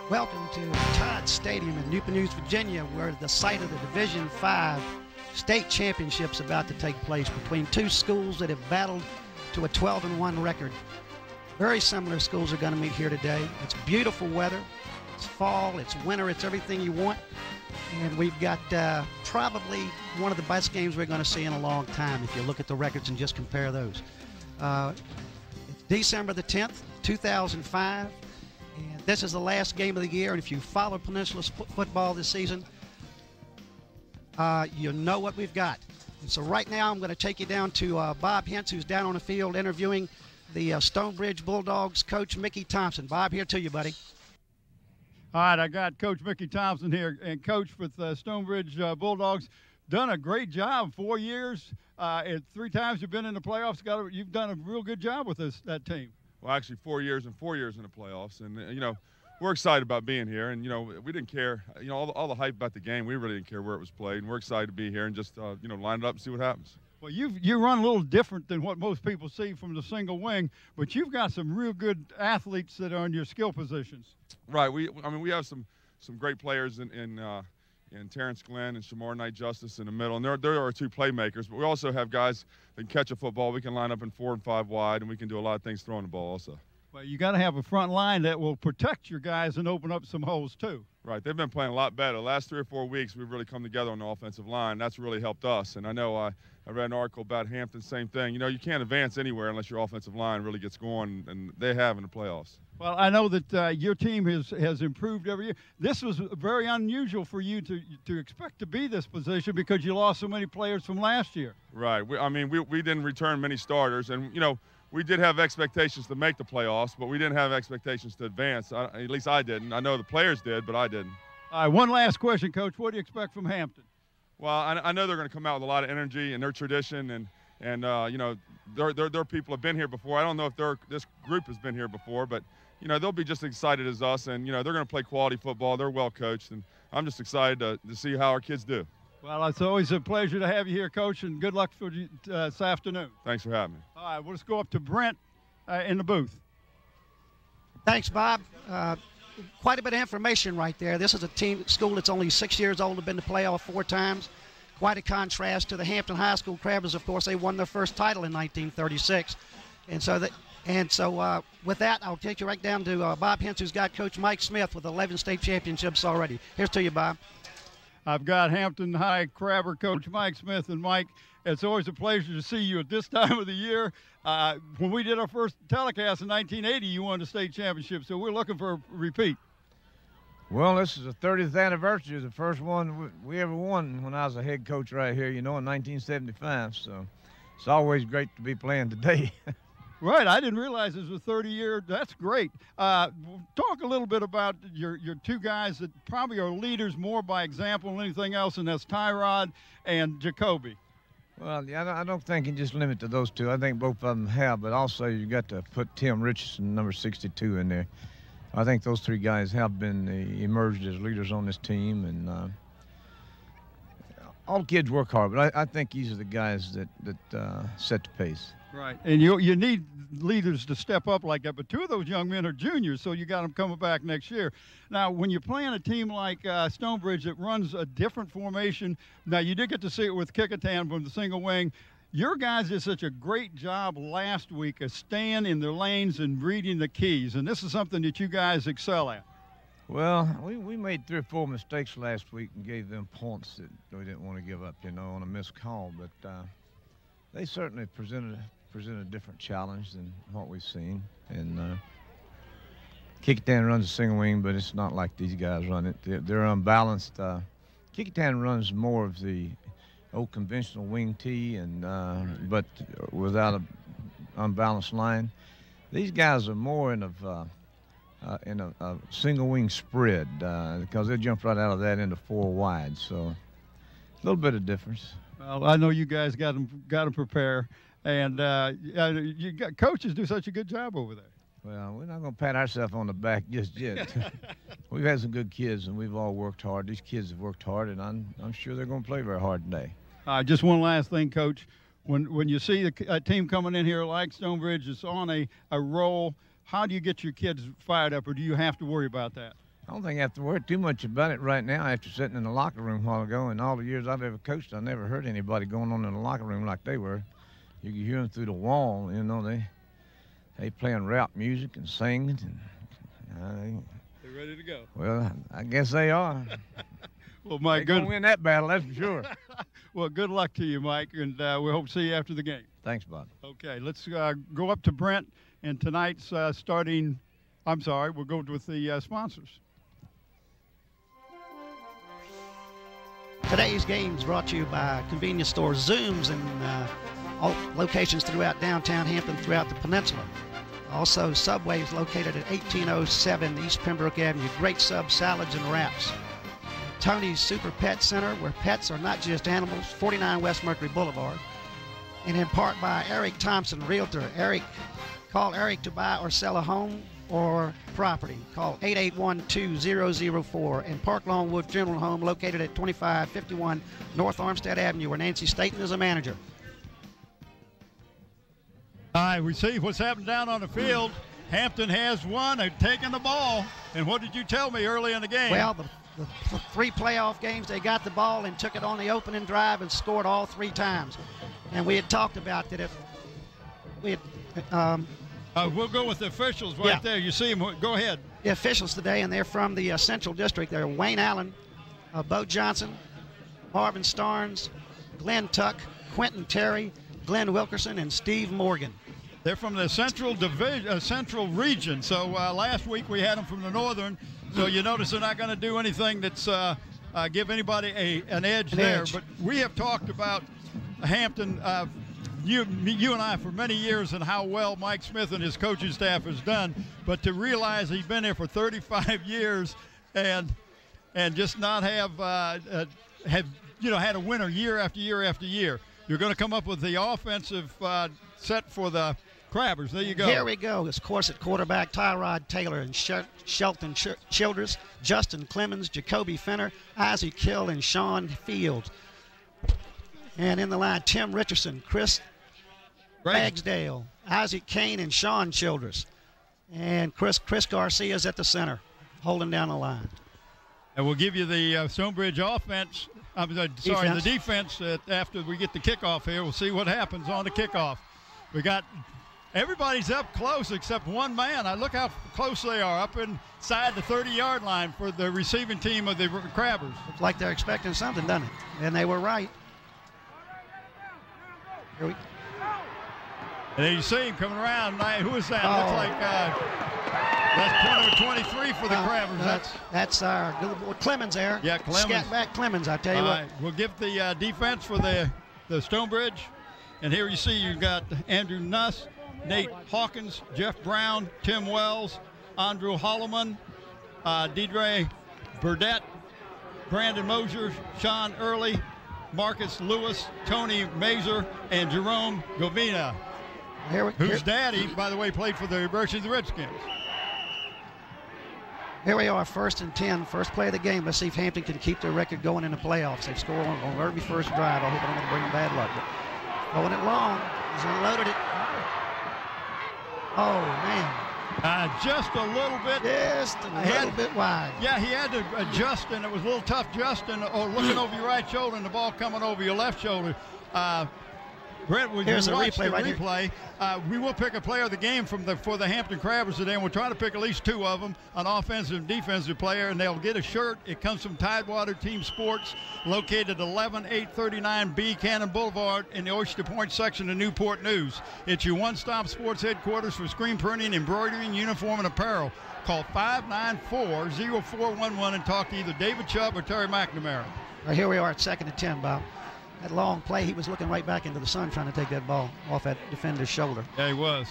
Welcome to Todd Stadium in Newport News, Virginia, where the site of the Division V state championship's about to take place between two schools that have battled to a 12-1 record. Very similar schools are going to meet here today. It's beautiful weather. It's fall, it's winter, it's everything you want. And we've got probably one of the best games we're going to see in a long time if you look at the records and just compare those. It's December the 10th, 2005. And this is the last game of the year, and if you follow Peninsula football this season, you know what we've got. And so right now I'm going to take you down to Bob Hintz, who's down on the field interviewing the Stonebridge Bulldogs coach, Mickey Thompson. Bob, here to you, buddy. All right, I got Coach Mickey Thompson here, and Coach with Stonebridge Bulldogs. Done a great job, 4 years. 3 times you've been in the playoffs. You've done a real good job with that team. Well, actually 4 years and 4 years in the playoffs. And, we're excited about being here. And, we didn't care, all the hype about the game, we really didn't care where it was played. And we're excited to be here and just, line it up and see what happens. Well, you run a little different than what most people see from the single wing, but you've got some real good athletes that are in your skill positions. Right. We have some great players in Terrence Glenn and Shamar Knight Justice in the middle. And there are 2 playmakers, but we also have guys that can catch a football. We can line up in 4 and 5 wide, and we can do a lot of things throwing the ball also. Well, you got to have a front line that will protect your guys and open up some holes too. Right. They've been playing a lot better. The last 3 or 4 weeks, we've really come together on the offensive line. That's really helped us. And I know I read an article about Hampton, same thing. You can't advance anywhere unless your offensive line really gets going, and they have in the playoffs. Well, I know that your team has improved every year. This was very unusual for you to expect to be this position because you lost so many players from last year. Right. We didn't return many starters, and, we did have expectations to make the playoffs, but we didn't have expectations to advance. At least I didn't. I know the players did, but I didn't. All right, one last question, Coach. What do you expect from Hampton? Well, I know they're going to come out with a lot of energy and their tradition, and their people have been here before. I don't know if this group has been here before, but, they'll be just as excited as us, and, they're going to play quality football. They're well coached, and I'm just excited to see how our kids do. Well, it's always a pleasure to have you here, Coach, and good luck for this afternoon. Thanks for having me. All right, we'll just go up to Brent in the booth. Thanks, Bob. Quite a bit of information right there. This is a school that's only 6 years old, have been to playoff 4 times. Quite a contrast to the Hampton High School Crabbers. Of course, they won their first title in 1936. And so with that, I'll take you right down to Bob Hintz, who's got Coach Mike Smith with 11 state championships already. Here's to you, Bob. I've got Hampton High Crabber coach Mike Smith. And Mike, it's always a pleasure to see you at this time of the year. When we did our first telecast in 1980, you won the state championship, so we're looking for a repeat. Well, this is the 30th anniversary of the first one we ever won when I was a head coach right here, in 1975. So it's always great to be playing today. Right, I didn't realize it was a 30-year. That's great. Talk a little bit about your 2 guys that probably are leaders more by example than anything else, and that's Tyrod and Jacoby. Well, yeah, I don't think you just limit to those 2. I think both of them have, but also you got to put Tim Richardson, number 62, in there. I think those 3 guys have been emerged as leaders on this team, and all kids work hard, but I think these are the guys that set the pace. Right, and you need leaders to step up like that, but 2 of those young men are juniors, so you got them coming back next year. Now, when you're playing a team like Stonebridge that runs a different formation, now you did get to see it with Kickitan from the single wing. Your guys did such a great job last week of staying in their lanes and reading the keys, and this is something that you guys excel at. Well, we made 3 or 4 mistakes last week and gave them points that we didn't want to give up, on a missed call, but they certainly presented a different challenge than what we've seen. And Kickitan runs a single wing, but it's not like these guys run it. They're unbalanced. Kickitan runs more of the old conventional wing tee, and but without an unbalanced line. These guys are more in a single wing spread because they jump right out of that into 4 wide. So a little bit of difference. Well, I know you guys got them prepare. And coaches do such a good job over there. Well, we're not going to pat ourselves on the back just yet. We've had some good kids, and we've all worked hard. These kids have worked hard, and I'm sure they're going to play very hard today. Just one last thing, Coach. When you see a team coming in here like Stonebridge is on a roll, how do you get your kids fired up, or do you have to worry about that? I don't think I have to worry too much about it right now after sitting in the locker room a while ago. And all the years I've ever coached, I never heard anybody going on in the locker room like they were. You could hear them through the wall, you know, they playing rap music and singing. And, They're ready to go. Well, I guess they are. Well, Mike, they're going to win that battle, that's for sure. Well, good luck to you, Mike, and we hope to see you after the game. Thanks, Bob. Okay, let's go up to Brent, and tonight's we'll go with the sponsors. Today's game is brought to you by convenience store Zooms and all locations throughout downtown Hampton, throughout the peninsula. Also, Subway is located at 1807 East Pembroke Avenue. Great sub salads and wraps. Tony's Super Pet Center, where pets are not just animals, 49 West Mercury Boulevard. And in part by Eric Thompson, Realtor. Call Eric to buy or sell a home or property. Call 881-2004. And Park Longwood Funeral Home, located at 2551 North Armstead Avenue, where Nancy Staten is a manager. All right, we see what's happening down on the field. Hampton has won. They've taken the ball. And what did you tell me early in the game? Well, the 3 playoff games, they got the ball and took it on the opening drive and scored all 3 times. And we had talked about that if we had we'll go with the officials right there. You see them. Go ahead. The officials today, and they're from the Central District. They're Wayne Allen, Bo Johnson, Marvin Starnes, Glenn Tuck, Quentin Terry, Glenn Wilkerson, and Steve Morgan. They're from the Central Division, Central Region. So last week we had them from the Northern. So you notice they're not going to do anything that's give anybody an edge there. But we have talked about Hampton, you and I, for many years, and how well Mike Smith and his coaching staff has done. But to realize he's been there for 35 years and just not have had a winner year after year after year. You're going to come up with the offensive set for the Crabbers. There you go. Here we go. Of course, at quarterback, Tyrod Taylor and Shelton Childress, Justin Clemens, Jacoby Fenner, Isaac Hill, and Sean Fields. And in the line, Tim Richardson, Chris Ragsdale, Isaac Kane, and Sean Childress. And Chris Garcia's at the center, holding down the line. And we'll give you the Stonebridge offense. The defense after we get the kickoff here. We'll see what happens on the kickoff. We got everybody's up close except one man. Look how close they are, up inside the 30-yard line for the receiving team of the Crabbers. Looks like they're expecting something, doesn't it? And they were right. And then you see him coming around. Who is that? Looks like that's number 23 for the Crabbers. That's our Clemens there. Yeah, Clemens. Scat back Clemens, I tell you what. Right. We'll give the defense for the Stonebridge. And here you see you've got Andrew Nuss, Nate Hawkins, Jeff Brown, Tim Wells, Andrew Holloman, Deidre Burdette, Brandon Mosier, Sean Early, Marcus Lewis, Tony Mazer, and Jerome Govina, whose daddy, by the way, played for the Berkshire Redskins. Here we are, 1st and 10, first play of the game. Let's see if Hampton can keep their record going in the playoffs. They've scored on every first drive. I hope I don't want to bring them bad luck. But throwing it long. He's unloaded it. Oh, man. Just a little bit. Just a little bit wide. Yeah, he had to adjust, and it was a little tough adjusting or looking over your right shoulder and the ball coming over your left shoulder. Brent, here's a replay right here. We will pick a player of the game for the Hampton Crabbers today, and we'll try to pick at least 2 of them, an offensive and defensive player, and they'll get a shirt. It comes from Tidewater Team Sports, located at 11839B Cannon Boulevard in the Oyster Point section of Newport News. It's your one-stop sports headquarters for screen printing, embroidering, uniform, and apparel. Call 594-0411 and talk to either David Chubb or Terry McNamara. Right, here we are at 2nd and 10, Bob. That long play, he was looking right back into the sun trying to take that ball off that defender's shoulder. Yeah, he was.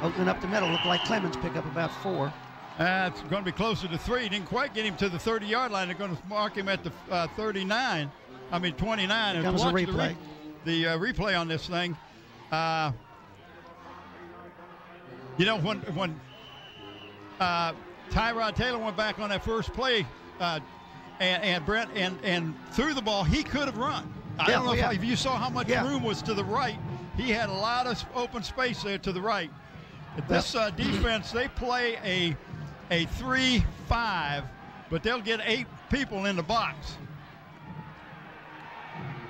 Opening up the middle, looked like Clemens picked up about 4. It's going to be closer to 3. Didn't quite get him to the 30-yard line. They're going to mark him at the 29. 29. Here comes the replay. The replay on this thing. When Tyrod Taylor went back on that first play, and Brent and threw the ball, he could have run. I don't know if you saw how much room was to the right. He had a lot of open space there to the right. This defense, they play a 3-5, but they'll get 8 people in the box.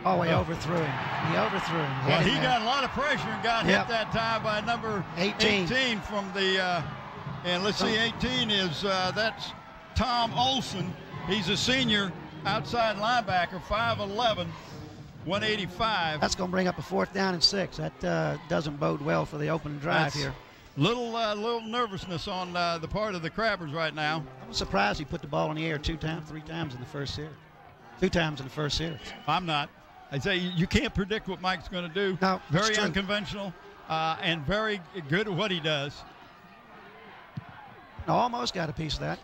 Oh, he overthrew him. He overthrew him. Well, he got a lot of pressure and got hit that time by number 18 from the, and let's see, 18 is, that's Tom Olson. He's a senior outside linebacker, 5'11", 185. That's going to bring up a 4th down and 6. That doesn't bode well for the opening drive here. Little nervousness on the part of the Crabbers right now. I'm surprised he put the ball in the air 3 times in the first series. 2 times in the first series. I'm not. I say you can't predict what Mike's going to do. No, very unconventional and very good at what he does. Almost got a piece of that.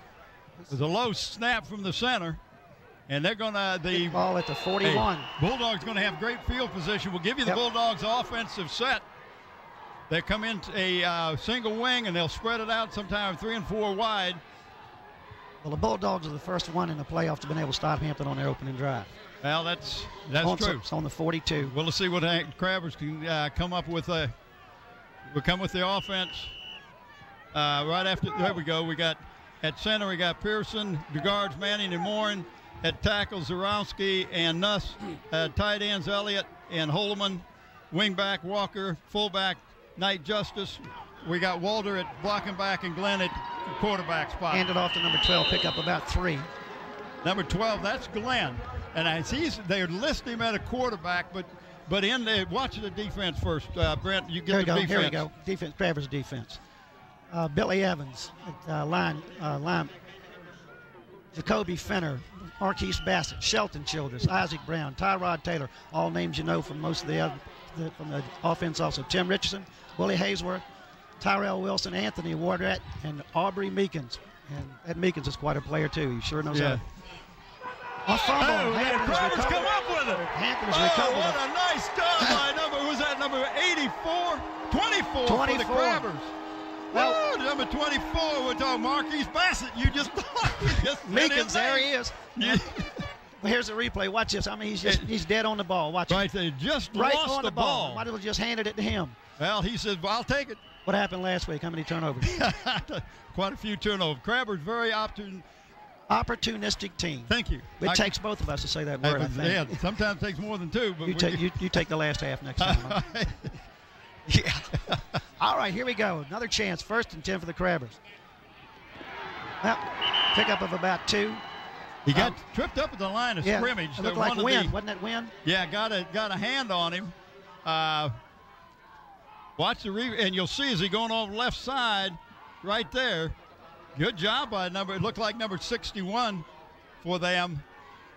There's a low snap from the center, and they're going to the ball at the 41. Bulldogs going to have great field position. We'll give you the Bulldogs offensive set. They come in a single wing, and they'll spread it out sometime 3 and 4 wide. Well, the Bulldogs are the first one in the playoffs to been able to stop Hampton on their opening drive. Well, that's true. It's on the 42. Well, let's see what Crabbers can come up with. We'll come with the offense right after. There we go. We got at center. We got Pearson, DeGards, Manning, and Morin. At tackle, Zarowski and Nuss. Tight ends, Elliott and Holloman. Wingback, Walker. Fullback, Knight Justice. We got Walter at blocking back and Glenn at quarterback spot. Handed off to number 12, pick up about 3. Number 12, that's Glenn. And they list him at a quarterback, but in there, watch the defense first. Brent, you get the defense. Here we go. Defense, Crabbers defense. Billy Evans at line. Jacoby Fenner, Marquise Bassett, Shelton Childress, Isaac Brown, Tyrod Taylor, all names you know from most of from the offense also. Tim Richardson, Willie Haysworth, Tyrell Wilson, Anthony Wardrat, and Aubrey Meekins. And Ed Meekins is quite a player too. He sure knows how to. A fumble. Crabbers come up with it. Hampton's recovered. What a nice job by number 84? 24 for the Crabbers. Well, number 24, we're talking Marquise Bassett. You just Meekins, there he is. Well, here's the replay. Watch this. I mean, he's dead on the ball. Watch right there. Just lost the ball. Might as well just handed it to him. Well, he says, well, I'll take it. What happened last week? How many turnovers? Quite a few turnovers. Crabbers very opportunistic team. Thank you. It takes both of us to say that word, I think. Yeah, sometimes it takes more than 2. But you take the last half next time. Yeah. All right, here we go. Another chance. 1st and 10 for the Crabbers. Well, pickup of about 2. He got tripped up at the line of scrimmage. It looked like Wynn. Wasn't that Wynn? Yeah, got a hand on him. Watch the and you'll see as he going over the left side right there. Good job by it looked like number 61 for them,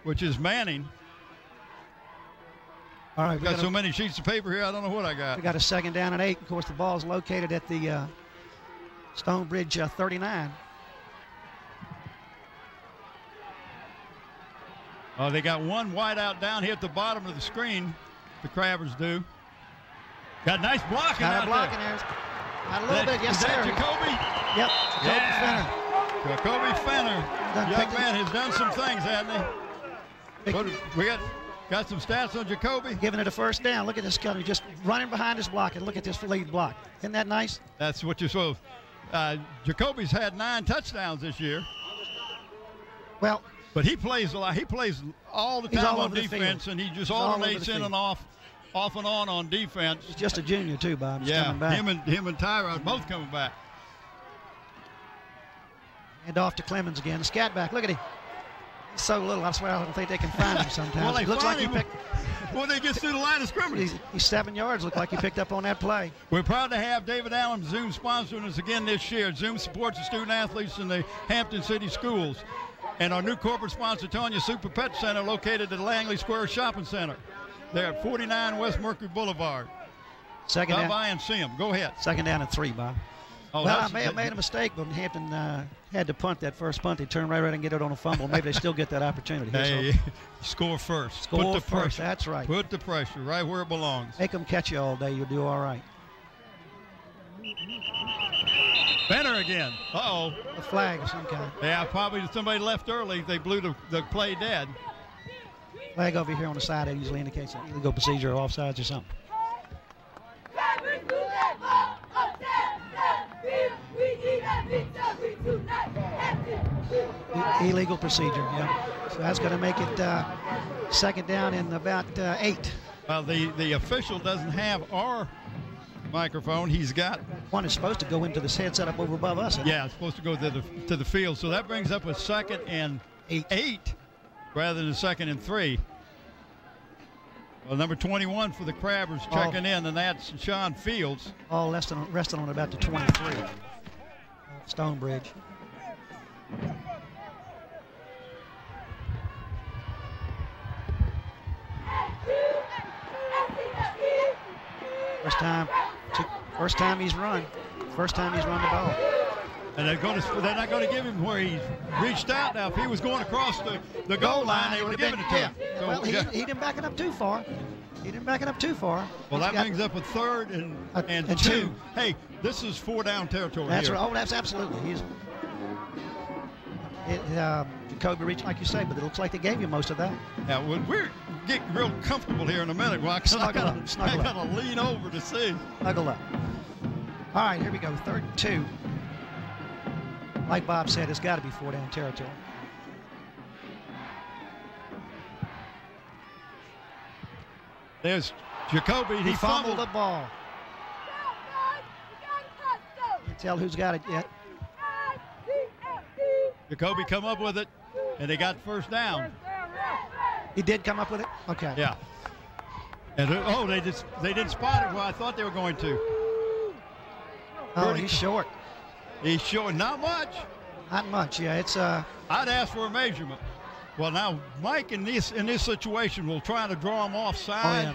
which is Manning. All right, we've got so many sheets of paper here, I don't know what I got. We got a 2nd down and 8. Of course, the ball is located at the Stonebridge 39. Oh, they got one wide out down here at the bottom of the screen. The Crabbers do. Got nice blocking out there. Got a little bit, yes, sir. Is that Jacoby? Yep, Jacoby Fenner. Young man has done some things, hasn't he? We got some stats on Jacoby. Giving it a 1st down. Look at this guy. Just running behind his block, and look at this lead block. Isn't that nice? That's what you're supposed to. Jacoby's had 9 touchdowns this year. Well, but he plays a lot. He plays all the time on defense, and he just alternates in and off and on defense. He's just a junior too, Bob. He's coming back. him and Tyrod both coming back. And off to Clemens again. The scat back. Look at him. He's so little. I swear I don't think they can find him sometimes. Well, he looks like he picked. Well, they get through the line of scrimmage. He's 7 yards. Look like he picked up on that play. We're proud to have David Allen Zoom sponsoring us again this year. Zoom supports the student athletes in the Hampton City schools. And our new corporate sponsor, Tonya Super Pet Center, located at Langley Square Shopping Center. They're at 49 West Mercury Boulevard. Come by and see them. Go ahead. 2nd down and 3, Bob. Oh, well, I may have made a mistake, but Hampton had to punt that first punt. They turned right around and get it on a fumble. Maybe they still get that opportunity. Hey, score first. Score Put the first. Pressure. That's right. Put the pressure right where it belongs. Make them catch you all day. You'll do all right. Fenner again. Uh-oh. A flag of some kind. Yeah, probably somebody left early. They blew the play dead. Flag over here on the side that usually indicates an illegal procedure or offsides or something. Illegal procedure, yeah. So that's going to make it second down in about 8. Well, the official doesn't have our microphone. He's got one is supposed to go into this headset up over above us. Yeah, it's supposed to go to the field. So that brings up a 2nd and 8 rather than a 2nd and 3. Well, number 21 for the Crabbers checking in, and that's Sean Fields. All resting on about the 23. Stonebridge. First time he's run. First time he's run the ball. And they're not going to give him where he's reached out. Now, if he was going across the goal line, they would have given it to him. So, well, he didn't back it up too far. Well, that brings up a 3rd and 2. Hey, this is 4-down territory. That's here. right. Oh, that's absolutely. Jacoby reached, like you say, but it looks like they gave you most of that. Yeah, well, we're getting real comfortable here in a minute. Well, I got to lean over to see. Snuggle up. All right, here we go. 3rd and 2. Like Bob said, it's got to be 4-down territory. There's Jacoby. He fumbled the ball. Can't tell who's got it yet. Jacoby come up with it, and they got first down. He did come up with it? Okay. Yeah. And they didn't spot it. Well, I thought they were going to. Oh, he's short. He's short. Not much. Not much. Yeah, it's I'd ask for a measurement. Well, now Mike in this situation will try to draw him offside.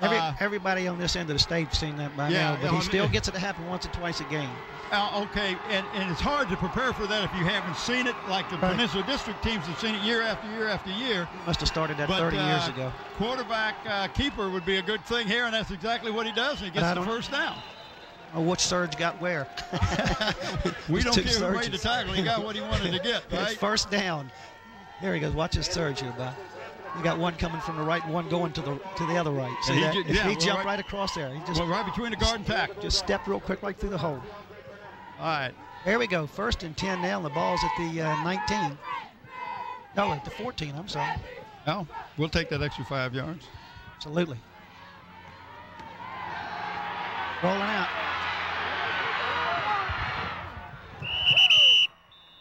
Oh, yeah. Everybody on this end of the stage seen that by now, but he still gets it to happen once or twice a game. Okay, and it's hard to prepare for that if you haven't seen it, like the Peninsula District teams have seen it year after year after year. Must have started that 30 years ago. Quarterback keeper would be a good thing here, and that's exactly what he does. He gets the first down. Oh, which surge got where? We don't care who made the tackle. He got what he wanted to get, right? It's first down. Here he goes. Watch his surge here, Bob. You got one coming from the right and one going to the other right. See that? He jumped right across there. He just right between the guard and tackle. Just stepped real quick right through the hole. All right. There we go. 1st and 10 now. And the ball's at the 19. No, at the 14. I'm sorry. Oh, we'll take that extra 5 yards. Absolutely. Rolling out.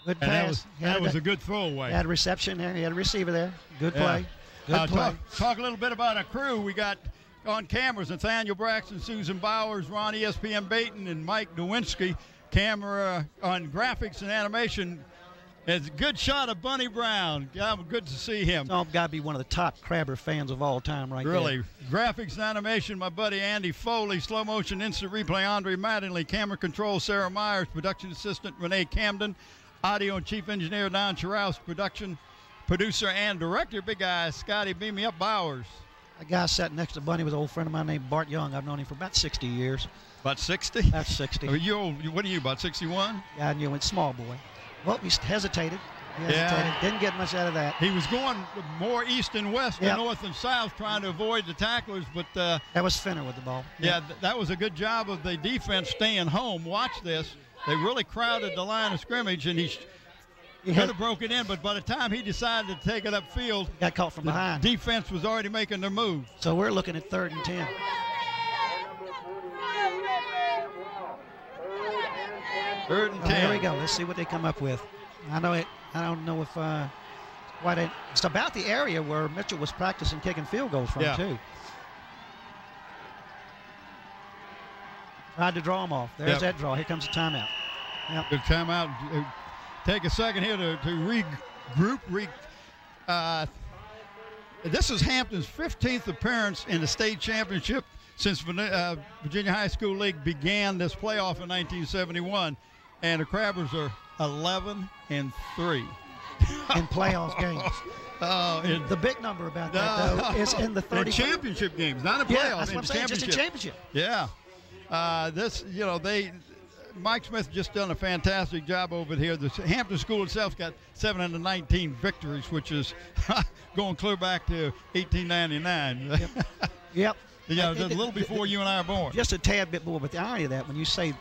Good pass. That was a good throwaway. Had a reception there. He had a receiver there. Good play. Good play. Talk a little bit about our crew. We got on cameras Nathaniel Braxton, Susan Bowers, Ron ESPN Baton, and Mike Nowinski. Camera on graphics and animation. It's a good shot of Bunny Brown. Good to see him. Oh, got to be one of the top Crabber fans of all time right there. Really. Graphics and animation, my buddy Andy Foley. Slow motion, instant replay, Andre Mattingly. Camera control, Sarah Myers. Production assistant, Renee Camden. Audio and chief engineer, Don Charaus. Production producer and director, big guy, Scotty Beam Me Up Bowers. A guy sat next to Bunny was an old friend of mine named Bart Young. I've known him for about 60 years. About 60? About 60. Are you old? What are you, about 61? Yeah, I knew him. Small boy. Well, he hesitated. Didn't get much out of that. He was going more east and west than north and south, trying to avoid the tacklers. But that was Finner with the ball. Yeah, that was a good job of the defense staying home. Watch this. They really crowded the line of scrimmage, and he could have broken in. But by the time he decided to take it upfield, got caught from behind. Defense was already making their move. So we're looking at 3rd and 10. Third and 10. Here we go. Let's see what they come up with. I don't know if it's about the area where Mitchell was practicing kicking field goals from too. Tried to draw him off. There's that draw. Here comes the timeout. Yep. Good timeout. Take a second here to regroup. This is Hampton's 15th appearance in the state championship since Virginia High School League began this playoff in 1971, and the Crabbers are 11-3 in playoff games. The big number about that, though, is in the 30 championship games, not in playoffs. Yeah, that's what I'm saying. Just in championship. Yeah. Mike Smith just done a fantastic job over here. The Hampton School itself got 719 victories, which is going clear back to 1899. Yep. Yeah, a little before you and I are born. Just a tad bit more, but the irony of that, when you say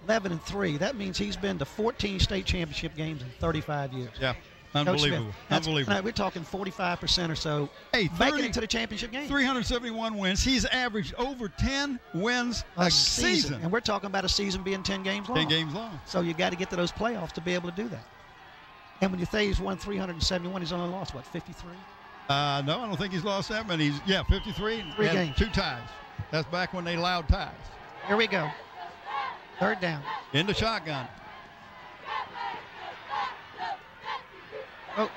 11-3. That means he's been to 14 state championship games in 35 years. Yeah, unbelievable. Unbelievable. We're talking 45% or so making it to the championship game. 371 wins. He's averaged over 10 wins a season. And we're talking about a season being 10 games long. 10 games long. So you got to get to those playoffs to be able to do that. And when you say he's won 371, he's only lost, what, 53? No, I don't think he's lost that many. 53 Three and games. 2 ties. That's back when they allowed ties. Here we go. Third down. In the shotgun. Oh,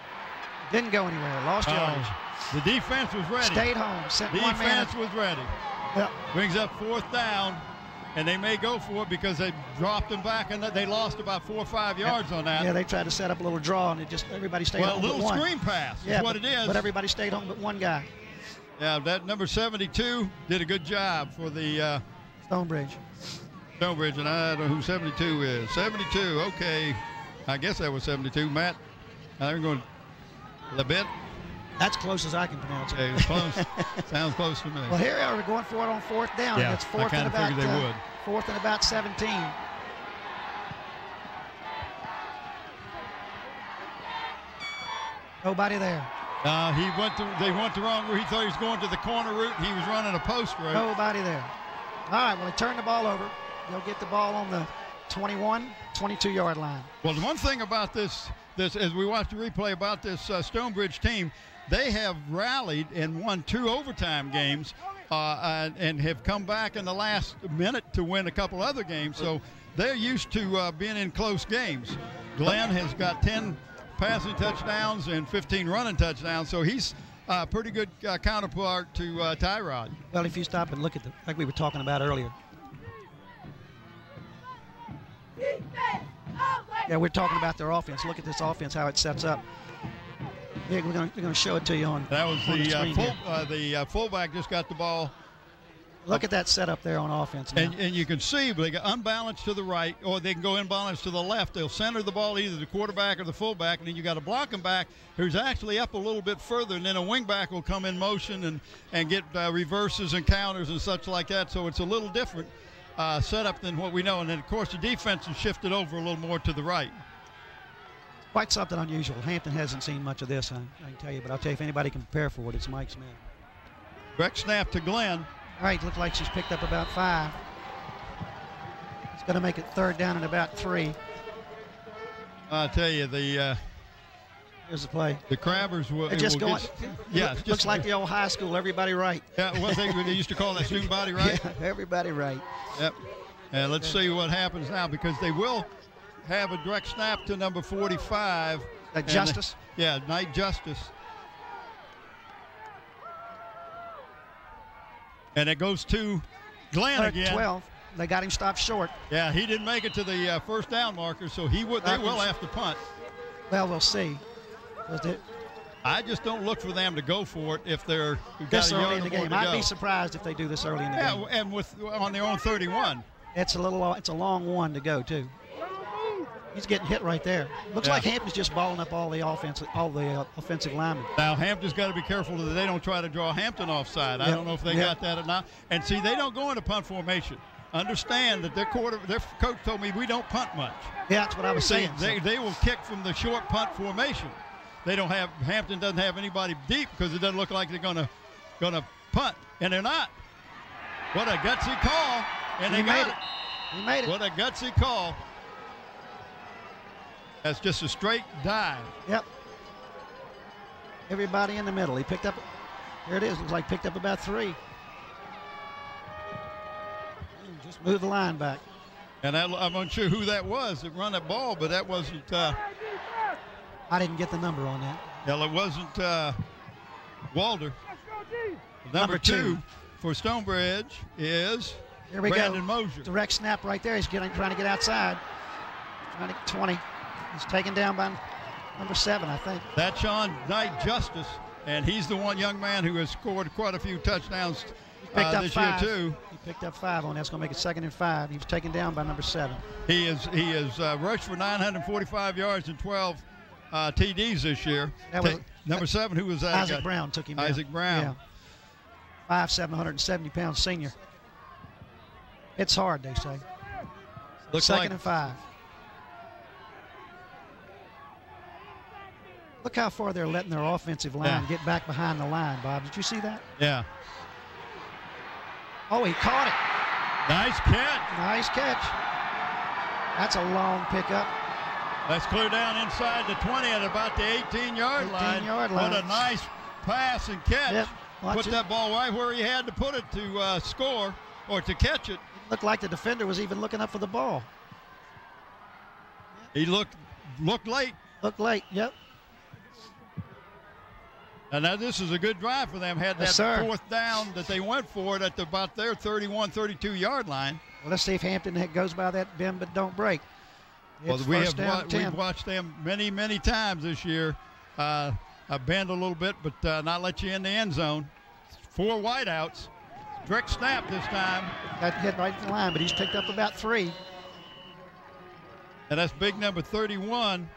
didn't go anywhere. Lost yardage. The defense was ready. Stayed home. Sent one man. Defense was ready. Yep. Brings up 4th down, and they may go for it because they dropped them back, and they lost about 4 or 5 yards on that. Yeah, they tried to set up a little draw, and everybody stayed home but one. A little screen pass is what it is. But everybody stayed home but one guy. Yeah, that number 72 did a good job for the Stonebridge. Stonebridge, and I don't know who 72 is. 72, okay. I guess that was 72. Matt, I'm going a bit. That's close as I can pronounce it. Okay, it's close. Sounds close to me. Well, here we're going for it on 4th down. Yeah, and it's 4th and about, they would. 4th and about 17. Nobody there. They went the wrong route. He thought he was going to the corner route. He was running a post route. Nobody there. All right, well, they turned the ball over. They'll get the ball on the 21, 22-yard line. Well, the one thing about this as we watch the replay about this Stonebridge team, they have rallied and won 2 overtime games and have come back in the last minute to win a couple other games. So they're used to being in close games. Glenn has got 10 passing touchdowns and 15 running touchdowns, so he's a pretty good counterpart to Tyrod. Well, if you stop and look at like we were talking about earlier. Yeah, we're talking about their offense. Look at this offense, how it sets up. Yeah, we're going to show it to you on. That was the fullback just got the ball. Look at that setup there on offense now. And you can see they got unbalanced to the right, or they can go imbalanced to the left. They'll center the ball either the quarterback or the fullback, and then you got a blocking back who's actually up a little bit further, and then a wingback will come in motion and get reverses and counters and such like that. So it's a little different setup than what we know. And then, of course, the defense has shifted over a little more to the right. Quite something unusual. Hampton hasn't seen much of this, I can tell you, but I'll tell you, if anybody can prepare for it, it's Mike Smith. Direct snap to Glenn. All right, looks like she's picked up about 5. It's going to make it 3rd down and about 3. I tell you, here's the play. The Crabbers will. Just going. Looks like the old high school. Everybody right. Yeah, one thing they used to call that student body right. Yeah, everybody right. Yep. And let's see what happens now, because they will have a direct snap to number 45. Justice. Knight Justice. And it goes to Glenn again. 12. They got him stopped short. Yeah, he didn't make it to the 1st down marker, so they will have to punt. Well, we'll see. I just don't look for them to go for it if they're this early in the game. I'd be surprised if they do this early in the game. Yeah, and on their own 31. It's a long one to go too. He's getting hit right there. Looks like Hampton's just balling up all the offensive linemen. Now Hampton's got to be careful that they don't try to draw Hampton offside. I don't know if they got that or not. And see, they don't go into punt formation. Understand that their coach told me we don't punt much. Yeah, that's what I was saying. They will kick from the short punt formation. Hampton doesn't have anybody deep because it doesn't look like they're gonna punt, and they're not. What a gutsy call! And they made it. He made it. What a gutsy call! That's just a straight dive. Yep. Everybody in the middle. He picked up. Here it is. Looks like picked up about 3. Just move the line back. And I'm unsure who that was that run that ball, but that wasn't. I didn't get the number on that. Well, it wasn't Walder. Number 2 for Stonebridge is Here we Brandon go. Mosier. Direct snap right there. He's trying to get outside. Trying to get 20. He's taken down by number 7, I think. That's Sean Knight Justice, and he's the one young man who has scored quite a few touchdowns this year too. He picked up 5 on that. That's going to make it 2nd and 5. He was taken down by number 7. He is rushed for 945 yards and 12 TDs this year. Number 7, who was that? Isaac Brown took him down. Isaac Brown. Yeah. 5'7", 170-pound senior. It's hard, they say. Second and 5. Look how far they're letting their offensive line get back behind the line, Bob. Did you see that? Yeah. Oh, he caught it. Nice catch. Nice catch. That's a long pickup. Let's clear down inside the 20 at about the 18-yard line. 18-yard line. What a nice pass and catch. Yep. Put that ball right where he had to put it to score or to catch it. Looked like the defender was even looking up for the ball. He looked late. Looked late, yep. And now this is a good drive for them. Had that fourth down that they went for it at about their 31, 32-yard line. Well, let's see if Hampton goes by that bend but don't break. Well, we've watched them many, many times this year. Bend a little bit, but not let you in the end zone. 4 wideouts. Direct snap this time. Got hit right in the line, but he's picked up about 3. And that's big number 31.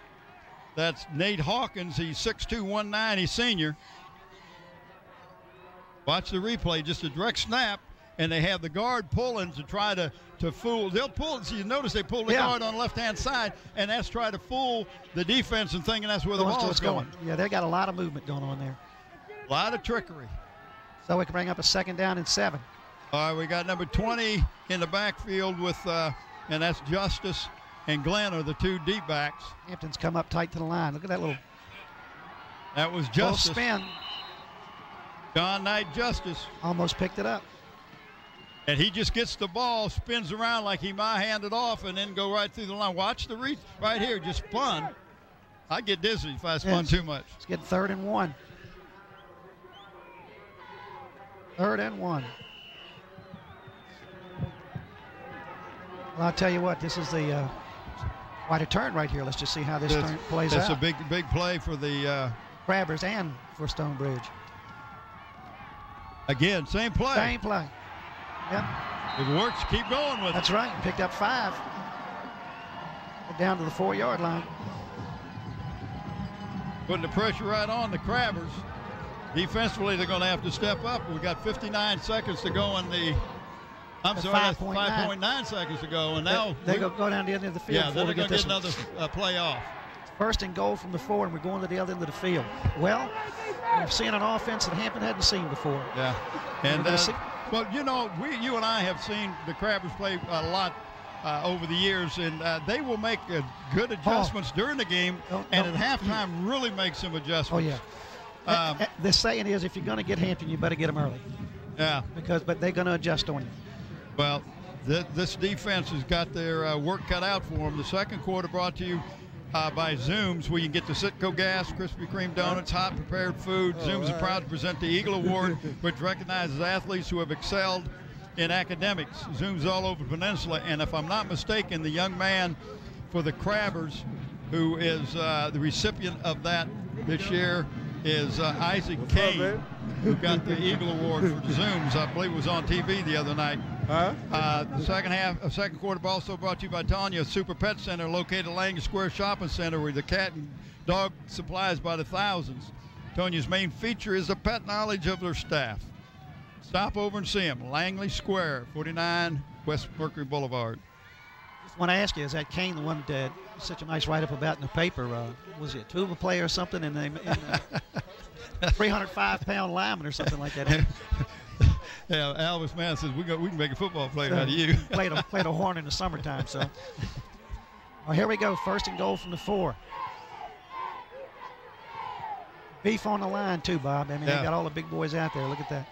That's Nate Hawkins. He's 6'2", 190, senior. Watch the replay, just a direct snap, and they have the guard pulling to try to fool. They'll pull. So you notice they pull the guard on the left-hand side, and that's try to fool the defense and thinking that's where the ball is going. Yeah, they got a lot of movement going on there. A lot of trickery. So we can bring up a 2nd down and 7. All right, we got number 20 in the backfield with, and that's Justice and Glenn are the 2 deep backs. Hampton's come up tight to the line. Look at that little. That was Justice. Spin. John Knight Justice. Almost picked it up. And he just gets the ball, spins around like he might hand it off, and then go right through the line. Watch the reach right here, just spun. I get dizzy if I spun too much. It's getting 3rd and 1. 3rd and 1. Well, I'll tell you what, this is the quite a turn right here. Let's just see how this turn plays out. That's a big play for the Crabbers and for Stonebridge. Again, same play. Same play. Yep. If it works, keep going with it. That's right. Picked up 5. Down to the 4-yard line. Putting the pressure right on the Crabbers. Defensively, they're going to have to step up. We've got 59 seconds to go in the. I'm sorry, 5.9 seconds to go, and now they go down to the end of the field. Yeah, they're going to get another play off. 1st and goal from the 4, and we're going to the other end of the field. Well, we've seen an offense that Hampton hadn't seen before. Yeah, and well, you know, you and I have seen the Crabbers play a lot over the years, and they will make good adjustments during the game, and at halftime really make some adjustments. Oh yeah. The saying is, if you're going to get Hampton, you better get them early. Yeah. But they're going to adjust on you. Well, this defense has got their work cut out for them. The second quarter brought to you by Zooms, where you can get the Citgo Gas, Krispy Kreme donuts, hot prepared food. Zooms are proud to present the Eagle Award, which recognizes athletes who have excelled in academics. Zooms all over the peninsula, and if I'm not mistaken, the young man for the Crabbers, who is the recipient of that this year, is Isaac Kane, who got the Eagle Award for the Zooms. I believe it was on TV the other night. The second quarter also brought to you by Tanya Super Pet Center, located at Langley Square Shopping Center, where the cat and dog supplies by the thousands. Tanya's main feature is the pet knowledge of their staff. Stop over and see them. Langley Square, 49 West Mercury Boulevard. Just want to ask you, is that Kane the one that such a nice write-up about in the paper? Was he a tuba player or something? And 305-pound lineman or something like that. Yeah, Alvis Mann says we can make a football player out of you. played a horn in the summertime. So, well, here we go. 1st and goal from the 4. Beef on the line too, Bob. I mean, they got all the big boys out there. Look at that.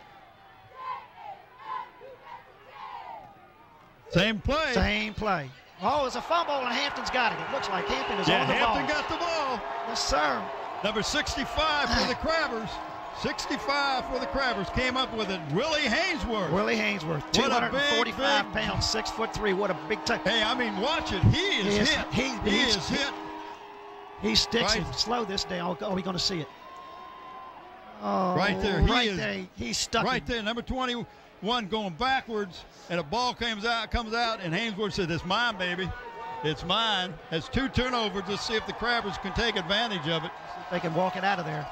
Same play. Same play. Oh, it's a fumble, and Hampton's got it. It looks like Hampton is on the ball. Hampton got the ball. Yes, sir. Number 65 for the Crabbers. 65 for the Crabbers. Came up with it. Willie Hainsworth. Willie Hainsworth. 245 pounds, 6'3". What a big time. Hey, I mean, watch it. He is hit. He is hit. He sticks it. Slow this down. Oh, we're going to see it. Oh, right there. He's stuck. Right there. Number 21 going backwards, and a ball comes out, and Hainsworth said, "It's mine, baby. It's mine." Has 2 turnovers. Let's see if the Crabbers can take advantage of it. They can walk it out of there.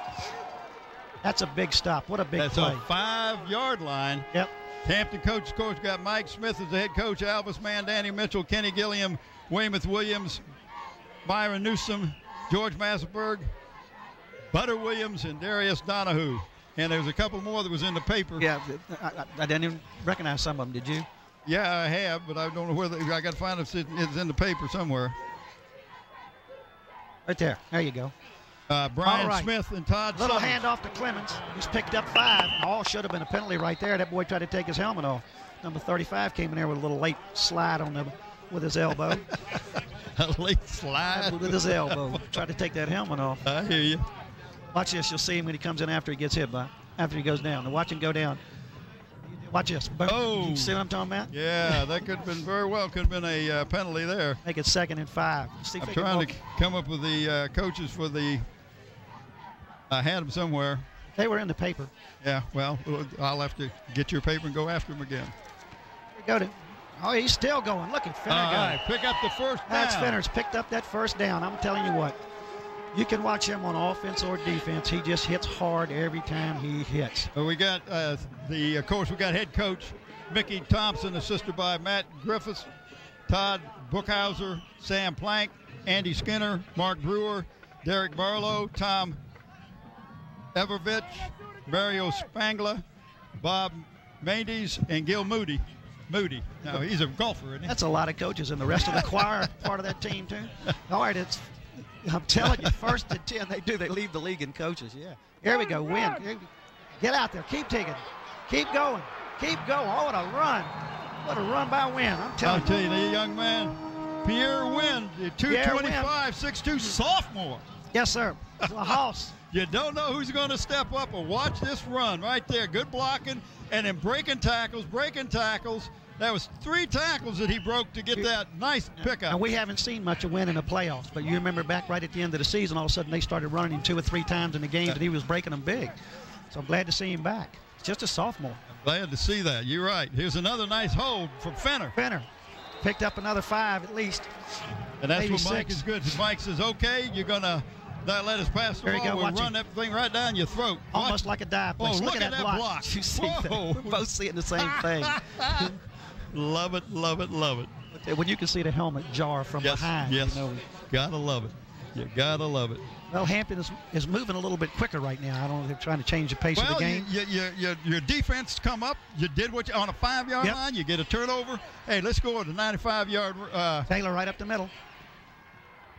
That's a big stop. What a big play. That's a 5-yard line. Yep. Hampton coach, of course, got Mike Smith as the head coach, Alvis Mann, Danny Mitchell, Kenny Gilliam, Weymouth Williams, Myron Newsom, George Massenberg, Butter Williams, and Darius Donahue. And there's a couple more that was in the paper. Yeah, I didn't even recognize some of them, did you? Yeah, I have, but I don't know whether I got to find if it's in the paper somewhere. Right there. There you go. Brian right. Smith and Todd Little Summers. handoff to Clemens. He's picked up 5. All should have been a penalty right there. That boy tried to take his helmet off. Number 35 came in there with a little late slide on them with his elbow. A late slide. With his elbow. Tried to take that helmet off. I hear you. Watch this. You'll see him when he comes in after he gets hit by. After he goes down. Now watch him go down. Watch this. Boom. Oh. You see what I'm talking about? Yeah, that could have been very well could have been a penalty there. Make it 2nd and 5. See if I'm they can trying walk. to come up with the coaches for the. I had them somewhere. They were in the paper. Yeah, well, I'll have to get your paper and go after him again. Go to. Oh, he's still going. Look at Finner All go. right, pick up the first down. That's Finner's picked up that first down. I'm telling you what. You can watch him on offense or defense. He just hits hard every time he hits. Well, we got of course, we got head coach Mickey Thompson, assisted by Matt Griffiths, Todd Bookhauser, Sam Plank, Andy Skinner, Mark Brewer, Derek Barlow, Tom Evervich, Mario Spangler, Bob Mendes, and Gil Moody. Now, he's a golfer, isn't he? That's a lot of coaches, and the rest of the choir part of that team, too. All right, I'm telling you, 1st and 10, they leave the league in coaches, yeah. Here we go, win. Get out there, keep taking, keep going, keep going. Oh, what a run. What a run by Wynn. I'll tell you, the young man, Pierre Wynn, the 225, 6'2", sophomore. Yes, sir. It's a house. You don't know who's going to step up, but watch this run right there. Good blocking, and then breaking tackles. That was 3 tackles that he broke to get that nice pickup. And we haven't seen much of Wynn in the playoffs, but you remember back right at the end of the season, all of a sudden they started running him 2 or 3 times in the games, and he was breaking them big. So I'm glad to see him back. It's just a sophomore. I'm glad to see that. You're right. Here's another nice hold from Finner. Finner picked up another 5 at least. And that's maybe what Mike 6. is good. Mike says, okay, you're going to not let us pass the ball. We'll run that thing right down your throat. Almost like a dive place. Oh, look at that block. You see that? We're both seeing the same thing. Love it, love it, love it. When you can see the helmet jar from behind. Yes, you know. gotta love it. You gotta love it. Well, Hampton is moving a little bit quicker right now. I don't know if they're trying to change the pace of the game. Your defense come up. You did what you on a 5-yard line. You get a turnover. Hey, let's go with a 95-yard. Taylor right up the middle.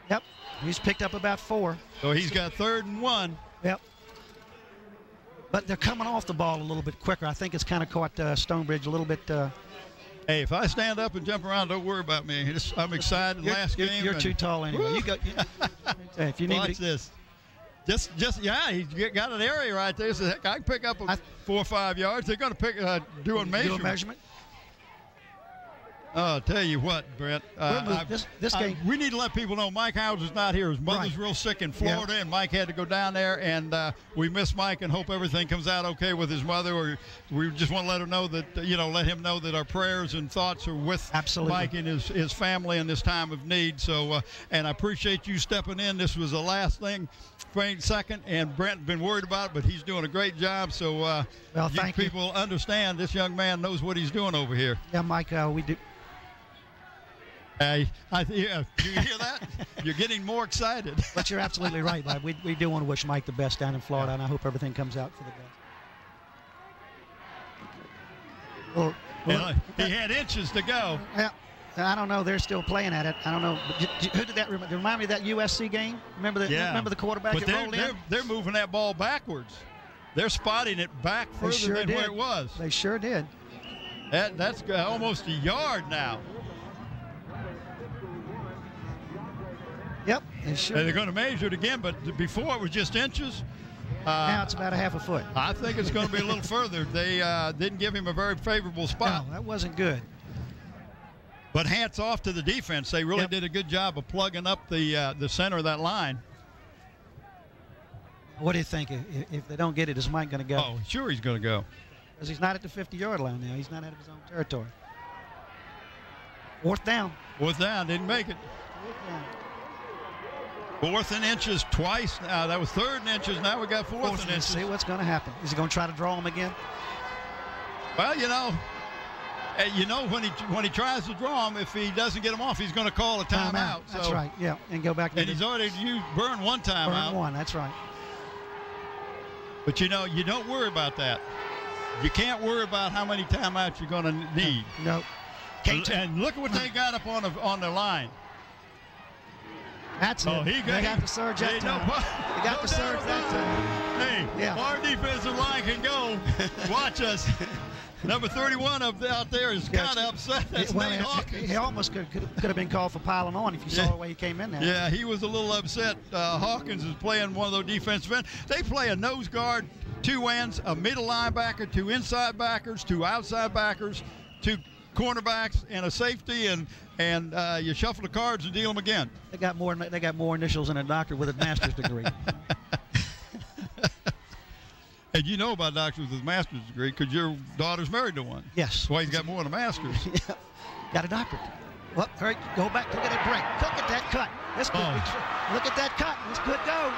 Yep, he's picked up about 4. So he's got 3rd and 1. Yep. But they're coming off the ball a little bit quicker. I think it's kind of caught Stonebridge a little bit. Hey, if I stand up and jump around, don't worry about me. I'm excited. Last game. You're too tall anyway. You go. If you need watch this. He's got an area right there. So heck, I can pick up 4 or 5 yards. They're going to do a measurement. I'll tell you what, Brent. This game. We need to let people know Mike Hauser's not here. His mother's real sick in Florida, and Mike had to go down there. And we miss Mike and hope everything comes out okay with his mother. Or we just want to let her know that, let him know that our prayers and thoughts are with Mike and his family in this time of need. So, and I appreciate you stepping in. This was the last thing. Second, and Brent been worried about it, but he's doing a great job. So, people understand this young man knows what he's doing over here. Yeah, Mike, we do. Do you hear that? You're getting more excited. But you're absolutely right, Bob. We do want to wish Mike the best down in Florida, and I hope everything comes out for the best. He had inches to go. Yeah, I don't know. They're still playing at it. I don't know. Who did that remind me of that USC game? Remember the quarterback that rolled in? They're moving that ball backwards. They're spotting it back further than where it was. They sure did. That's almost a yard now. Yep, they're going to measure it again, but before it was just inches. Now it's about a half a foot. I think it's going to be a little further. They didn't give him a very favorable spot. No, that wasn't good. But hats off to the defense. They really did a good job of plugging up the center of that line. What do you think? If they don't get it, is Mike going to go? Oh, sure he's going to go. Because he's not at the 50-yard line now. He's not out of his own territory. 4th down. 4th down. Didn't make it. 4th down. 4th and inches twice. That was 3rd and inches. Now we got 4th and inches. See what's going to happen. Is he going to try to draw him again? Well, you know, when he tries to draw him, if he doesn't get him off, he's going to call a timeout. That's right. Yeah, and go back. And he's already burned one timeout. Burned one. That's right. But you know, you don't worry about that. You can't worry about how many timeouts you're going to need. No. And look at what they got up on the line. That's it. They got the surge that time. They got the surge that time. Hey, yeah. Our defensive line can go. Watch us. Number 31 out there is kind of upset. That's Nate Hawkins. He almost could have been called for piling on if you saw the way he came in there. Yeah, he was a little upset. Hawkins is playing one of those defensive ends. They play a nose guard, 2 ends, a middle linebacker, 2 inside backers, 2 outside backers, 2 cornerbacks, and a safety, and you shuffle the cards and deal them again. They got more initials than a doctor with a master's degree. And you know about doctors with a master's degree because your daughter's married to one. Yes. That's why he's got more than a master's. Yeah. Got a doctorate. Well, hurry, go back. Look at that break. Look at that cut. This could look at that cut. This could go.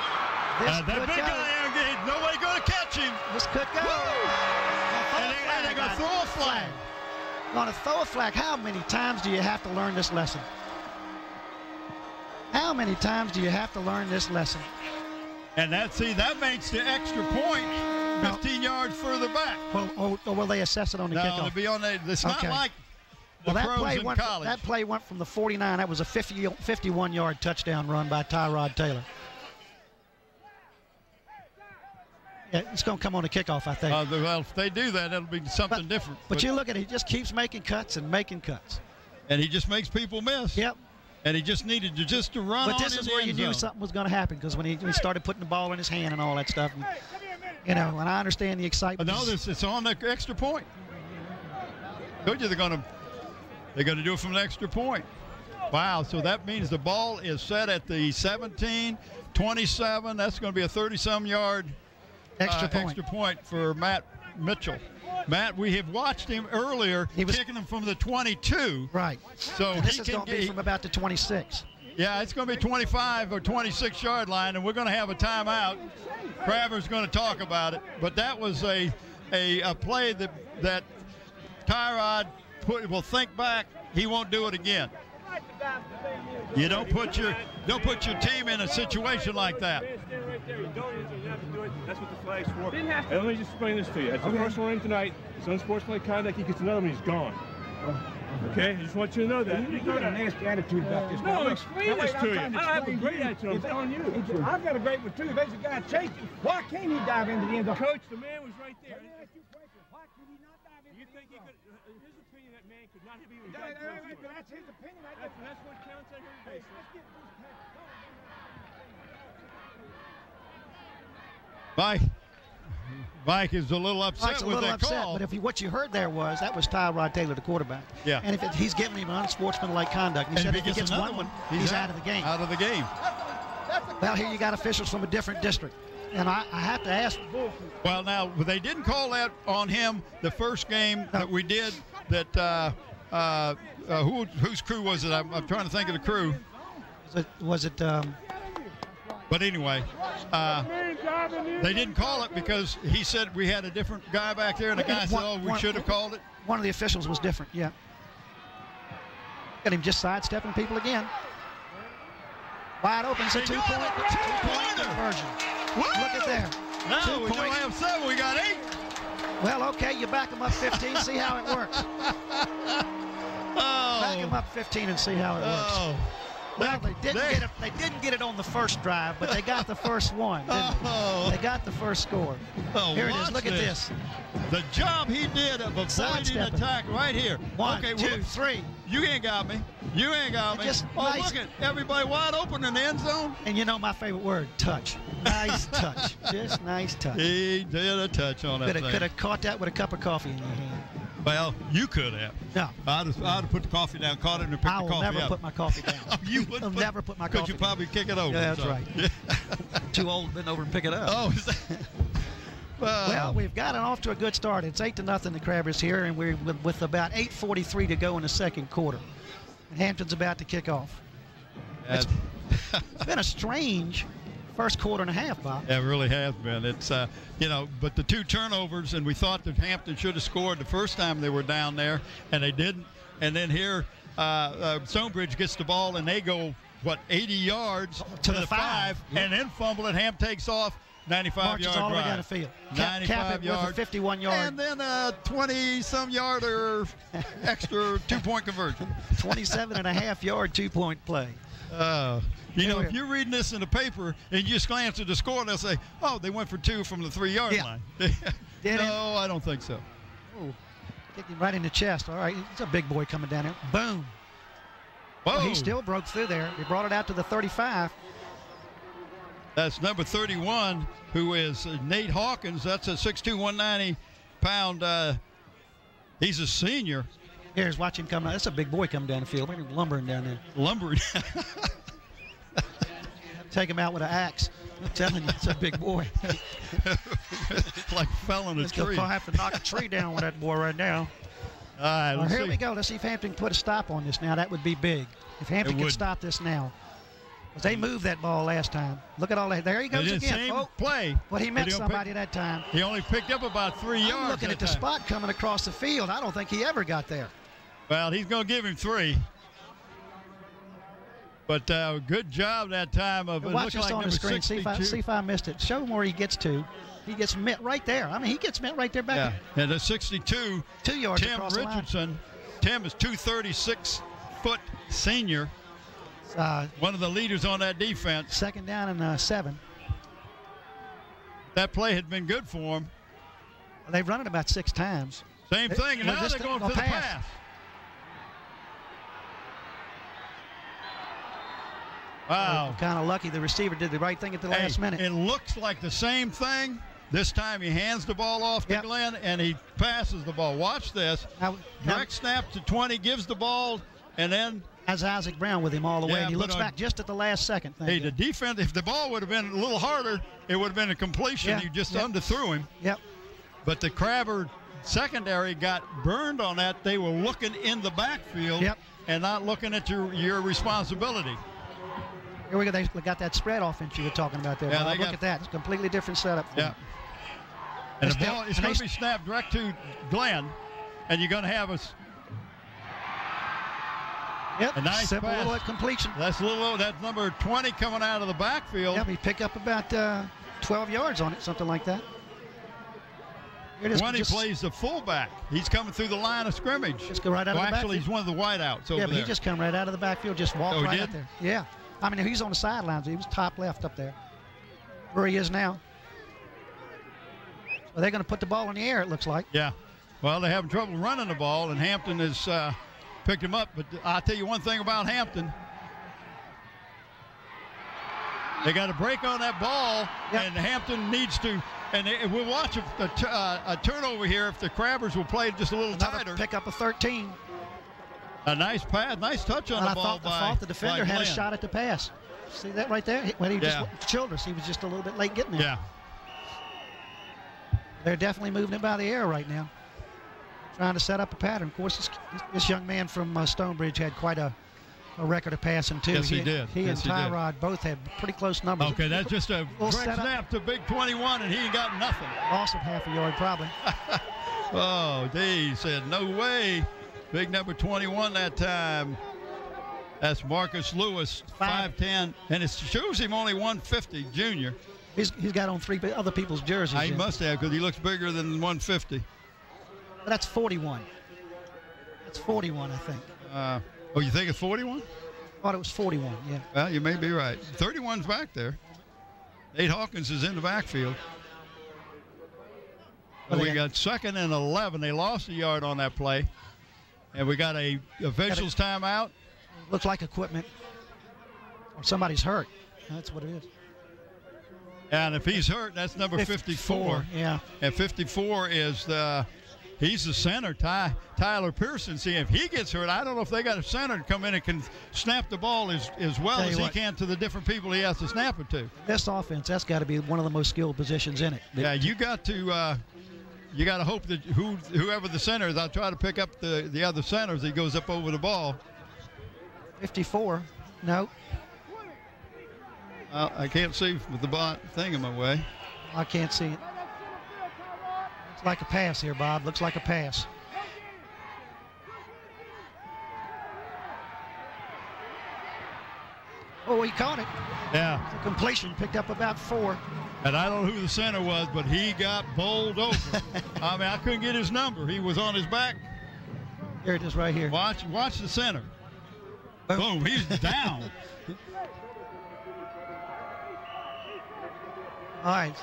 This that big guy, nobody going to catch him. This could go. And they're going to throw a flag. Going to throw a flag. How many times do you have to learn this lesson? How many times do you have to learn this lesson? And that makes the extra point 15 yards further back. Well, or will they assess it on the kickoff? No, it'll be on the. It's not like the pros in college. That play went from the 49. That was a 51-yard touchdown run by Tyrod Taylor. Yeah, it's going to come on the kickoff, I think. Well, if they do that, it'll be something different. But you look at it, he just keeps making cuts and making cuts. And he just makes people miss. Yep. And he just needed to run on in the end zone. But this is where you knew something was going to happen because when he started putting the ball in his hand and all that stuff. And, you know, and I understand the excitement. No, it's on the extra point. Told you they're going to do it from the extra point. Wow, so that means the ball is set at the 17, 27. That's going to be a 30-some yard extra point for Matt Mitchell. Matt, we have watched him earlier kicking him from the 22. Right. So this is going to be from about the 26. Yeah, it's going to be 25 or 26-yard line, and we're going to have a timeout. Craver's going to talk about it. But that was a play that Tyrod will think back. He won't do it again. You don't put your team in a situation like that. That's what the flag's for. And let me just explain this to you. That's the first one tonight. It's unsportsmanlike conduct. He gets another one, he's gone. Okay? I just want you to know that. You got a nasty attitude about this. No, explain this to you. I have a great attitude. I'm telling you. I've got a great one, too. There's a guy chasing. Why can't he dive into the end zone? Coach, the man was right there. Why could he not dive into the end zone? You think he could, in his opinion, that man could not have even gotten close to it. That's his opinion. That's what counts on every basis. Mike is a little upset with that call. But what you heard there was that was Tyrod Taylor, the quarterback. Yeah. And if he's giving him unsportsmanlike conduct, he said if he gets one, he's out of the game. Out of the game. Well, here you got officials from a different district. And I have to ask. Well, now, they didn't call that on him the first game that we did that whose crew was it? I'm trying to think of the crew. Was it but anyway, they didn't call it because he said we had a different guy back there, and the guy said, oh, we should have called it. One of the officials was different, yeah. Got him just sidestepping people again. Wide open, it's a two-point conversion. Whoa! Look at there. No, we don't have 7, we got 8. Well, okay, you back them up 15, see how it works. Back them up 15 and see how it works. Oh. Well, they didn't get it on the first drive, but they got the first one, didn't they? They got the first score. Oh, here it is. Look at this. The job he did of avoiding attack right here. 1, 2, 3. You ain't got me. You ain't got me. Look at everybody wide open in the end zone. And you know my favorite word, touch. Nice touch. Just nice touch. He did a touch on that thing. Could have caught that with a cup of coffee in your hand. Well, you could have. No. I'd have put the coffee down, caught it, and picked the coffee up. I will never put my coffee down. You would never put my coffee down. Could you probably kick it over? Yeah, that's right. Too old to bend over and pick it up. Oh, is that? Well, we've gotten off to a good start. It's 8-0 the Crabbers here, and we're with about 8:43 to go in the second quarter. And Hampton's about to kick off. It's been a strange first quarter and a half, Bob. Yeah, it really has been. It's, you know, but the 2 turnovers, and we thought that Hampton should have scored the first time they were down there, and they didn't. And then here, Stonebridge gets the ball, and they go, 80 yards to the 5, and then fumble it. Ham takes off, 95-yard drive. all the way down the field. 95 yards. With a 51-yard. And then a 20-some-yard or extra 2-point conversion. 27.5-yard 2-point play. You know, if you're reading this in the paper and you just glance at the score, they'll say, oh, they went for 2 from the 3-yard line. No, I don't think so. Oh, kicked him right in the chest. All right, it's a big boy coming down there. Boom. Well, he still broke through there. He brought it out to the 35. That's number 31, who is Nate Hawkins. That's a 6'2", 190-pound. He's a senior. Here's, watch him come out. That's a big boy coming down the field. Look at him lumbering down there. Lumbering. Take him out with an axe. I'm telling you, it's a big boy. Like fell in a tree. I'll have to knock a tree down with that boy right now. All right, well, here we go. Let's see if Hampton can put a stop on this now. That would be big. If Hampton can stop this now. Because they moved that ball last time. Look at all that. There he goes again. Same play. But he met somebody that time. He only picked up about 3 yards. I'm looking at the spot coming across the field. I don't think he ever got there. Well, he's going to give him 3. But good job that time. Watch this on the screen. See if I missed it. Show him where he gets to. He gets met right there. I mean, he gets met right there back. Yeah, and the 62, 2 yards Tim across Richardson. Tim is 236-foot senior. One of the leaders on that defense. 2nd down and 7. That play had been good for him. Well, they've run it about 6 times. Same thing, and now they're going for the pass. Wow. Kind of lucky the receiver did the right thing at the last minute. It looks like the same thing. This time he hands the ball off to Glenn, and he passes the ball. Watch this. Direct snap to 20, gives the ball, and then has Isaac Brown with him all the way, and he looks back just at the last second. Hey, the defense, if the ball would have been a little harder, it would have been a completion. You just underthrew him. Yep. But the Crabber secondary got burned on that. They were looking in the backfield and not looking at your responsibility. Here we go. They got that spread offense you were talking about there. Yeah, look at that. It's a completely different setup. And the ball is going to be snapped direct to Glenn, and you're going to have a nice simple pass. Little completion. That's that's number 20 coming out of the backfield. Yeah, he picked up about 12 yards on it, something like that. 20 plays the fullback. He's coming through the line of scrimmage. Just go right out of the backfield. Actually, he's one of the wideouts over there. He just come right out of the backfield, just walked right out there. Yeah. I mean, he's on the sidelines. He was top left up there. Where he is now. So they're going to put the ball in the air, it looks like. Yeah. Well, they're having trouble running the ball, and Hampton has picked him up. But I'll tell you one thing about Hampton. They got a break on that ball, and Hampton needs to. And we'll watch a turnover here if the Crabbers will play just a little tighter. Pick up a 13. A nice pass, nice touch on the ball I thought the defender had a shot at the pass. See that right there? When he just Childress, he was just a little bit late getting there. Yeah. They're definitely moving it by the air right now, trying to set up a pattern. Of course, this young man from Stonebridge had quite a record of passing too. Yes, he did. He and Tyrod both had pretty close numbers. Okay, that's just a direct snap to Big 21, and he got nothing. Lost of half a yard probably. Oh, he said no way. Big number 21 that time. That's Marcus Lewis, 5'10", and it shows him only 150, junior. He's got on 3 other people's jerseys. He must have, because he looks bigger than 150. But that's 41. That's 41, I think. Oh, you think it's 41? I thought it was 41, yeah. Well, you may be right. 31's back there. Nate Hawkins is in the backfield. Well, we got 2nd and 11. They lost a yard on that play. And we got a official's timeout. Looks like equipment. Or somebody's hurt. That's what it is. And if he's hurt, that's number 54. Yeah. And 54 is he's the center, Tyler Pearson. See, if he gets hurt, I don't know if they got a center to come in and can snap the ball as well as he can to the different people he has to snap it to. This offense, that's got to be one of the most skilled positions in it. Yeah, you got to hope that whoever the center is, I'll try to pick up the other center as he goes up over the ball. 54. No. I can't see with the thing in my way. I can't see it. Looks like a pass here, Bob. Looks like a pass. Oh, he caught it. Yeah. The completion picked up about 4. And I don't know who the center was, but he got bowled over. I mean, I couldn't get his number. He was on his back. Here it is right here. Watch the center. Boom, he's down. All right.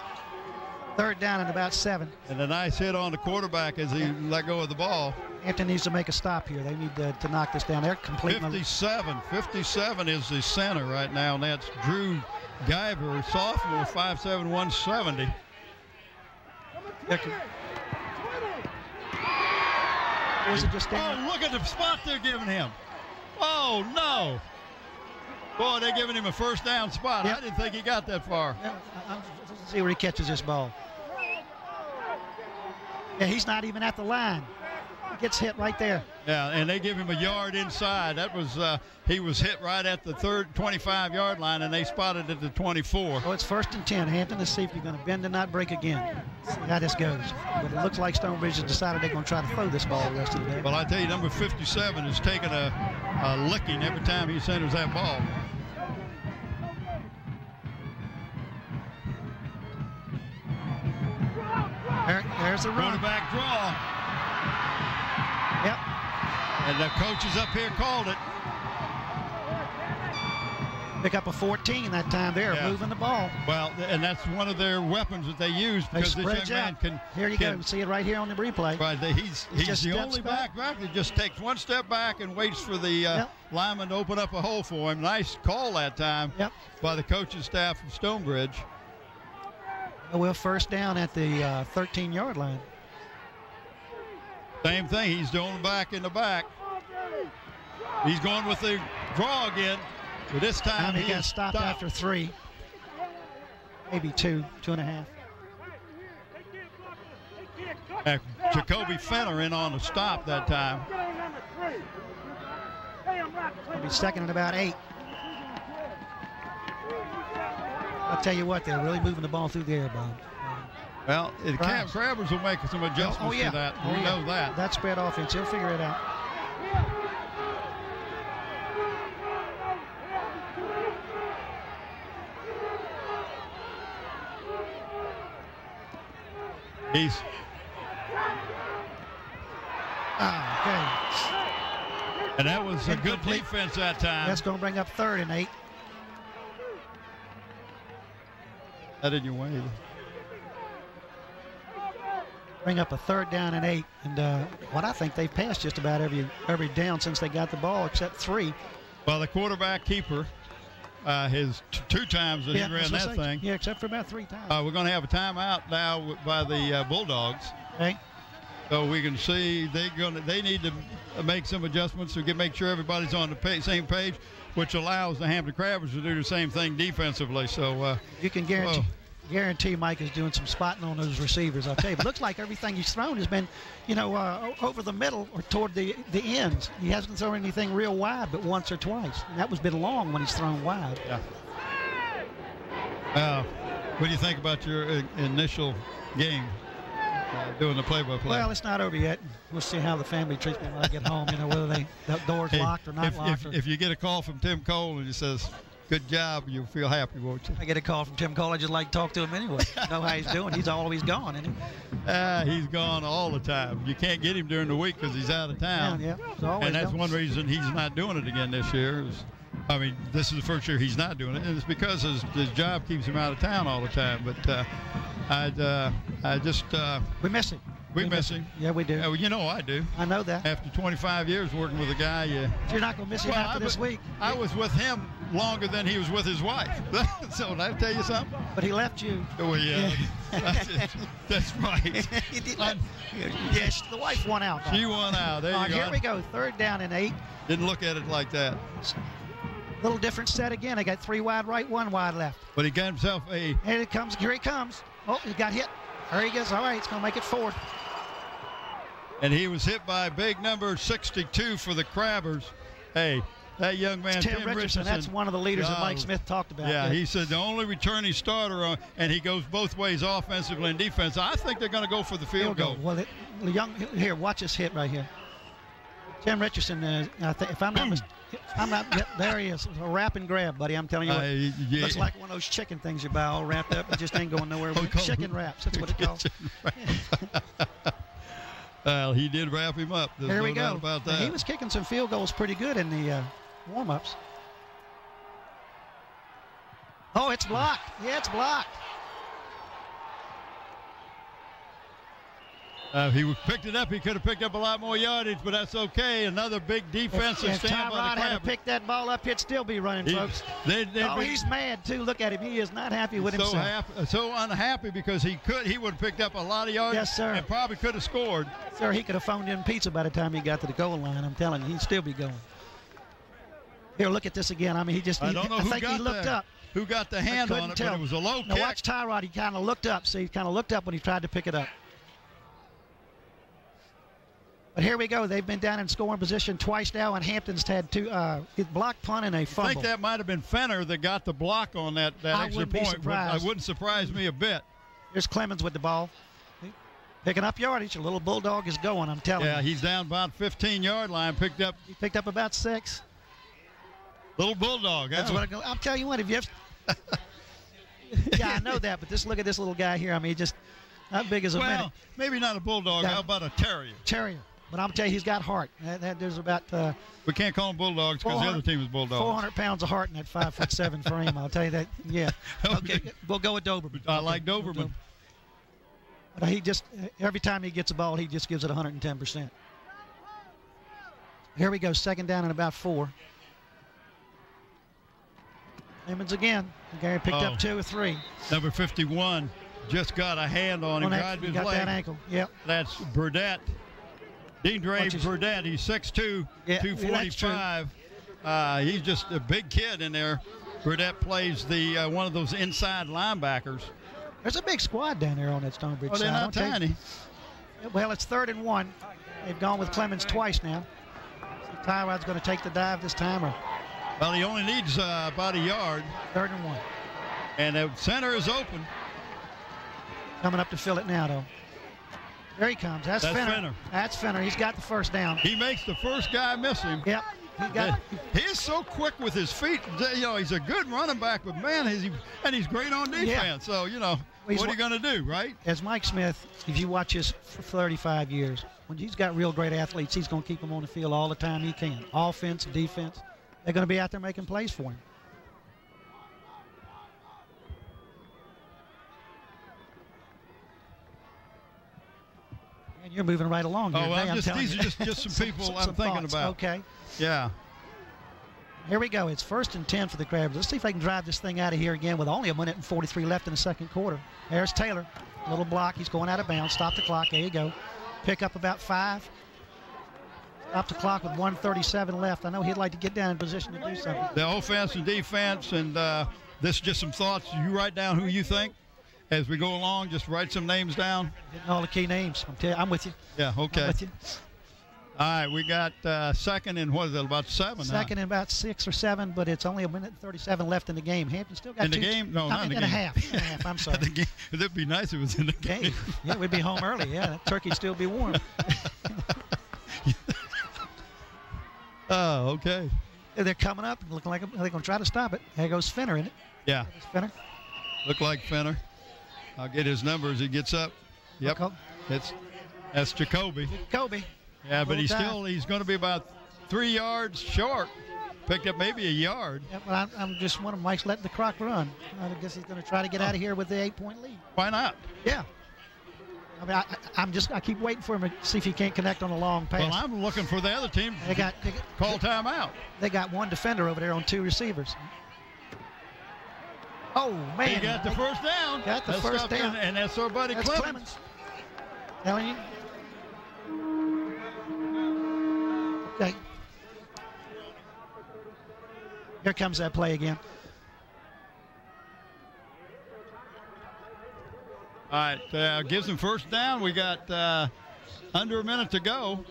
3rd down and about 7. And a nice hit on the quarterback as he let go of the ball. Hampton needs to make a stop here. They need to knock this down. They're completing. 57 is the center right now, and that's Drew Guyver, sophomore, 5'7", 170. Was it just down? Oh, look at the spot they're giving him. Oh, no. Boy, they're giving him a first down spot. Yep. I didn't think he got that far. Yeah, let's see where he catches this ball. Yeah, he's not even at the line. He gets hit right there. Yeah, and they give him a yard inside. That was he was hit right at the 25-yard line, and they spotted it at the 24. Oh, it's 1st and 10. Hampton, let's see if you're going to bend and not break again. See how this goes. But it looks like Stonebridge has decided they're going to try to throw this ball the rest of the day. Well, I tell you, number 57 is taking a licking every time he centers that ball. There's the run. Quarterback draw. Yep. And the coaches up here called it. Pick up a 14 that time. They're moving the ball. Well, and that's one of their weapons that they use because this young man can. Here you go. See it right here on the replay. Right, he's the only back that just takes one step back and waits for the lineman to open up a hole for him. Nice call that time by the coaching staff of Stonebridge. Well, 1st down at the 13-yard line. Same thing. He's the only back in the back. He's going with the draw again. But this time he got stopped after 3. Maybe 2.5. Jacoby Fenner in on the stop that time. It'll be 2nd and about 8. I'll tell you what, they're really moving the ball through the air, Bob. Well, Cam Crabbers will make some adjustments to that. We know that. That spread offense, he'll figure it out. He's. Okay. And that was a good defense that time. That's going to bring up 3rd and 8. That in your way. Bring up a 3rd down and 8. And what I think they've passed just about every down since they got the ball except 3. Well, the quarterback keeper his 2 times that he ran that thing. Yeah, except for about 3 times. We're going to have a timeout now by the Bulldogs. Okay. So we can see they need to make some adjustments to make sure everybody's on the same page, which allows the Hampton Crabbers to do the same thing defensively. So you can guarantee Mike is doing some spotting on those receivers. I'll tell you, it looks like everything he's thrown has been, over the middle or toward the ends. He hasn't thrown anything real wide, but once or twice, and that was been long when he's thrown wide. Yeah. What do you think about your initial game? Doing the play-by-play. Well, it's not over yet. We'll see how the family treats me when I get home. Whether the door's locked or not locked. If you get a call from Tim Cole and he says, "Good job," you'll feel happy, won't you? I get a call from Tim Cole. I just like to talk to him anyway. Know how he's doing. He's always gone, isn't he? He's gone all the time. You can't get him during the week because he's out of town. Yeah. And that's one reason he's not doing it again this year. This is the first year he's not doing it, and it's because his job keeps him out of town all the time. But we miss him. We miss him. Yeah, we do. I do. I know that. After 25 years working with a guy, you're not going to miss him after this week. I was with him longer than he was with his wife. So did I tell you something? But he left you. Oh, yeah. That's right. Yes, the wife won out. She won out. There you go. Here we go. 3rd down and 8. Didn't look at it like that. Little different set again. They got 3 wide right, 1 wide left. But he got himself a. Here he comes. Here he comes. Oh, he got hit. There he goes. All right, it's going to make it 4th. And he was hit by big number 62 for the Crabbers. Hey, That young man, Tim Richardson, that's one of the leaders that Mike Smith talked about. Yeah, he said the only returning starter, and he goes both ways, offensively and defense. I think they're going to go for the field goal. Well, here, watch this hit right here. Tim Richardson, if I'm not, there he is. A wrap and grab, buddy. I'm telling you what. Yeah. Looks like one of those chicken things you buy all wrapped up. It just ain't going nowhere. Chicken wraps, that's what it calls. Well, he did wrap him up. There's Here we no go. doubt about that. He was kicking some field goals pretty good in the warm-ups. Oh, it's blocked. Yeah, it's blocked. If he picked it up, he could have picked up a lot more yardage, but that's okay. Another big defensive stand by the Tyrod had to pick that ball up, he'd still be running, folks. He's mad, too. Look at him. He is not happy with himself. So unhappy because he would have picked up a lot of yards. Yes, sir. And probably could have scored. Sir, he could have phoned in pizza by the time he got to the goal line. I'm telling you, he'd still be going. Here, look at this again. I mean, I think he looked up. Who got the hand on it, but it was a low kick. Now, watch Tyrod. He kind of looked up. See, he kind of looked up when he tried to pick it up. But here we go. They've been down in scoring position twice now, and Hampton's had two block punt and a fumble. I think that might have been Fenner that got the block on that extra point. It wouldn't surprise me a bit. Here's Clemens with the ball. Picking up yardage. A little Bulldog is going, I'm telling you. Yeah, he's down about 15-yard line. He picked up about 6. Little Bulldog. That's what I'll tell you what. If you have, yeah, I know that, but look at this little guy here. I mean, just how big is a minute? Maybe not a Bulldog. How about a Terrier? Terrier. But I'm telling you, he's got heart. There's about. We can't call them Bulldogs because the other team is Bulldogs. 400 pounds of heart in that 5'7" frame. I'll tell you that. Yeah. Okay. We'll go with Doberman. I like Doberman. But he just every time he gets a ball, he just gives it 110%. Here we go. Second down and about 4. Clemens again. Gary picked up 2 or 3. Number 51 just got a hand on him. He got that ankle. Yep. That's Burdett. Deandre Burdett, he's 6'2", 245. He's just a big kid in there. Burdett plays the one of those inside linebackers. There's a big squad down there on that Stonebridge side. They're not tiny. Well, it's 3rd and 1. They've gone with Clemens twice now. See if Tyrod's going to take the dive this time. Well, he only needs about a yard. 3rd and 1. And the center is open. Coming up to fill it now, though. There he comes. That's Fenner. That's Fenner. He's got the first down. He makes the first guy miss him. Yep. He is so quick with his feet. You know, he's a good running back, but man, he's great on defense. Yeah. So, you know, what are you going to do, right? As Mike Smith, if you watch his for 35 years, when he's got real great athletes, he's going to keep them on the field all the time he can. Offense, defense. They're going to be out there making plays for him. And you're moving right along here. These are just some people I'm thinking about. Okay. Yeah. Here we go. It's 1st and 10 for the Crabs. Let's see if they can drive this thing out of here again with only 1 minute and 43 left in the second quarter. There's Taylor. Little block. He's going out of bounds. Stop the clock. There you go. Pick up about 5. Stop the clock with 1:37 left. I know he'd like to get down in position to do something. The offense and defense, and this is just some thoughts. You write down who you think. As we go along, just write some names down. Getting all the key names. I'm with you. Yeah, okay. I'm with you. All right, we got 2nd and what is it, about 7? 2nd and about 6 or 7, but it's only 1 minute and 37 left in the game. Hampton still got in the game? No, not in the game. In a half. I'm sorry. The game. It'd be nice if it was in the game. Yeah, we'd be home early. Yeah, that turkey'd still be warm. Oh, okay. They're coming up, looking like they're going to try to stop it. There goes Fenner in it. Yeah. Fenner. Look like Fenner. I'll get his number as he gets up. Yep. That's Jacoby. Yeah, but he's going to be about 3 yards short. Picked up maybe a yard. Yeah, but I'm just one of Mike's letting the clock run. I guess he's going to try to get out of here with the 8-point lead. Why not? Yeah. I mean, I keep waiting for him to see if he can't connect on a long pass. Well, I'm looking for the other team to call timeout. They got 1 defender over there on 2 receivers. Oh, man. He got the first down. Got the first down. And that's our buddy Clemens. Telling you. Okay. Here comes that play again. All right, gives him first down. We got under a minute to go.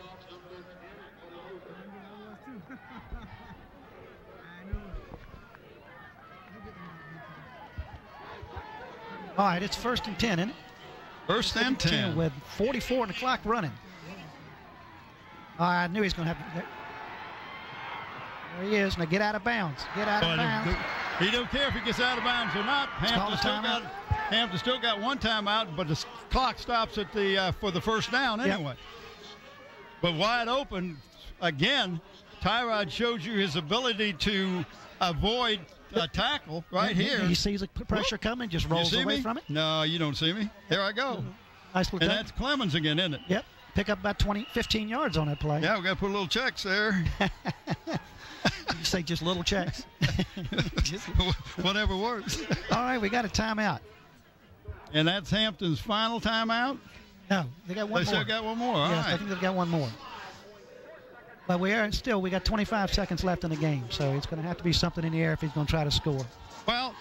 All right, it's 1st and 10, isn't it? First and 10. With 44 on the clock running. I knew he was going to have to. There he is. Now get out of bounds. Get out of bounds. He don't care if he gets out of bounds or not. Hampton still got one timeout, but the clock stops at the for the first down anyway. Yep. But wide open again. Tyrod shows you his ability to avoid a tackle right here. He sees the pressure coming, just rolls away from it. No, you don't see me. Here I go. Nice little and that's Clemens again, isn't it? Yep. Pick up about 15 yards on that play. Yeah, we got to put little checks there. You say just little checks. Whatever works. All right, we got a timeout. And that's Hampton's final timeout? No, they got one more. They still got one more. All yes, right. I think they've got one more. But we got 25 seconds left in the game, so it's going to have to be something in the air if he's going to try to score. Well,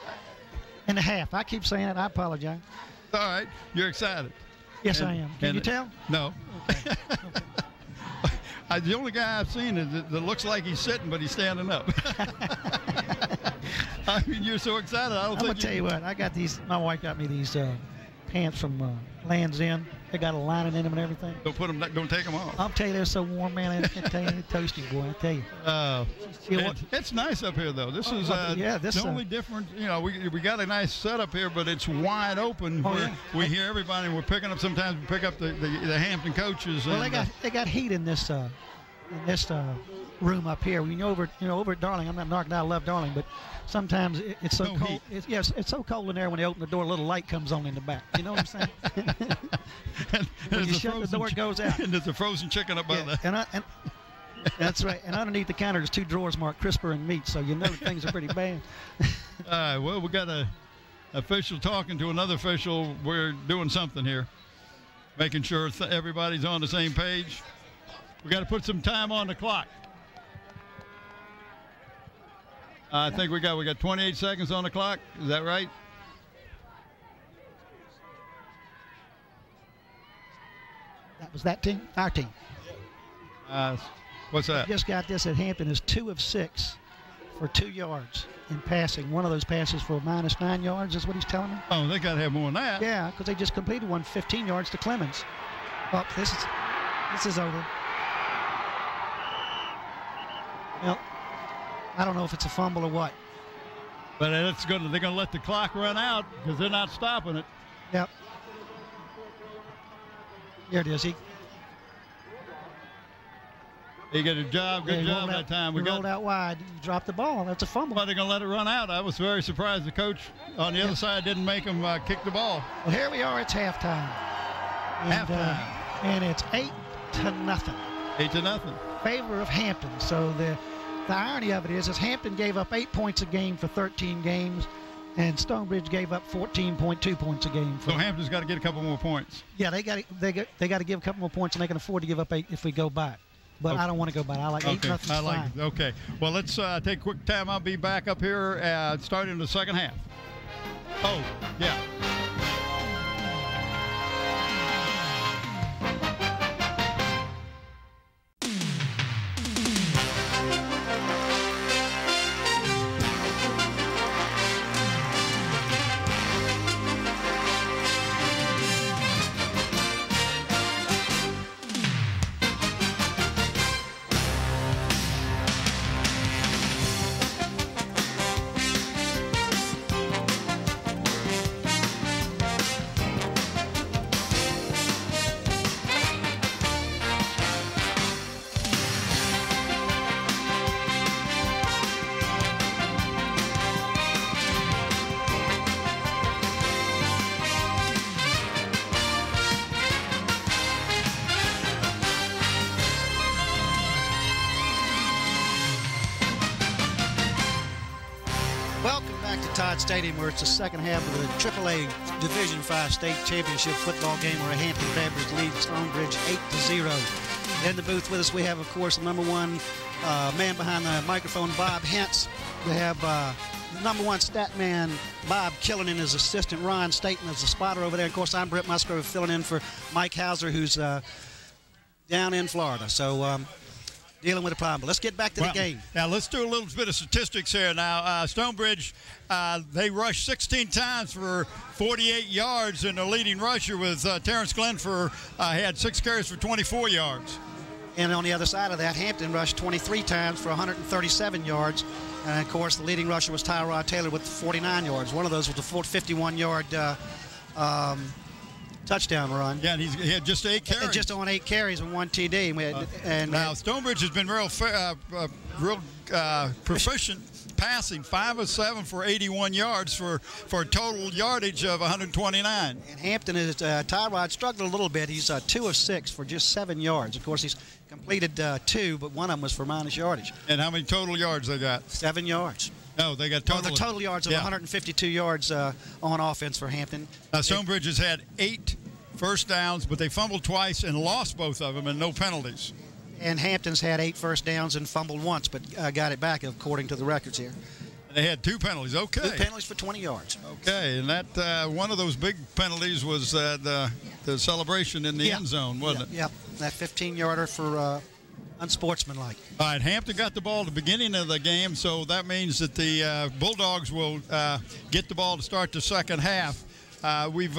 in the half. I keep saying it. I apologize. All right. You're excited. Yes, I am. Can you tell? No. Okay. The only guy I've seen that looks like he's sitting, but he's standing up. I mean, you're so excited. I'm going to tell you what. I got these. My wife got me these pants from Land's End. They got a lining in them and everything. Don't take them off. I'll tell you, they're so warm, man. I tell you, they're toasty, boy. I tell you. It's nice up here, though. This is the only difference. You know, we got a nice setup here, but it's wide open. We hear everybody. And we're picking up. Sometimes we pick up the Hampton coaches. Well, they got heat in this room up here. Over at Darling. I'm not knocking out. I love Darling, but sometimes it's so cold. It's so cold in there when they open the door, a little light comes on in the back. You know what I'm saying? When you shut the door, it goes out. And there's a frozen chicken up by there. And that's right. And underneath the counter, there's 2 drawers marked crisper and meat, so you know things are pretty bad. All right. Well, we got an official talking to another official. We're doing something here, making sure everybody's on the same page. We got to put some time on the clock. I think we got 28 seconds on the clock. Is that right? That was that team? Our team. What's that? I just got this at Hampton is 2 of 6 for 2 yards in passing. One of those passes for -9 yards is what he's telling me. Oh, they got to have more than that. Yeah, because they just completed one 15 yards to Clemens. Oh, this is over. Well, I don't know if it's a fumble or what. But they're going to let the clock run out because they're not stopping it. Yep. Here it is. He got a job. Good job that time. We rolled out wide. He dropped the ball. That's a fumble. But they're going to let it run out. I was very surprised the coach on the other side didn't make him kick the ball. Well, here we are. It's halftime. And it's 8-0. 8-0. Favor of Hampton. So the irony of it is Hampton gave up 8 points a game for 13 games, and Stonebridge gave up 14.2 points a game. So Hampton's got to get a couple more points. Yeah, they got to give a couple more points, and they can afford to give up 8 if we go back. But I don't want to go back. I like 8-0. I like it. Okay. Well, let's take a quick time. I'll be back up here starting the second half. Oh, yeah. Stadium, where it's the second half of the AAA Division V State Championship football game, where Hampton Beverage leads Stonebridge 8-0. In the booth with us, we have, of course, the number one man behind the microphone, Bob Hentz. We have number one stat man, Bob Killen, and his assistant, Ron Staten, as the spotter over there. Of course, I'm Brett Musgrove, filling in for Mike Hauser, who's down in Florida. So dealing with a problem. But let's get back to the game. Now, let's do a little bit of statistics here. Now, Stonebridge, they rushed 16 times for 48 yards, and the leading rusher was Terrence Glenfer, had 6 carries for 24 yards. And on the other side of that, Hampton rushed 23 times for 137 yards. And, of course, the leading rusher was Tyrod Taylor with 49 yards. One of those was a 51-yard touchdown run. Yeah, and he had just 8 carries. And just on 8 carries and 1 TD. Now, Stonebridge has been real proficient passing, 5 of 7 for 81 yards for a total yardage of 129. And Hampton is Tyrod struggled a little bit. He's 2 of 6 for just 7 yards. Of course, he's completed 2, but one of them was for minus yardage. And how many total yards they got? 7 yards. No, they got total. The total yards of 152 yards on offense for Hampton. Stonebridge has had 8 first downs, but they fumbled twice and lost both of them and no penalties. And Hampton's had 8 first downs and fumbled once, but got it back according to the records here. They had 2 penalties. Okay. 2 penalties for 20 yards. Okay, and that one of those big penalties was the celebration in the end zone, wasn't it? Yep, that 15-yarder for unsportsmanlike. All right, Hampton got the ball at the beginning of the game, so that means that the Bulldogs will get the ball to start the second half. We've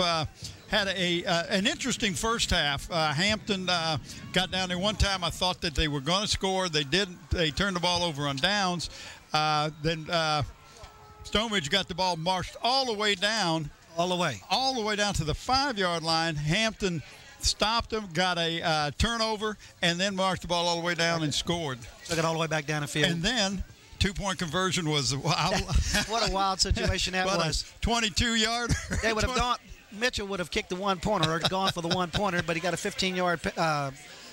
had an interesting first half. Hampton got down there one time. I thought that they were going to score. They didn't. They turned the ball over on downs. Then Stonebridge got the ball, marched all the way down. All the way down to the 5-yard line. Hampton stopped them, got a turnover, and then marched the ball all the way down and scored. Took it all the way back down the field. And then 2-point conversion was wild. What a wild situation that was. 22-yarder. They would have gone. Mitchell would have kicked the 1-pointer or gone for the 1-pointer, but he got a 15-yard.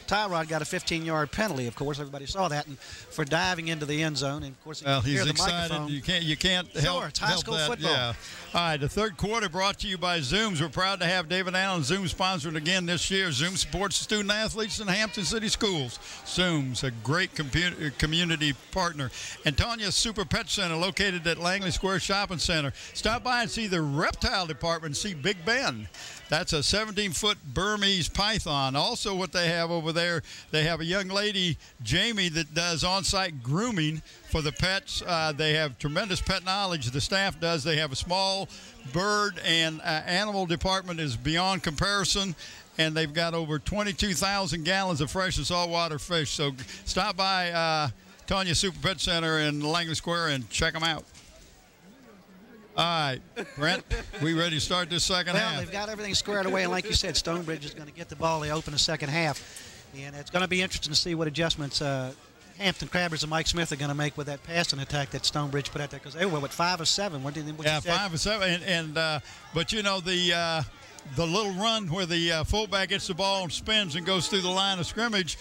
Tyrod got a 15-yard penalty. Of course, everybody saw that, and for diving into the end zone. And of course, he's excited. You can't help. Sure, it's high school football. Yeah. All right, the third quarter brought to you by Zooms. We're proud to have David Allen Zoom sponsored again this year. Zoom supports student athletes in Hampton City schools. Zoom's a great community partner. And Tanya's Super Pet Center, located at Langley Square Shopping Center. Stop by and see the reptile department and see Big Ben. That's a 17-foot Burmese python. Also, what they have over there, they have a young lady, Jamie, that does on-site grooming for the pets. They have tremendous pet knowledge. The staff does. They have a small bird and animal department is beyond comparison, and they've got over 22,000 gallons of fresh and saltwater fish. So stop by Tanya Super Pet Center in Langley Square and check them out. All right, Brent, we ready to start this second half? Well, they've got everything squared away, and like you said, Stonebridge is going to get the ball. They open the second half, and it's going to be interesting to see what adjustments Hampton Crabbers and Mike Smith are going to make with that passing attack that Stonebridge put out there, because they were, 5 of 7? What yeah, 5 of 7, and but you know the little run where the fullback gets the ball and spins and goes through the line of scrimmage,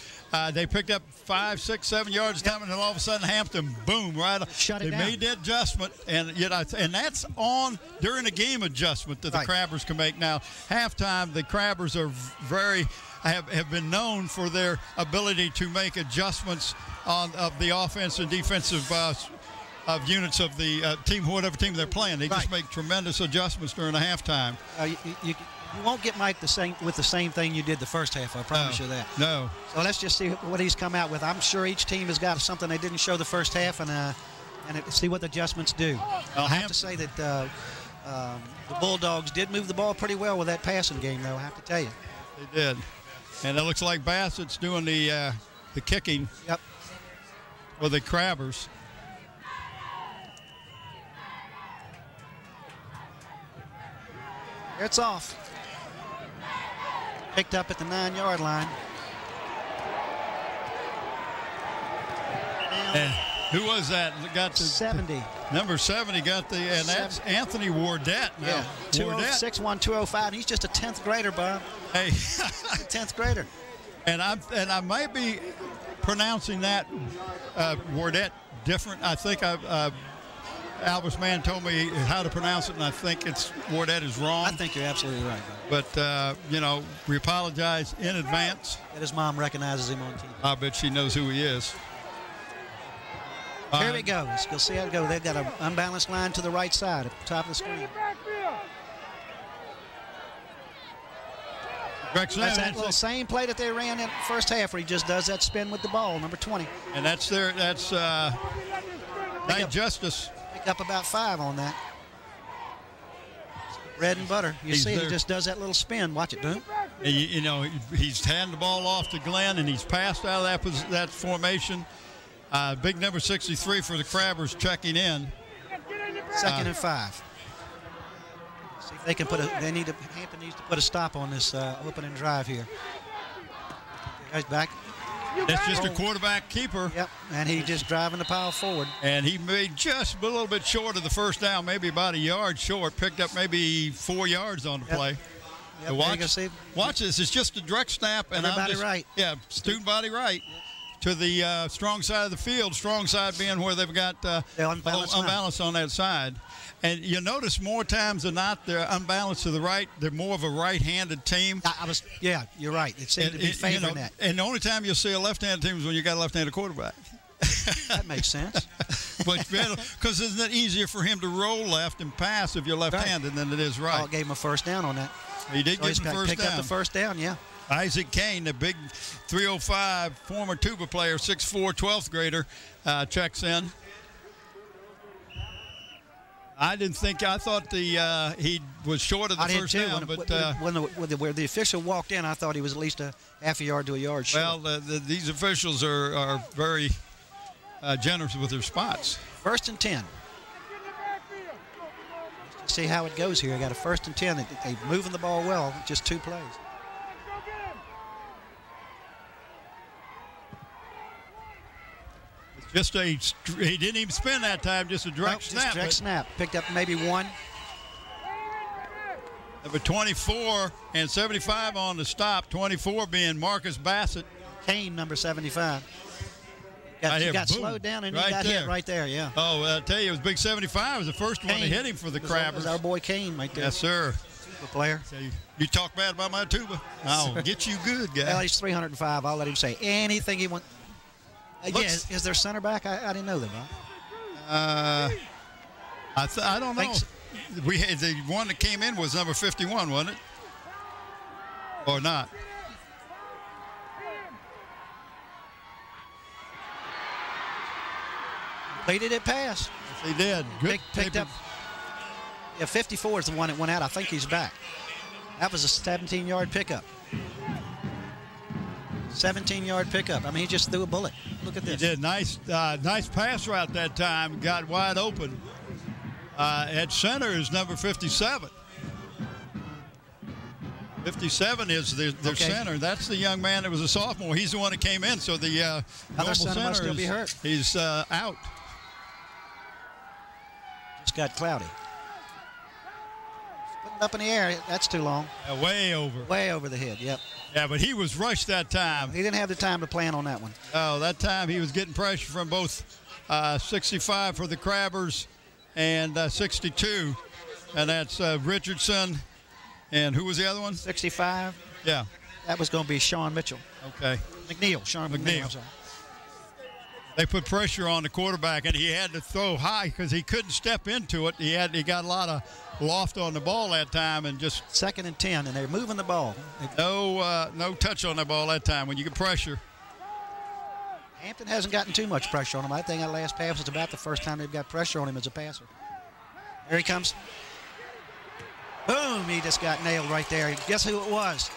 they picked up 5, 6, 7 yards time, and then all of a sudden Hampton, boom, right. Shut it down. They made that adjustment, and that's on during the game adjustment that the Crabbers can make. Now, halftime, the Crabbers are have been known for their ability to make adjustments of the offense and defensive of units of the team, whatever team they're playing. They just make tremendous adjustments during the halftime. You won't get Mike the same thing you did the first half. I promise you that. No. So let's just see what he's come out with. I'm sure each team has got something they didn't show the first half, and see what the adjustments do. I have to say that the Bulldogs did move the ball pretty well with that passing game, though. I have to tell you. They did. And it looks like Bassett's doing the kicking. Yep. For the Crabbers. It's off. Picked up at the 9-yard line. And who was that? Got the 70. Number 70 got the, and that's Anthony Wardette. Yeah, 206-1, 205. He's just a 10th grader, Bob. Hey, a 10th grader. And I might be pronouncing that Wardette different. I think Albus Mann told me how to pronounce it, and I think Wardette is wrong. I think you're absolutely right. But, we apologize in advance. And his mom recognizes him on TV. I bet she knows who he is. Here we go. You'll see how it goes. They've got an unbalanced line to the right side at the top of the screen. Direct snap. That's that little same play that they ran in the first half where he just does that spin with the ball, number 20. And that's Knight Justice. Pick up about 5 on that. Bread and butter. You see, he just does that little spin. Watch it, boom. You know, he's handed the ball off to Glenn, and he's passed out of that formation. Big number 63 for the Crabbers checking in. 2nd and 5. See if they can put Hampton needs to put a stop on this opening drive here. Guys back. That's just a quarterback keeper. Yep, and he just driving the pile forward. And he made just a little bit short of the first down, maybe about a yard short. Picked up maybe 4 yards on the play. Yep, watch this. It's just a direct snap. And everybody right. Yeah, student body right. To the strong side of the field, strong side being where they've got unbalanced on that side. And you notice more times than not, they're unbalanced to the right. They're more of a right-handed team. Yeah, you're right. It seemed to be favoring that. And the only time you'll see a left-handed team is when you got a left-handed quarterback. That makes sense. Because isn't it easier for him to roll left and pass if you're left-handed than it is right? Oh, it gave him a first down on that. He did give him the first down. Picked up the first down, yeah. Isaac Kane, the big 305 former tuba player, 6'4", 12th grader, checks in. I thought he was short of the first down. Where the official walked in, I thought he was at least a half a yard to a yard short. Well, these officials are very generous with their spots. 1st and 10. Let's see how it goes here. I got a 1st and 10. They're moving the ball well, just 2 plays. He didn't even spin that time, just a direct snap. Just direct snap. Picked up maybe 1. Number 24 and 75 on the stop. 24 being Marcus Bassett. Kane, number 75. He got slowed down and he got hit right there, yeah. Oh, I'll tell you, it was big 75 was the first one to hit him for the Crabbers. That was our boy Kane right there. Yes, sir. Tuba player. You talk bad about my tuba, I'll get you good, guy. Well, he's 305. I'll let him say anything he wants. Is there center back? I didn't know that, huh? I don't know. The one that came in was number 51, wasn't it? Or not? Completed it pass. Yes, he did. Good. Picked up. Yeah, 54 is the one that went out. I think he's back. That was a 17-yard pickup. 17-yard pickup. I mean, he just threw a bullet. Look at this. He did. Nice pass route that time. Got wide open. At center is number 57. 57 is their center. That's the young man that was a sophomore. He's the one that came in. So the other center must still be hurt. He's out. Just got cloudy. Putting up in the air. That's too long. Way over. Way over the head. Yep. Yeah, but he was rushed that time. He didn't have the time to plan on that one. Oh, that time he was getting pressure from both 65 for the Crabbers and 62. And that's Richardson. And who was the other one? 65. Yeah. That was going to be Sean Mitchell. Okay. Sean McNeil. I'm sorry. They put pressure on the quarterback, and he had to throw high because he couldn't step into it. He got a lot of loft on the ball that time, and just 2nd and 10, and they're moving the ball. No touch on the ball that time when you get pressure. Hampton hasn't gotten too much pressure on him. I think that last pass was about the first time they've got pressure on him as a passer. There he comes. Boom! He just got nailed right there. Guess who it was?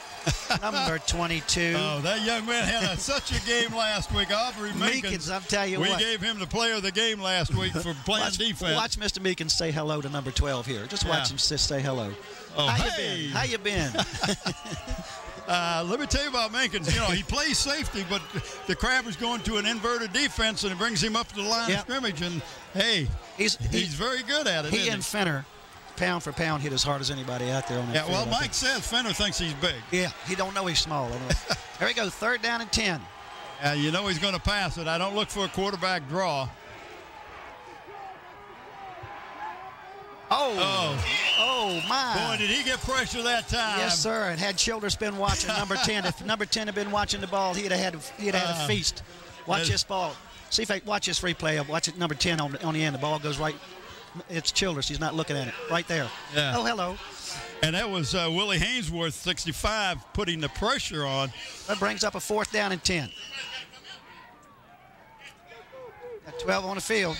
Number 22. Oh, that young man had such a game last week. Aubrey Meekins, I'll tell you what. We gave him the player of the game last week for playing defense. Watch Mr. Meekins say hello to number 12 here. Just watch him say hello. Oh, How you been? Let me tell you about Meekins. You know, he plays safety, but the Crabbers going to an inverted defense, and it brings him up to the line of scrimmage. And, hey, he's very good at it. He and Fenner, pound for pound, hit as hard as anybody out there on that field. Well, Mike says Fenner thinks he's big. Yeah, he don't know he's small. Anyway. Here we go, 3rd down and 10. You know he's going to pass it. I don't look for a quarterback draw. Oh, my. Boy, did he get pressure that time. Yes, sir, and had Childress been watching number 10, if number 10 had been watching the ball, he'd have had a feast. Watch this ball. See if I watch this replay. Watch it, number 10 on the end. The ball goes right. It's Childress. He's not looking at it. Right there. Yeah. Oh, hello. And that was Willie Haynesworth, 65, putting the pressure on. That brings up a 4th down and 10. Got 12 on the field.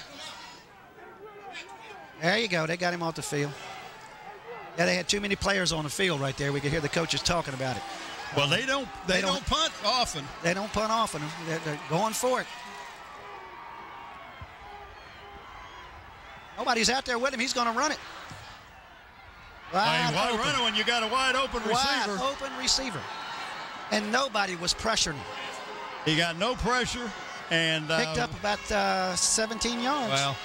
There you go. They got him off the field. Yeah, they had too many players on the field right there. We could hear the coaches talking about it. Well, they don't punt often. They don't punt often. They're going for it. Nobody's out there with him. He's going to run it. Why run it when you got a wide open receiver? Wide open receiver. And nobody was pressuring him. He got no pressure and picked up about 17 yards. Well,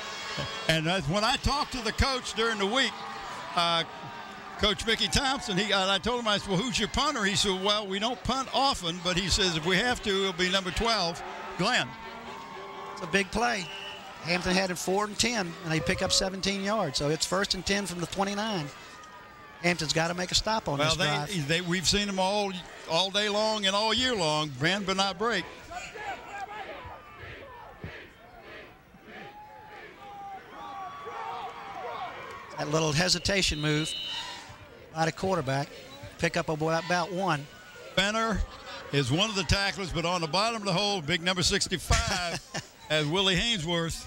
and when I talked to the coach during the week, Coach Mickey Thompson, I told him, I said, well, who's your punter? He said, well, we don't punt often, but he says if we have to, it'll be number 12, Glenn. It's a big play. Hampton had it 4th and 10, and they pick up 17 yards. So it's 1st and 10 from the 29. Hampton's got to make a stop on this drive. We've seen them all day long and all year long, bend but not break. That little hesitation move by the quarterback. Pick up about 1. Fenner is one of the tacklers, but on the bottom of the hole, big number 65, as Willie Haynesworth.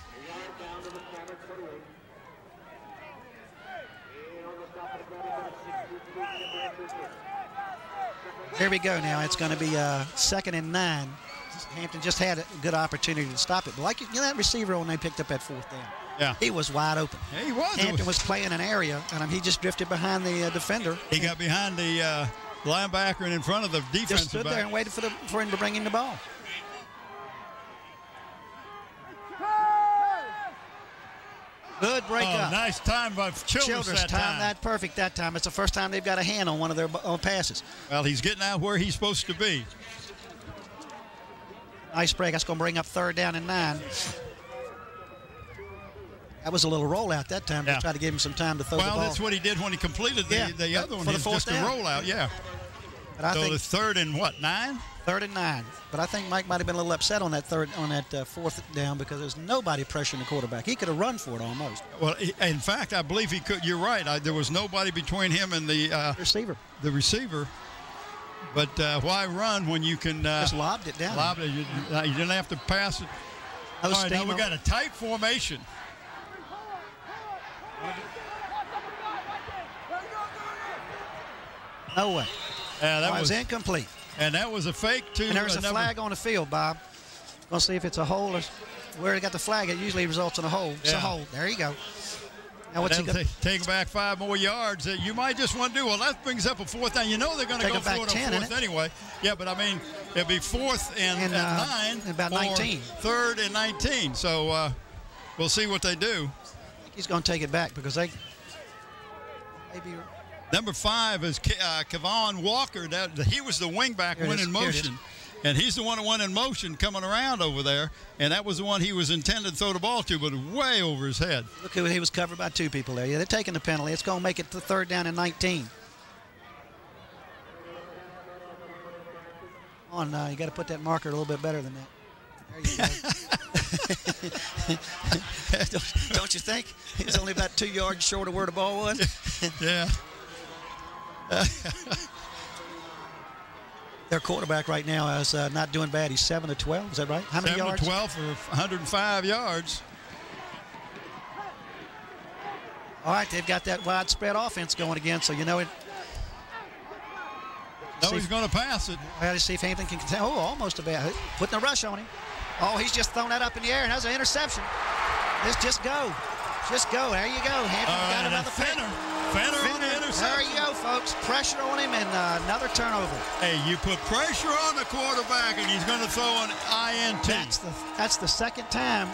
Here we go now. It's going to be 2nd and 9. Hampton just had a good opportunity to stop it. But like that receiver when they picked up that 4th down. Yeah. He was wide open. Yeah, he was. Hampton was playing an area, and he just drifted behind the defender. He got behind the linebacker and in front of the defensive just stood back. there and waited for him to bring in the ball. Good break up. Nice time by Childress that time. That perfect that time. It's the first time they've got a hand on one of their passes. Well, he's getting out where he's supposed to be. Nice break. That's going to bring up 3rd down and 9. That was a little rollout that time to try to give him some time to throw the ball. Well, that's what he did when he completed the other one. For the 4th just down. a rollout, yeah. But I think it's 3rd and what, 9? 3rd and 9. But I think Mike might have been a little upset on that 4th down because there's nobody pressuring the quarterback. He could have run for it almost. Well, in fact, I believe he could. You're right. There was nobody between him and the receiver. The receiver. But why run when you can just lobbed it down? Lobbed it. You didn't have to pass it. All right, now we got a tight formation. No way. Yeah, that was incomplete. And that was a fake too. And there's a flag on the field, Bob. We'll see if it's a hole or where they got the flag. It usually results in a hole. It's a hole. There you go. Now what's he going to take back 5 more yards? You might just want to do. Well, that brings up a 4th down. You know they're going to go for it on 4th anyway. Yeah, but I mean, it'll be 4th and 9. About 19. 3rd and 19. So we'll see what they do. I think he's going to take it back because they maybe. Number 5 is Kevon Walker. He was the wingback went in motion. And he's the one that went in motion coming around over there. And that was the one he was intended to throw the ball to, but way over his head. Look who he was covered by 2 people there. Yeah, they're taking the penalty. It's going to make it to 3rd down and 19. On, you got to put that marker a little bit better than that. There you go. Don't you think? He was only about 2 yards short of where the ball was. Yeah. Their quarterback right now is not doing bad. He's 7 of 12. Is that right? How many yards? 7 of 12 for 105 yards. All right, they've got that widespread offense going again, so you know it. No, he's going to pass it. Well, let's see if Hampton can contest. Oh, almost about putting a rush on him. Oh, he's just thrown that up in the air, and that's an interception. Just go. Just go. There you go. Hampton got another Fenner on the interception. There you go, folks. Pressure on him and another turnover. Hey, you put pressure on the quarterback, and he's going to throw an INT. That's the 2nd time.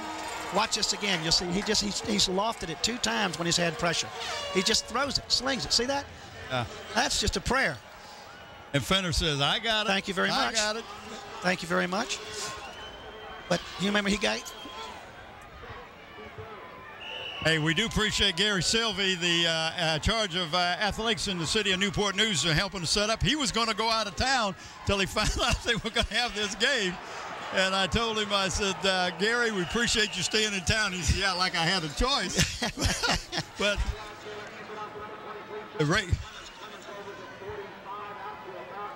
Watch this again. You'll see he's lofted it 2 times when he's had pressure. He just throws it, slings it. See that? That's just a prayer. And Fenner says, I got it. Thank you very much. I got it. Thank you very much. But you remember he got. Hey, we do appreciate Gary Sylvie, the charge of athletics in the city of Newport News, helping to set up. He was going to go out of town till he found out they were going to have this game. And I told him, I said, Gary, we appreciate you staying in town. He said, yeah, like I had a choice. But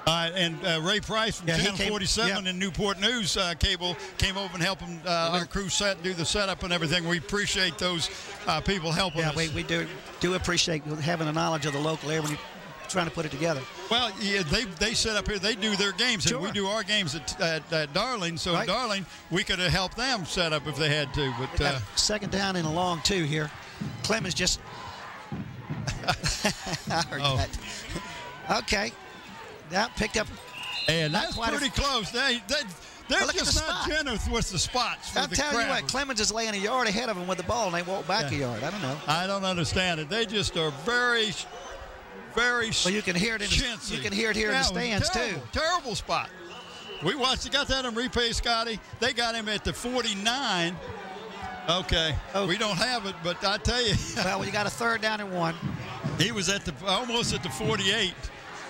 And Ray Price from Channel 47 in Newport News Cable came over and helped our crew do the setup and everything. We appreciate those people helping us. Yeah, we do appreciate having a knowledge of the local area when you're trying to put it together. Well, yeah, they set up here. They do their games, and we do our games at Darling. So at Darling, we could have helped them set up if they had to. But second down and a long 2 here. Clemens just. I heard that. Okay. That picked up. And that's pretty close. They're just not generous with the spots. I'll tell you what, Clemens is laying a yard ahead of him with the ball, and they walk back a yard. I don't know. I don't understand it. They just are very, very. Well, you can hear it. You can hear it here in the stands too. Terrible spot. We watched. You got that on replay, Scotty. They got him at the 49. Okay. We don't have it, but I tell you. Well, you got a 3rd down and 1. He was almost at the 48.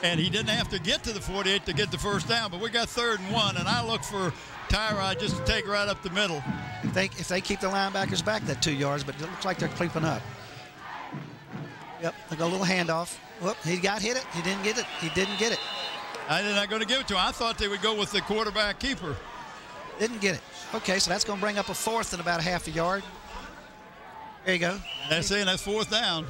And he didn't have to get to the 48 to get the first down, but we got 3rd and 1, and I look for Tyrod just to take right up the middle. If they keep the linebackers back that 2 yards, but it looks like they're creeping up. Yep, they got a little handoff. Whoop, he got hit it. He didn't get it. They're not going to give it to him. I thought they would go with the quarterback keeper. Didn't get it. Okay, so that's going to bring up a 4th and about a half a yard. There you go. That's it. That's 4th down.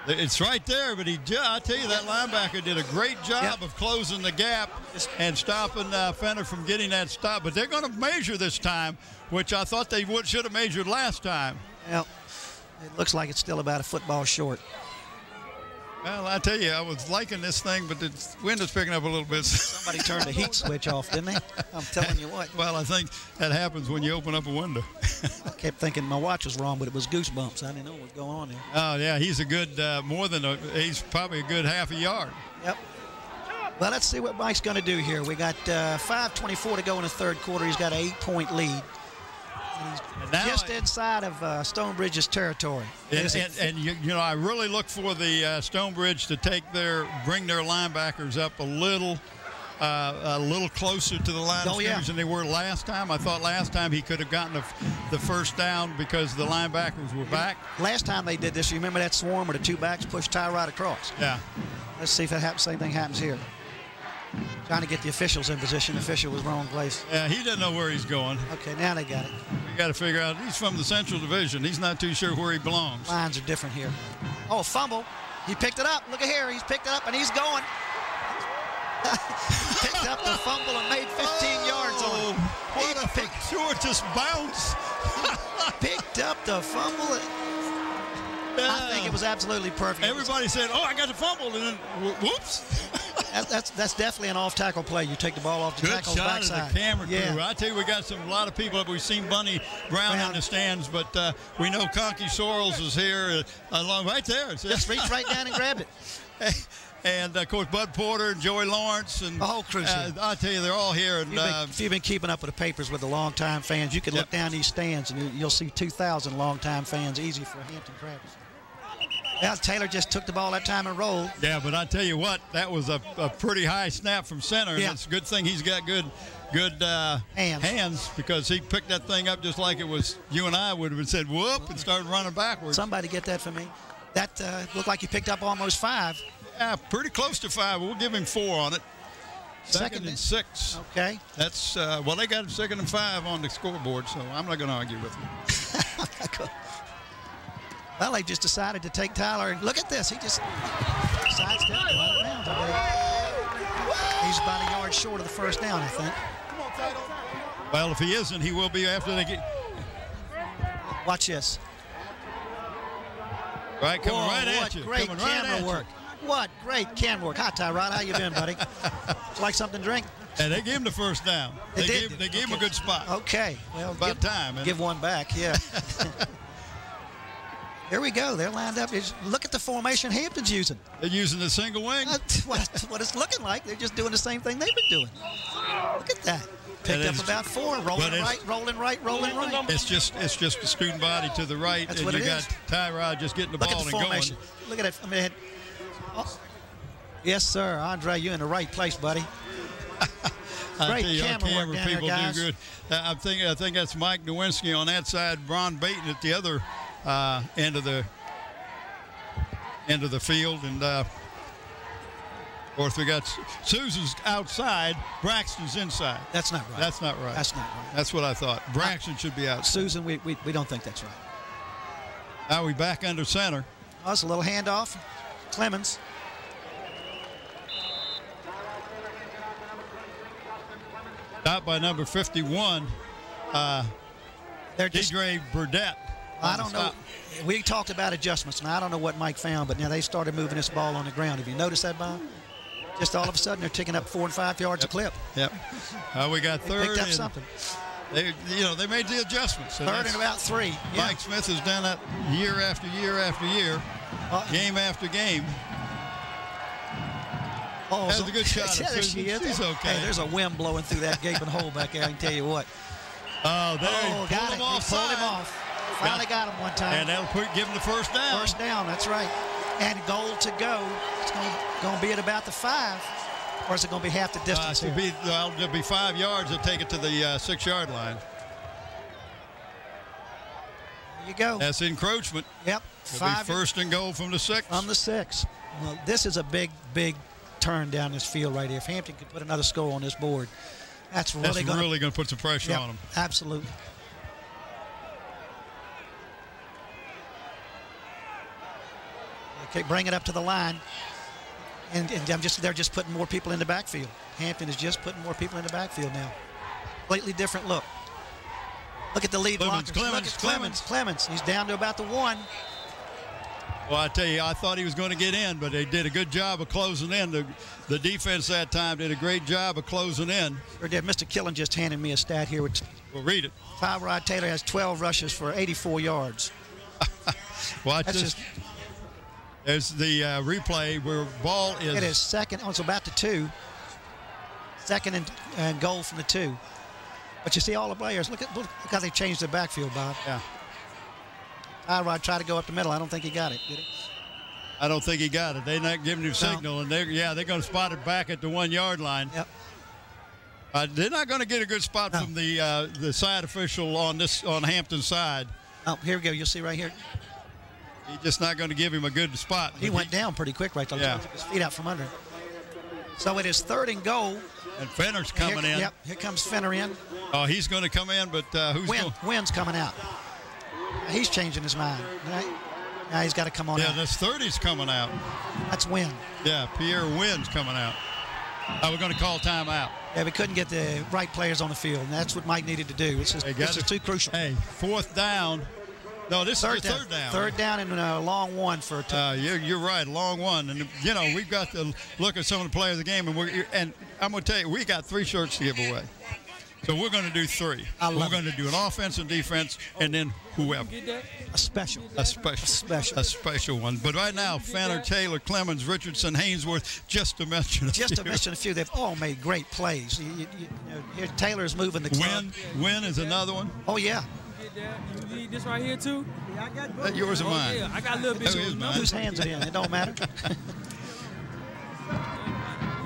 It's right there, but I tell you, that linebacker did a great job of closing the gap and stopping Fenner from getting that stop. But they're going to measure this time, which I thought they should have measured last time. Well, it looks like it's still about a football short. Well, I tell you, I was liking this thing, but the wind is picking up a little bit. Somebody turned the heat switch off, didn't they? I'm telling you what. Well, I think that happens when you open up a window. I kept thinking my watch was wrong, but it was goosebumps. I didn't know what was going on there. Oh, yeah, he's a good, he's probably a good half a yard. Yep. Well, let's see what Mike's going to do here. We got 5:24 to go in the 3rd quarter. He's got an 8-point lead. He's just inside of Stonebridge's territory. And you know, I really look for the Stonebridge to bring their linebackers up a little closer to the line of scrimmage than they were last time. I thought last time he could have gotten the first down because the linebackers were back. Last time they did this, you remember that swarm where the 2 backs pushed Tyrod across? Yeah. Let's see if that same thing happens here. Trying to get the officials in position. The official was wrong place. Yeah, he doesn't know where he's going. Okay, now they got it. We got to figure out. He's from the Central Division. He's not too sure where he belongs. Lines are different here. Oh, fumble. He picked it up. Look at here. He's picked it up, and he's going. Picked up the fumble and made 15 yards on it. What a fortuitous bounce. Picked up the fumble. I think it was absolutely perfect. Everybody said, "Oh, I got the fumble," and then whoops. That's definitely an off-tackle play. You take the ball off the tackle's backside. Good shot of the camera crew. I tell you, we got a lot of people. We've seen Bunny Brown in the stands, but we know Conky Sorrells is here along right there. Just reach right down and grab it. And, of course, Bud Porter and Joey Lawrence. And the whole crew. I tell you, they're all here. And, if you've been keeping up with the papers with the longtime fans, you can look down these stands, and you'll see 2,000 longtime fans. Easy for Hampton Crabs. Well, Taylor just took the ball that time and rolled. Yeah, but I tell you what, that was a pretty high snap from center. And it's a good thing he's got good hands because he picked that thing up just like it was you and I would have said, whoop, and started running backwards. Somebody get that for me. That looked like he picked up almost 5. Yeah, pretty close to 5. We'll give him 4 on it. Second and 6. Okay. That's, well, they got 2nd and 5 on the scoreboard, so I'm not going to argue with them. Well, they just decided to take Tyler. And look at this. He just sidestepped right around. He's about a yard short of the first down, I think. Well, if he isn't, he will be after they get. Watch this. Right, coming right at you. What great camera work. What great camera work. Hi, Tyrod. How you been, buddy? Would you like something to drink? And they gave him the first down. They gave him a good spot. Okay. Well, about time. Give one back, yeah. Here we go. They're lined up. Look at the formation Hampton's using. They're using the single wing. That's what it's looking like. They're just doing the same thing they've been doing. Look at that. Picked up about 4. Rolling right, rolling right, rolling right. It's just a student body to the right. That's and what you it got is. Tyrod just getting the ball and formation. going. Look at it. I mean, yes, sir. Andre, you're in the right place, buddy. Great camera work down people there, guys. do good. I think that's Mike Nowinski on that side, Ron Baton at the other end of the field, and Of course, we got Susan's outside, Braxton's inside. That's not right. That's not right. That's not right. That's what I thought. Braxton should be outside. Susan, we don't think that's right. Now we back under center. Oh, it's a little handoff. Clemens. Stopped by number 51, Deidre Burdette. I don't know. We talked about adjustments, and I don't know what Mike found, but now they started moving this ball on the ground. Have you noticed that, Bob? Just all of a sudden, they're taking up 4 and 5 yards a clip. Yep. We got They third. picked up something. They made the adjustments. Third and about 3. Yeah. Mike Smith has done that year after year after year, game after game. Oh, That's a good shot. Yeah, there she is. She's okay. Hey, there's a wind blowing through that gaping hole back there. I can tell you what. Oh, there he got pulled it. him off. He pulled him off. Finally got him one time. And that'll give him the first down. First down, that's right. And goal to go. It's going to be at about the 5, or is it going to be half the distance? It'll be 5 yards. They'll take it to the 6-yard line. There you go. That's encroachment. Yep. It'll be first and goal from the 6. From the 6. Well, this is a big, big turn down this field right here. If Hampton could put another score on this board, that's really going to put some pressure on them. Absolutely. Okay, bring it up to the line, and they're just putting more people in the backfield. Hampton is just putting more people in the backfield now. Completely different look. Look at the lead blockers. Look at Clemens. He's down to about the 1. Well, I tell you, I thought he was going to get in, but they did a good job of closing in. The defense that time did a great job of closing in. Sure did. Mr. Killen just handed me a stat here. Well, read it. Tyrod Taylor has 12 rushes for 84 yards. Watch this. There's the replay where ball is. It is second. Oh, it's about the 2. Second and goal from the 2. But you see all the players. Look how they changed the backfield, Bob. Yeah. Tyrod tried to go up the middle. I don't think he got it, did he? I don't think he got it. They're not giving him signal, and they're going to spot it back at the 1-yard line. Yep. They're not going to get a good spot from the side official on Hampton's side. Oh, here we go. You'll see right here. He's just not going to give him a good spot. He went down pretty quick right there. Yeah. Took his feet out from under him. So it is 3rd and goal. And Fenner's coming in. Yep, here comes Fenner in. Oh, he's going to come in, but who's going? Wynn's coming out. He's changing his mind. Right? Now he's got to come on out. Yeah, this 30's coming out. That's Wynn. Yeah, Pierre Wynn's coming out. We're going to call timeout. Yeah, we couldn't get the right players on the field, and that's what Mike needed to do. This is too crucial. Hey, 4th down. No, this is the 3rd down. 3rd down and a long 1 for. You're right, long 1, and we've got to look at some of the players of the game, and I'm going to tell you, we got 3 shirts to give away. So we're going to do 3. We're going to do an offense and defense, and then whoever. A special one. But right now, Fenner, Taylor, Clemens, Richardson, Hainsworth, just to mention a few. They've all made great plays. Here Taylor is moving the club. Wynn is another one. Oh, yeah. You need this right here, too? Yeah, I got both. Yours or mine? Yeah, I got a little bit. Whose hands it in? It don't matter.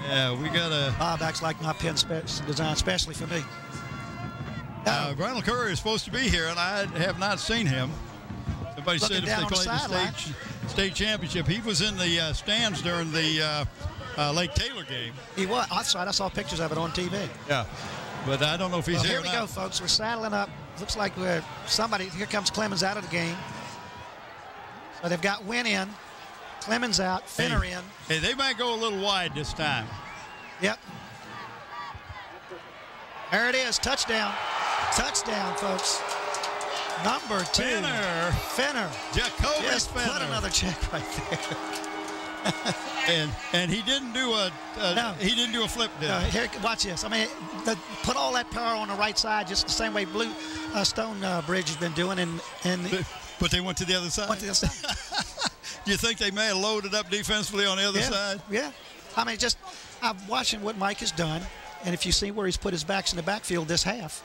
Yeah, we got a. Bob acts like my pen designed specially for me. Ronald Curry is supposed to be here, and I have not seen him. Somebody said if they played the state championship, he was in the stands during the Lake Taylor game. He was. I saw pictures of it on TV. Yeah, but I don't know if he's here. Here we go, folks. We're saddling up. Looks like here comes Clemens out of the game. So they've got Wynn in, Clemens out, Fenner in. Hey, they might go a little wide this time. Yep. There it is. Touchdown. Touchdown, folks. Number 2. Fenner. Jacoby Just Fenner. Put another check right there. and he didn't do a flip did. Here, watch this. I mean, put all that power on the right side, just the same way Stonebridge has been doing, but they went to the other side. Do you think they may have loaded up defensively on the other side? Yeah. I mean, I'm watching what Mike has done, and if you see where he's put his backs in the backfield this half,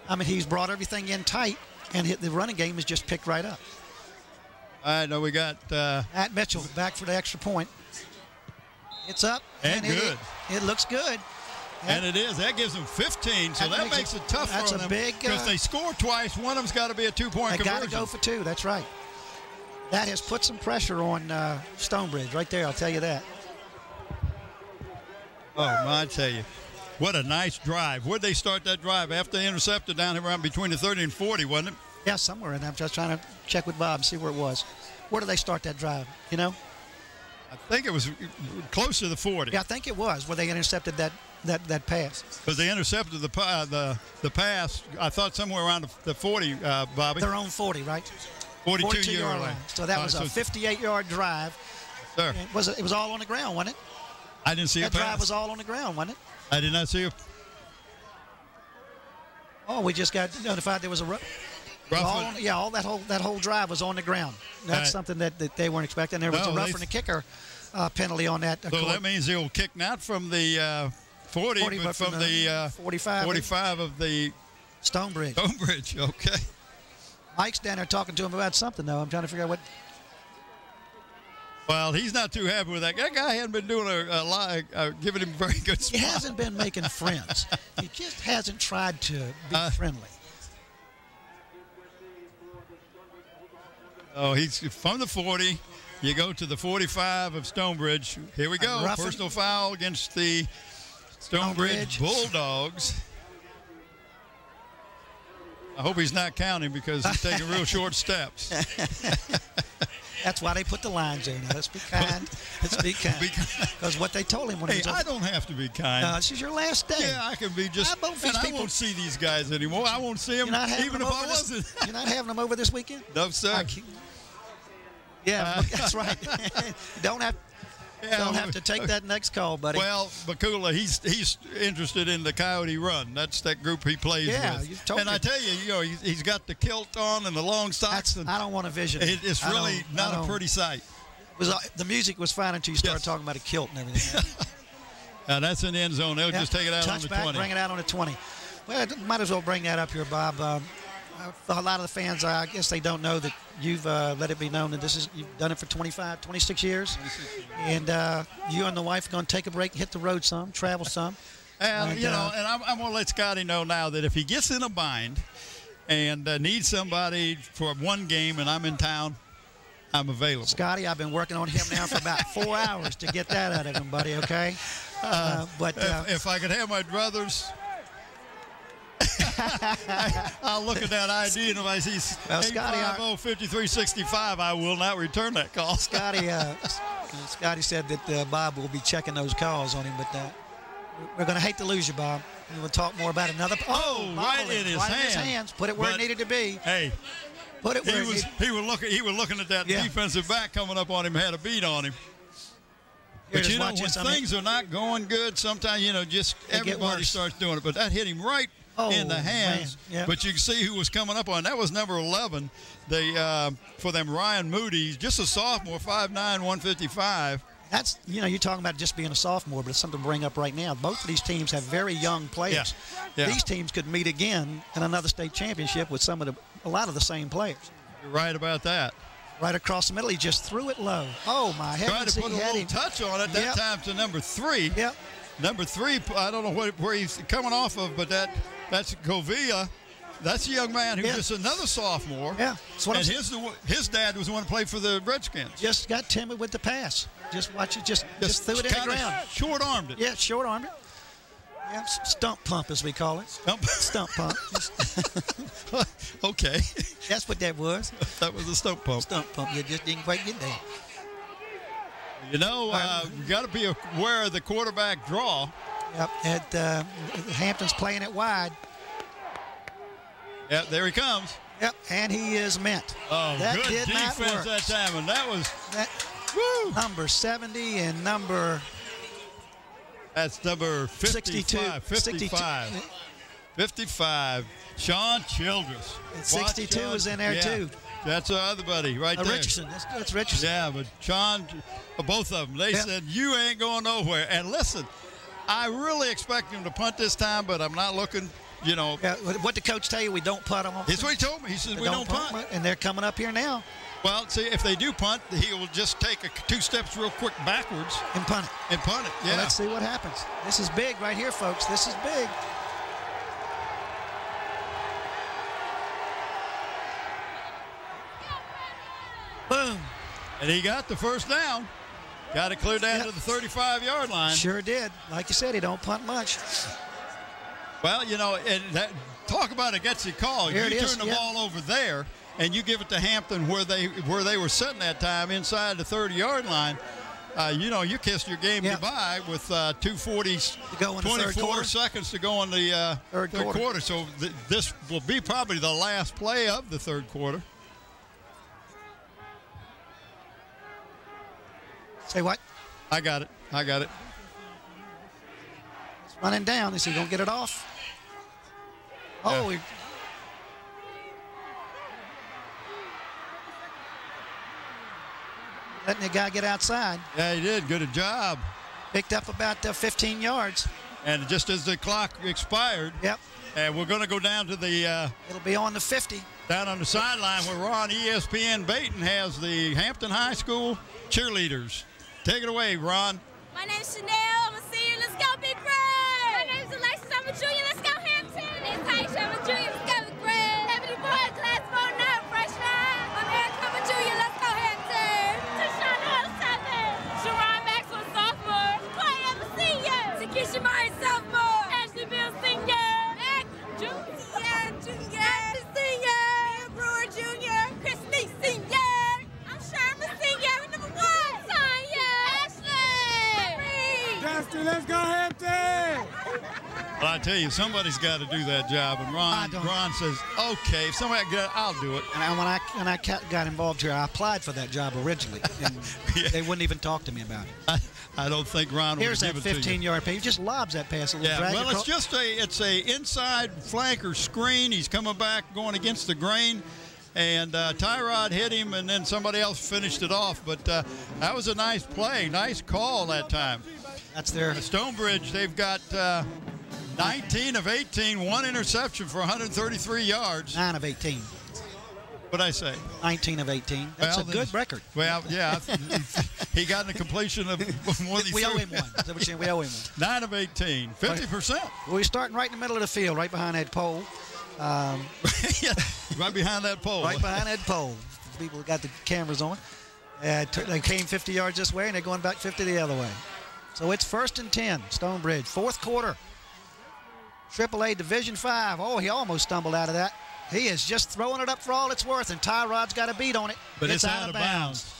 I mean, he's brought everything in tight, and the running game is just picked right up. All right, now we got Matt Mitchell back for the extra point. It's up. And good. It looks good. And it is. That gives them 15, so that makes it tough for them. Because they score twice, one of them's got to be a 2-point conversion. They got to go for 2. That's right. That has put some pressure on Stonebridge right there, I'll tell you that. Oh, I tell you. What a nice drive. Where'd they start that drive? After they intercepted down around between the 30 and 40, wasn't it? Yeah, somewhere in there. I'm just trying to check with Bob and see where it was. Where did they start that drive? You know? I think it was close to the 40. Yeah, I think it was where they intercepted that pass. Because they intercepted the pass, I thought somewhere around the 40, Bobby. Their own 40, right? 42-yard line. So that was a 58-yard drive. Sir. It was all on the ground, wasn't it? I didn't see that a pass. That drive was all on the ground, wasn't it? I did not see a. Oh, we just got notified there was a all that whole drive was on the ground. That's something that they weren't expecting. There was a roughing the kicker penalty on that. So that means they'll kick not from the 40 but from the 45 of the Stonebridge. Stonebridge, okay. Mike's down there talking to him about something, though. I'm trying to figure out what. Well, he's not too happy with that. That guy hasn't been doing a lot, giving him very good spots. He hasn't been making friends. He just hasn't tried to be friendly. Oh, he's from the 40. You go to the 45 of Stonebridge. Here we go. Personal foul against the Stonebridge Bulldogs. I hope he's not counting because he's taking real short steps. That's why they put the lines in. Now, let's be kind. Let's be kind. Because what they told him when he was I don't have to be kind. No, this is your last day. Yeah, I can be just. I won't see these guys anymore. I won't see them even if I wasn't. You're not having them over this weekend? No, sir. Yeah, that's right. You don't have to take that next call, buddy. Well, Bakula, he's interested in the Coyote Run. That's that group he plays with. You told me. I tell you, he's got the kilt on and the long socks. I don't want to vision it. It's really not a pretty sight. The music was fine until you started talking about a kilt and everything. That's in the end zone. They'll just take it out on the 20. Bring it out on the 20. Well, might as well bring that up here, Bob. A lot of the fans, I guess they don't know that you've let it be known that you've done it for 26 years. And you and the wife are going to take a break, hit the road some, travel some. And I'm going to let Scotty know now that if he gets in a bind and needs somebody for one game and I'm in town, I'm available. Scotty, I've been working on him now for about 4 hours to get that out of him, buddy, okay? But if I could have my druthers... I'll look at that ID, and if I see 850-5365, I will not return that call. Scotty said that Bob will be checking those calls on him, but we're going to hate to lose you, Bob. We'll talk more about another. Right in his hands. Put it where it needed to be. Hey, put it where he was looking at that defensive back coming up on him, had a beat on him. But when things are not going good, sometimes just everybody starts doing it. But that hit him right in the hands. Yep. But you can see who was coming up on. That was number 11. For them, Ryan Moody, just a sophomore, 5'9", 155. That's you're talking about just being a sophomore, but it's something to bring up right now. Both of these teams have very young players. Yeah. These teams could meet again in another state championship with a lot of the same players. You're right about that. Right across the middle, he just threw it low. Oh my heavens! Tried to put a little touch on it that time to number 3. Yep. Number 3, I don't know where he's coming off of, but that's Govia. That's a young man who's just another sophomore. Yeah. And his dad was the one who played for the Redskins. Just got timid with the pass. Just watch it. Just threw it in the ground. Short-armed it. Yeah, short-armed it. Yeah, stump pump, as we call it. Stump pump. Okay. That's what that was. That was a stump pump. Stump pump. You just didn't quite get there. You got to be aware of the quarterback draw. Yep. Hampton's playing it wide. Yeah, there he comes. Yep, and he is met. Oh, that good did defense not work. that time, and that was number 70 and number. That's number 55. 55. Sean Childress. And 62 is in there too. That's our other buddy right there. Richardson. That's Richardson. Yeah, but Sean, both of them, they said, you ain't going nowhere. And listen, I really expect him to punt this time, but I'm not looking, Yeah, what did Coach tell you? We don't punt them. That's what he told me. He said, we don't punt. And they're coming up here now. Well, see, if they do punt, he will just take 2 steps real quick backwards. And punt it. Yeah. Well, let's see what happens. This is big right here, folks. This is big. Boom. And he got the first down. Got it clear down to the 35-yard line. Sure did. Like you said, he don't punt much. Well, you know, talk about a gutsy call. Here you it is, turn the ball over there, and you give it to Hampton where they were sitting that time inside the 30-yard line. You know, you kissed your game goodbye with 24 seconds to go in the third quarter. So this will be probably the last play of the third quarter. Say what? I got it. It's running down. Is he going to get it off? Oh, letting the guy get outside. Yeah, he did. Good job. Picked up about 15 yards. And just as the clock expired. Yep. And we're going to go down to the. It'll be on the 50. Down on the sideline where we're on ESPN. Baton has the Hampton High School cheerleaders. Take it away, Ron. My name's Chanel. I'm a senior. Let's go, Big Red. My name's Alexis. I'm a junior. Let's go, Hampton. My name's Taisha. I'm a junior. Let's go, Big Red. Ebony Boy, class 4 freshman. I'm Eric. I'm a junior. Let's go, Hampton. Tashana, 7. Sharon Maxwell, sophomore. Clay, I'm a senior. Takesha Murray, sophomore. Ashley Bill, senior. Eric, junior. Ashley, senior. Brewer, junior. Chris Lee, senior. I'm Sherman, senior. Number 1. Dusty, let's go, Hampton! Well, I tell you, somebody's got to do that job. And Ron says, okay, if somebody got it, I'll do it. And when I got involved here, I applied for that job originally, and they wouldn't even talk to me about it. I don't think Ron would give it to you. Here's that 15-yard pass. He just lobs that pass a little. Yeah, well, it's a inside flanker screen. He's coming back, going against the grain. And Tyrod hit him, and then somebody else finished it off. But that was a nice play, nice call that time. That's their Stonebridge. They've got 19 of 18, one interception for 133 yards. 9 of 18. What'd I say? 19 of 18. That's a good record. Well, yeah. He got in a completion of more than we owe him one. Is that what you're saying? We owe him one. 9 of 18, 50%. Well, we're starting right in the middle of the field, right behind that pole. Yeah, right behind that pole. Right behind that pole. People got the cameras on. They came 50 yards this way, and they're going back 50 the other way. So it's 1st and 10, Stonebridge, 4th quarter. AAA Division 5. Oh, he almost stumbled out of that. He is just throwing it up for all it's worth, and Tyrod's got a beat on it. But it's out of bounds.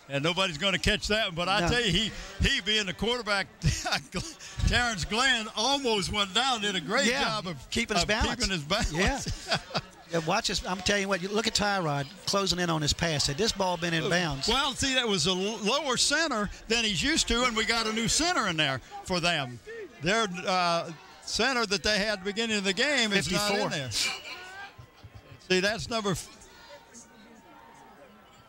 And nobody's going to catch that one. But I tell you, he being the quarterback, Terrence Glenn almost went down, did a great job of keeping his balance. Yeah. Watch this. I'm telling you what, you look at Tyrod closing in on his pass. Had this ball been in bounds. Well, see, that was a lower center than he's used to, and we got a new center in there for them. Their center that they had at the beginning of the game 54. Is not in there. See, that's number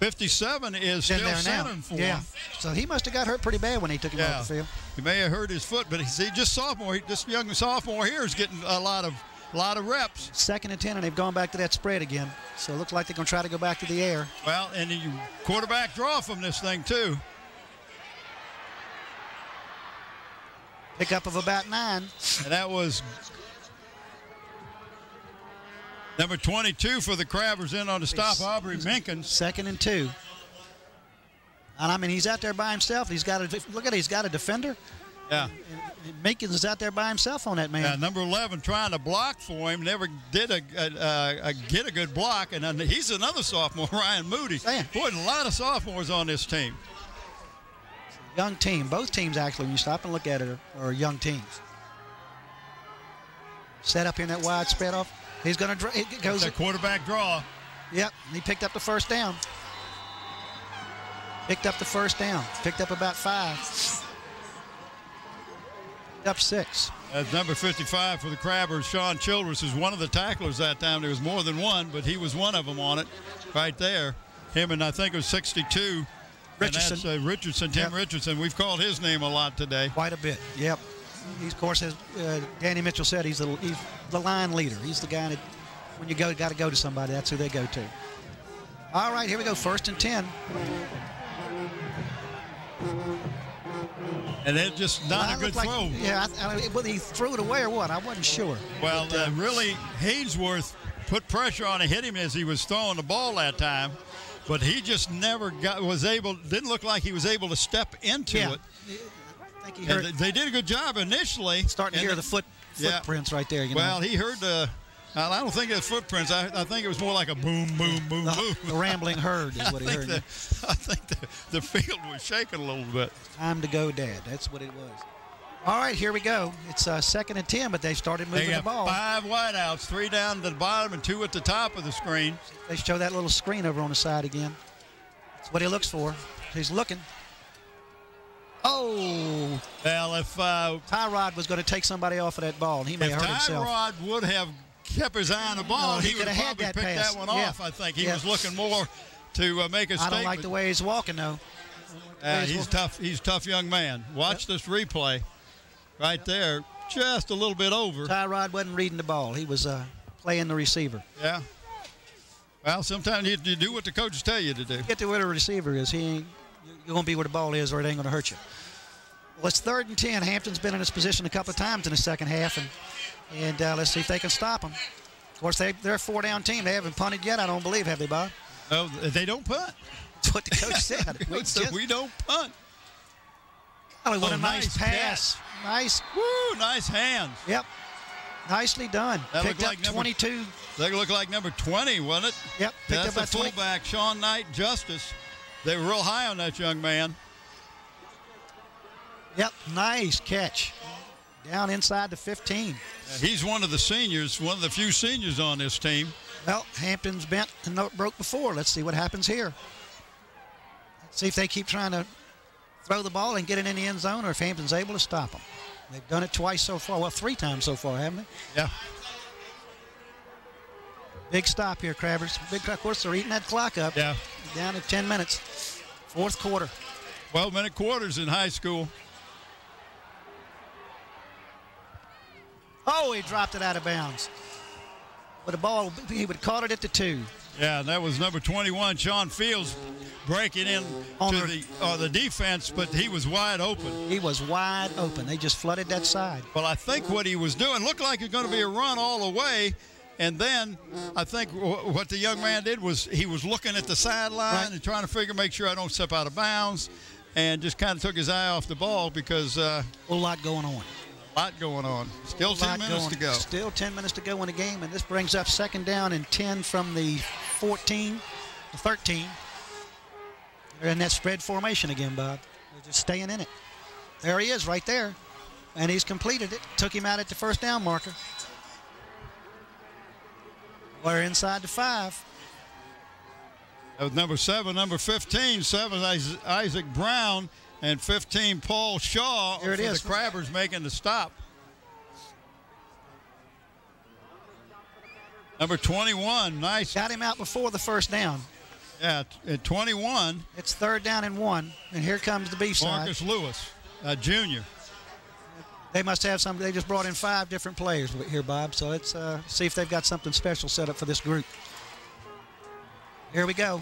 57 is still centering for him. So he must have got hurt pretty bad when he took him off the field. He may have hurt his foot, but see, this young sophomore here is getting a lot of reps. 2nd and 10, and they've gone back to that spread again. So it looks like they're going to try to go back to the air. Well, and you quarterback draw from this thing, too. Pickup of about 9. And that was number 22 for the Crabbers in on the stop, Aubrey Minkins. 2nd and 2. And, I mean, he's out there by himself. Look at it. He's got a defender. Yeah. Minkins is out there by himself on that man. Yeah, number 11 trying to block for him. Never did get a good block. And he's another sophomore, Ryan Moody. Boy, a lot of sophomores on this team. Young team. Both teams, actually, when you stop and look at it, are young teams. Set up in that wide spread off. He's going to – goes that quarterback draw. Yep. He picked up the first down. Picked up about 5. Up 6. That's number 55 for the Crabbers. Sean Childress is one of the tacklers that time. There was more than one, but he was one of them on it right there. Him and I think it was 62. Richardson. And that's Richardson, Tim Richardson. We've called his name a lot today. Quite a bit, yep. He, of course, as Danny Mitchell said, he's the line leader. He's the guy that when you got to go to somebody, that's who they go to. All right, here we go, 1st and 10. And it's just not a good throw. Yeah, whether he threw it away or what, I wasn't sure. Well, really, Haynesworth put pressure on and hit him as he was throwing the ball that time. But he just never didn't look like he was able to step into it. I think he heard. They did a good job initially. Starting to hear the footprints right there. Well, he heard I don't think it was footprints. I think it was more like a boom, boom, boom, boom. The rambling herd is what he heard. I think the field was shaking a little bit. Time to go, Dad. That's what it was. All right, here we go. It's 2nd and 10, but they started moving the ball. 5 wideouts, 3 down to the bottom and 2 at the top of the screen. They show that little screen over on the side again. That's what he looks for. He's looking. Oh! Well, if Tyrod was going to take somebody off of that ball, and he may have hurt himself. If Tyrod would have kept his eye on the ball, he would have probably picked pass. that one off. I think he was looking more to make a statement. I don't like the way he's walking, though. He's tough. He's a tough young man. Watch this replay. Right there, just a little bit over. Tyrod wasn't reading the ball. He was playing the receiver. Yeah. Well, sometimes you do what the coaches tell you to do. Get to where the receiver is. You're going to be where the ball is, or it ain't going to hurt you. Well, it's 3rd and 10. Hampton's been in this position a couple of times in the second half, and let's see if they can stop them. Of course, they're a 4-down team. They haven't punted yet, I don't believe, have they, Bob? No, they don't punt. That's what the coach said. We don't punt. Oh, what a nice pass. Catch. Nice. Woo, nice hands. Yep. Nicely done. That Picked up 22. That looked like number 20, wasn't it? Yep. That's the fullback, Sean Knight Justice. They were real high on that young man. Yep. Nice catch. Down inside the 15. He's one of the seniors, one of the few seniors on this team. Well, Hampton's bent and broke before. Let's see what happens here. Let's see if they keep trying to throw the ball and get it in the end zone, or if Hampton's able to stop them. They've done it twice so far. Well, 3 times so far, haven't they? Yeah. Big stop here, Crabbers. Of course, they're eating that clock up. Yeah. Down to 10 minutes. 4th quarter. 12-minute quarters in high school. Oh, he dropped it out of bounds. But the ball, he would have caught it at the 2. Yeah, and that was number 21, Sean Fields, breaking in to the defense, but he was wide open. He was wide open. They just flooded that side. Well, I think what he was doing looked like it was going to be a run all the way, and then I think what the young man did was he was looking at the sideline and trying to make sure I don't step out of bounds, and just kind of took his eye off the ball because a lot going on. A lot going on. Still 10 minutes to go. Still 10 minutes to go in the game, and this brings up 2nd down and 10 from the 13. They're in that spread formation again, Bob. They're just staying in it. There he is right there, and he's completed it. Took him out at the 1st down marker. We're inside the 5. That was number 7, number 15. 7 Isaac Brown. And 15, Paul Shaw for the Crabbers making the stop. Number 21, nice. Got him out before the 1st down. Yeah, at 21. It's 3rd down and 1, and here comes the beef side. Marcus Lewis, junior. They must have something. They just brought in 5 different players here, Bob. So let's see if they've got something special set up for this group. Here we go.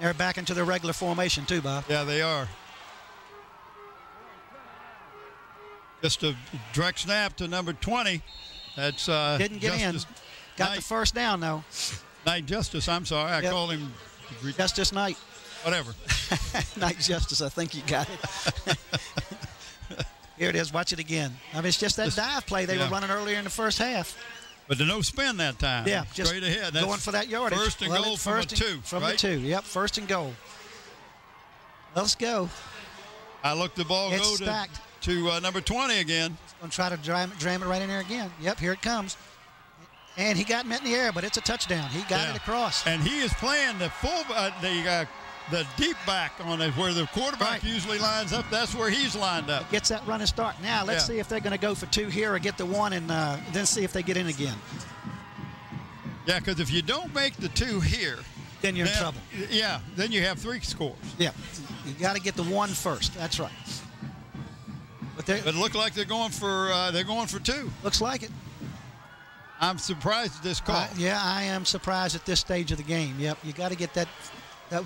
They're back into their regular formation too, Bob. Yeah, they are. Just a direct snap to number 20. That's didn't get Justice in. Got Knight. the 1st down though. Knight Justice. I'm sorry, I called him Justice Knight. Whatever. Knight Justice. I think you got it. Here it is. Watch it again. I mean, it's just that dive play they were running earlier in the 1st half. But the no spin that time. Yeah, just straight ahead. That's going for that yardage. 1st and goal from a 2. From the 2. Yep, 1st and goal. Let's go. I looked the ball It's go stacked. to number 20 again. Going to try to jam it right in there again. Yep, here it comes. And he got him in the air, but it's a touchdown. He got it across. And he is playing the the deep back on it where the quarterback usually lines up. That's where he's lined up. Gets that running start. Now let's see if they're going to go for 2 here or get the 1 and then see if they get in again. Yeah, because if you don't make the 2 here, then you're in trouble. Yeah, then you have 3 scores. Yeah, you got to get the 1 first. That's right. But it looked like they're going for 2. Looks like it. I'm surprised at this call. Yeah, I am surprised at this stage of the game. Yep, you got to get that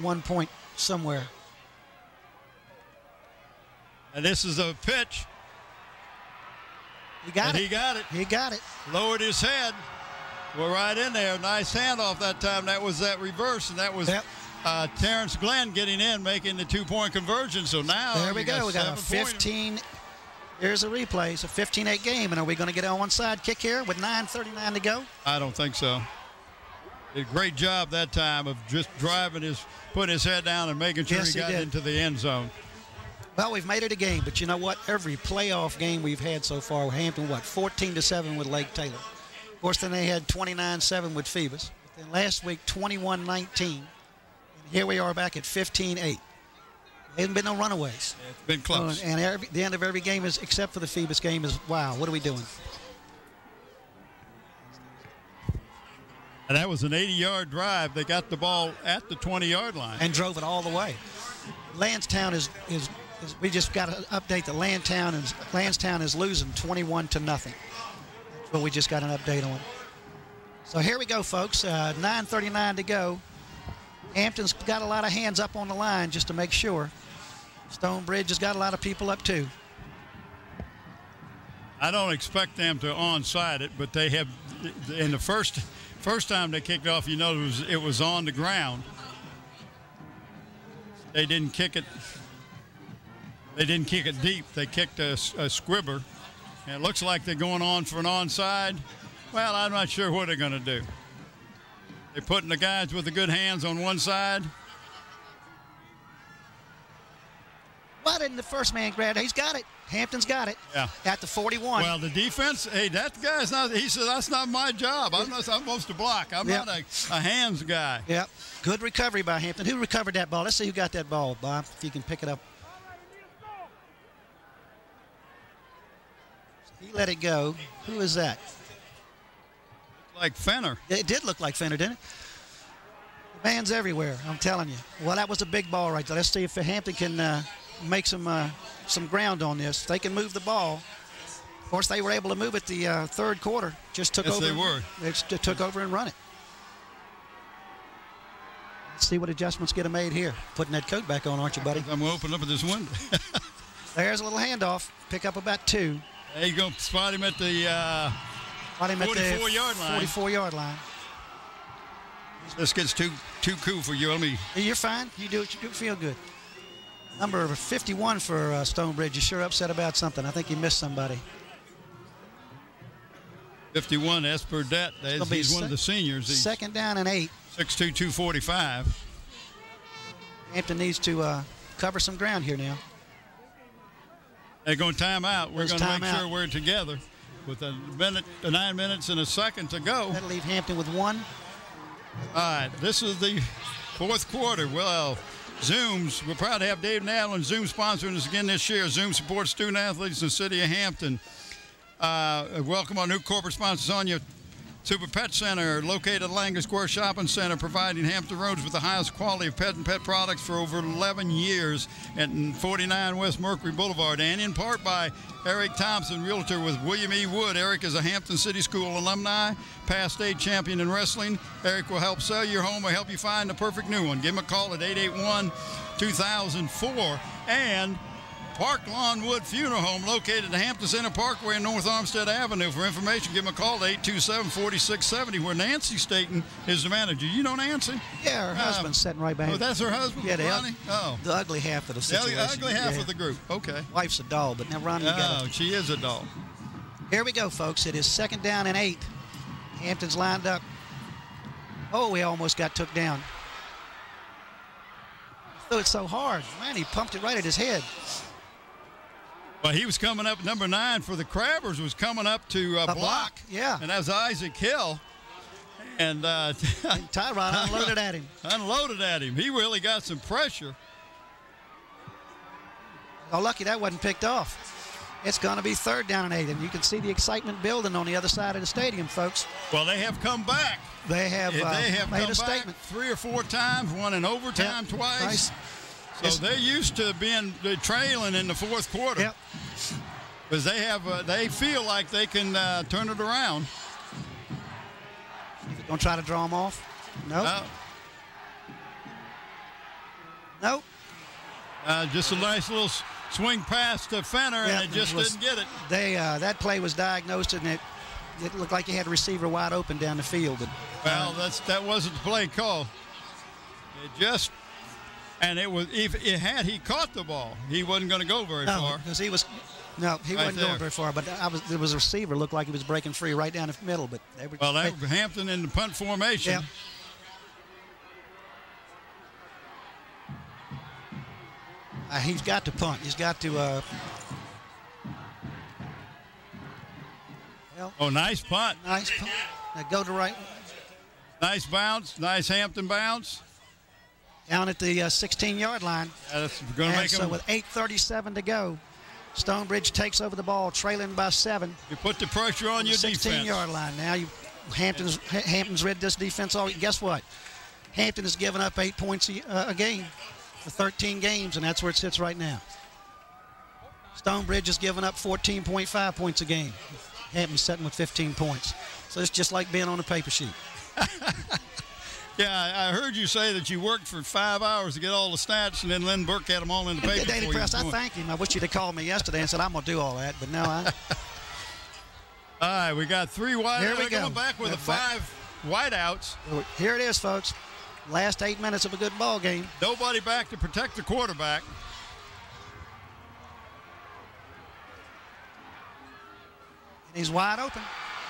1 point somewhere. And this is a pitch. He got it. He got it. He got it. Lowered his head. Well, right in there. Nice handoff that time. That was that reverse, and that was Terrence Glenn getting in, making the 2-point conversion. So now there we go. We got a 15. Here's a replay. It's a 15-8 game. And are we going to get an onside kick here with 9:39 to go? I don't think so. Did a great job that time of just putting his head down and making sure he got into the end zone. Well, we've made it a game, but you know what? Every playoff game we've had so far, Hampton, 14-7 with Lake Taylor. Of course, then they had 29-7 with Phoebus. But then last week, 21-19. And here we are back at 15-8. There hasn't been no runaways. Yeah, it's been close. And the end of every game is, except for the Phoebus game, is, wow, what are we doing? And that was an 80-yard drive. They got the ball at the 20-yard line. And drove it all the way. Lansdowne is we just got to update that Lansdowne is losing 21-0. That's what we just got an update on. So here we go, folks. 9:39 to go. Hampton's got a lot of hands up on the line just to make sure. Stonebridge has got a lot of people up too. I don't expect them to onside it, but they have. In the first time they kicked off, you know, it was on the ground. They didn't kick it. They didn't kick it deep. They kicked a squibber. And it looks like they're going on for an onside. Well, I'm not sure what they're going to do. They're putting the guys with the good hands on one side. Why didn't the first man grab it? He's got it. Hampton's got it. Yeah. At the 41. Well, the defense, hey, that guy's not, he said, that's not my job. I'm supposed to block. I'm not a hands guy. Yep. Good recovery by Hampton. Who recovered that ball? Let's see who got that ball, Bob, if you can pick it up. He let it go. Who is that? Like Fenner. It did look like Fenner, didn't it? The man's everywhere, I'm telling you. Well, that was a big ball right there. Let's see if Hampton can make some ground on this. They can move the ball. Of course, they were able to move it the third quarter. Just took over. Yes, they were. They just took over and run it. Let's see what adjustments get made here. Putting that coat back on, aren't you, buddy? I'm going to open up at this window. There's a little handoff. Pick up about 2. There you go. Spot him at the 44-yard line. 44-yard line. This gets too cool for you. You're fine. You do it. You feel good. Number 51 for Stonebridge is sure upset about something. I think he missed somebody. 51, Esperdette. He's one of the seniors. He's second down and 8. 6'2", 245. Hampton needs to cover some ground here now. They're going to time out. We're going to make sure we're together with 9 minutes and a second to go. That'll leave Hampton with 1. All right, this is the fourth quarter. Well, Zooms, we're proud to have Dave Nadler and Zoom sponsoring us again this year. Zoom supports student athletes in the city of Hampton. Welcome our new corporate sponsor, Sonia Super Pet Center, located at Langley Square Shopping Center, providing Hampton Roads with the highest quality of pet and pet products for over 11 years at 49 West Mercury Boulevard, and in part by Eric Thompson, realtor with William E. Wood. Eric is a Hampton City School alumni, past state champion in wrestling. Eric will help sell your home or help you find the perfect new one. Give him a call at 881-2004. And Park Lawn Wood Funeral Home, located at the Hampton Center Parkway and North Armstead Avenue. For information, give them a call at 827-4670, where Nancy Staten is the manager. You know Nancy? Yeah, her husband's sitting right behind. Oh, that's her husband? Yeah, Ronnie? the ugly half of the situation. The ugly half of the group. Okay. Wife's a doll, but now Ronnie, you got it. She is a doll. Here we go, folks. It is second down and 8. Hampton's lined up. Oh, we almost got took down. Threw it so hard. Man, he pumped it right at his head. Well, he was coming up, number 9 for the Crabbers was coming up to block. Yeah. And that was Isaac Hill. And Tyrod unloaded at him. Unloaded at him. He really got some pressure. Oh, lucky that wasn't picked off. It's going to be third down and 8, and you can see the excitement building on the other side of the stadium, folks. Well, they have come back. They have made a statement. 3 or 4 times, one in overtime twice. So they're used to being trailing in the fourth quarter. Yep. Because they feel like they can turn it around. Don't try to draw them off. Nope. Nope. Just a nice little swing pass to Fenner, and it just didn't get it. That play was diagnosed, and it looked like he had a receiver wide open down the field. But, well, that wasn't the play call. It just, and it was, if it had he caught the ball, he wasn't going to go very far. Because he wasn't going very far. But there was a receiver looked like he was breaking free right down the middle. But they were, that was Hampton in the punt formation. Yeah. He's got to punt. He's got to. Nice punt. Nice punt. Now go to right. Nice bounce. Nice Hampton bounce. Down at the 16-yard line. Yeah, that's going to make so with 8:37 to go, Stonebridge takes over the ball, trailing by 7. You put the pressure on your defense. 16-yard line. Now Hampton's read this defense all. Guess what? Hampton has given up 8 points a game for 13 games, and that's where it sits right now. Stonebridge has given up 14.5 points a game. Hampton's sitting with 15 points. So it's just like being on a paper sheet. Yeah, I heard you say that you worked for 5 hours to get all the stats, and then Lynn Burke had them all in the paper. Daily Press, I thank him. I wish you'd have called me yesterday and said, I'm going to do all that, but no, All right, we got 3 wideouts. Here we go. Going back with 5 wideouts. Here it is, folks. Last 8 minutes of a good ball game. Nobody back to protect the quarterback. And he's wide open.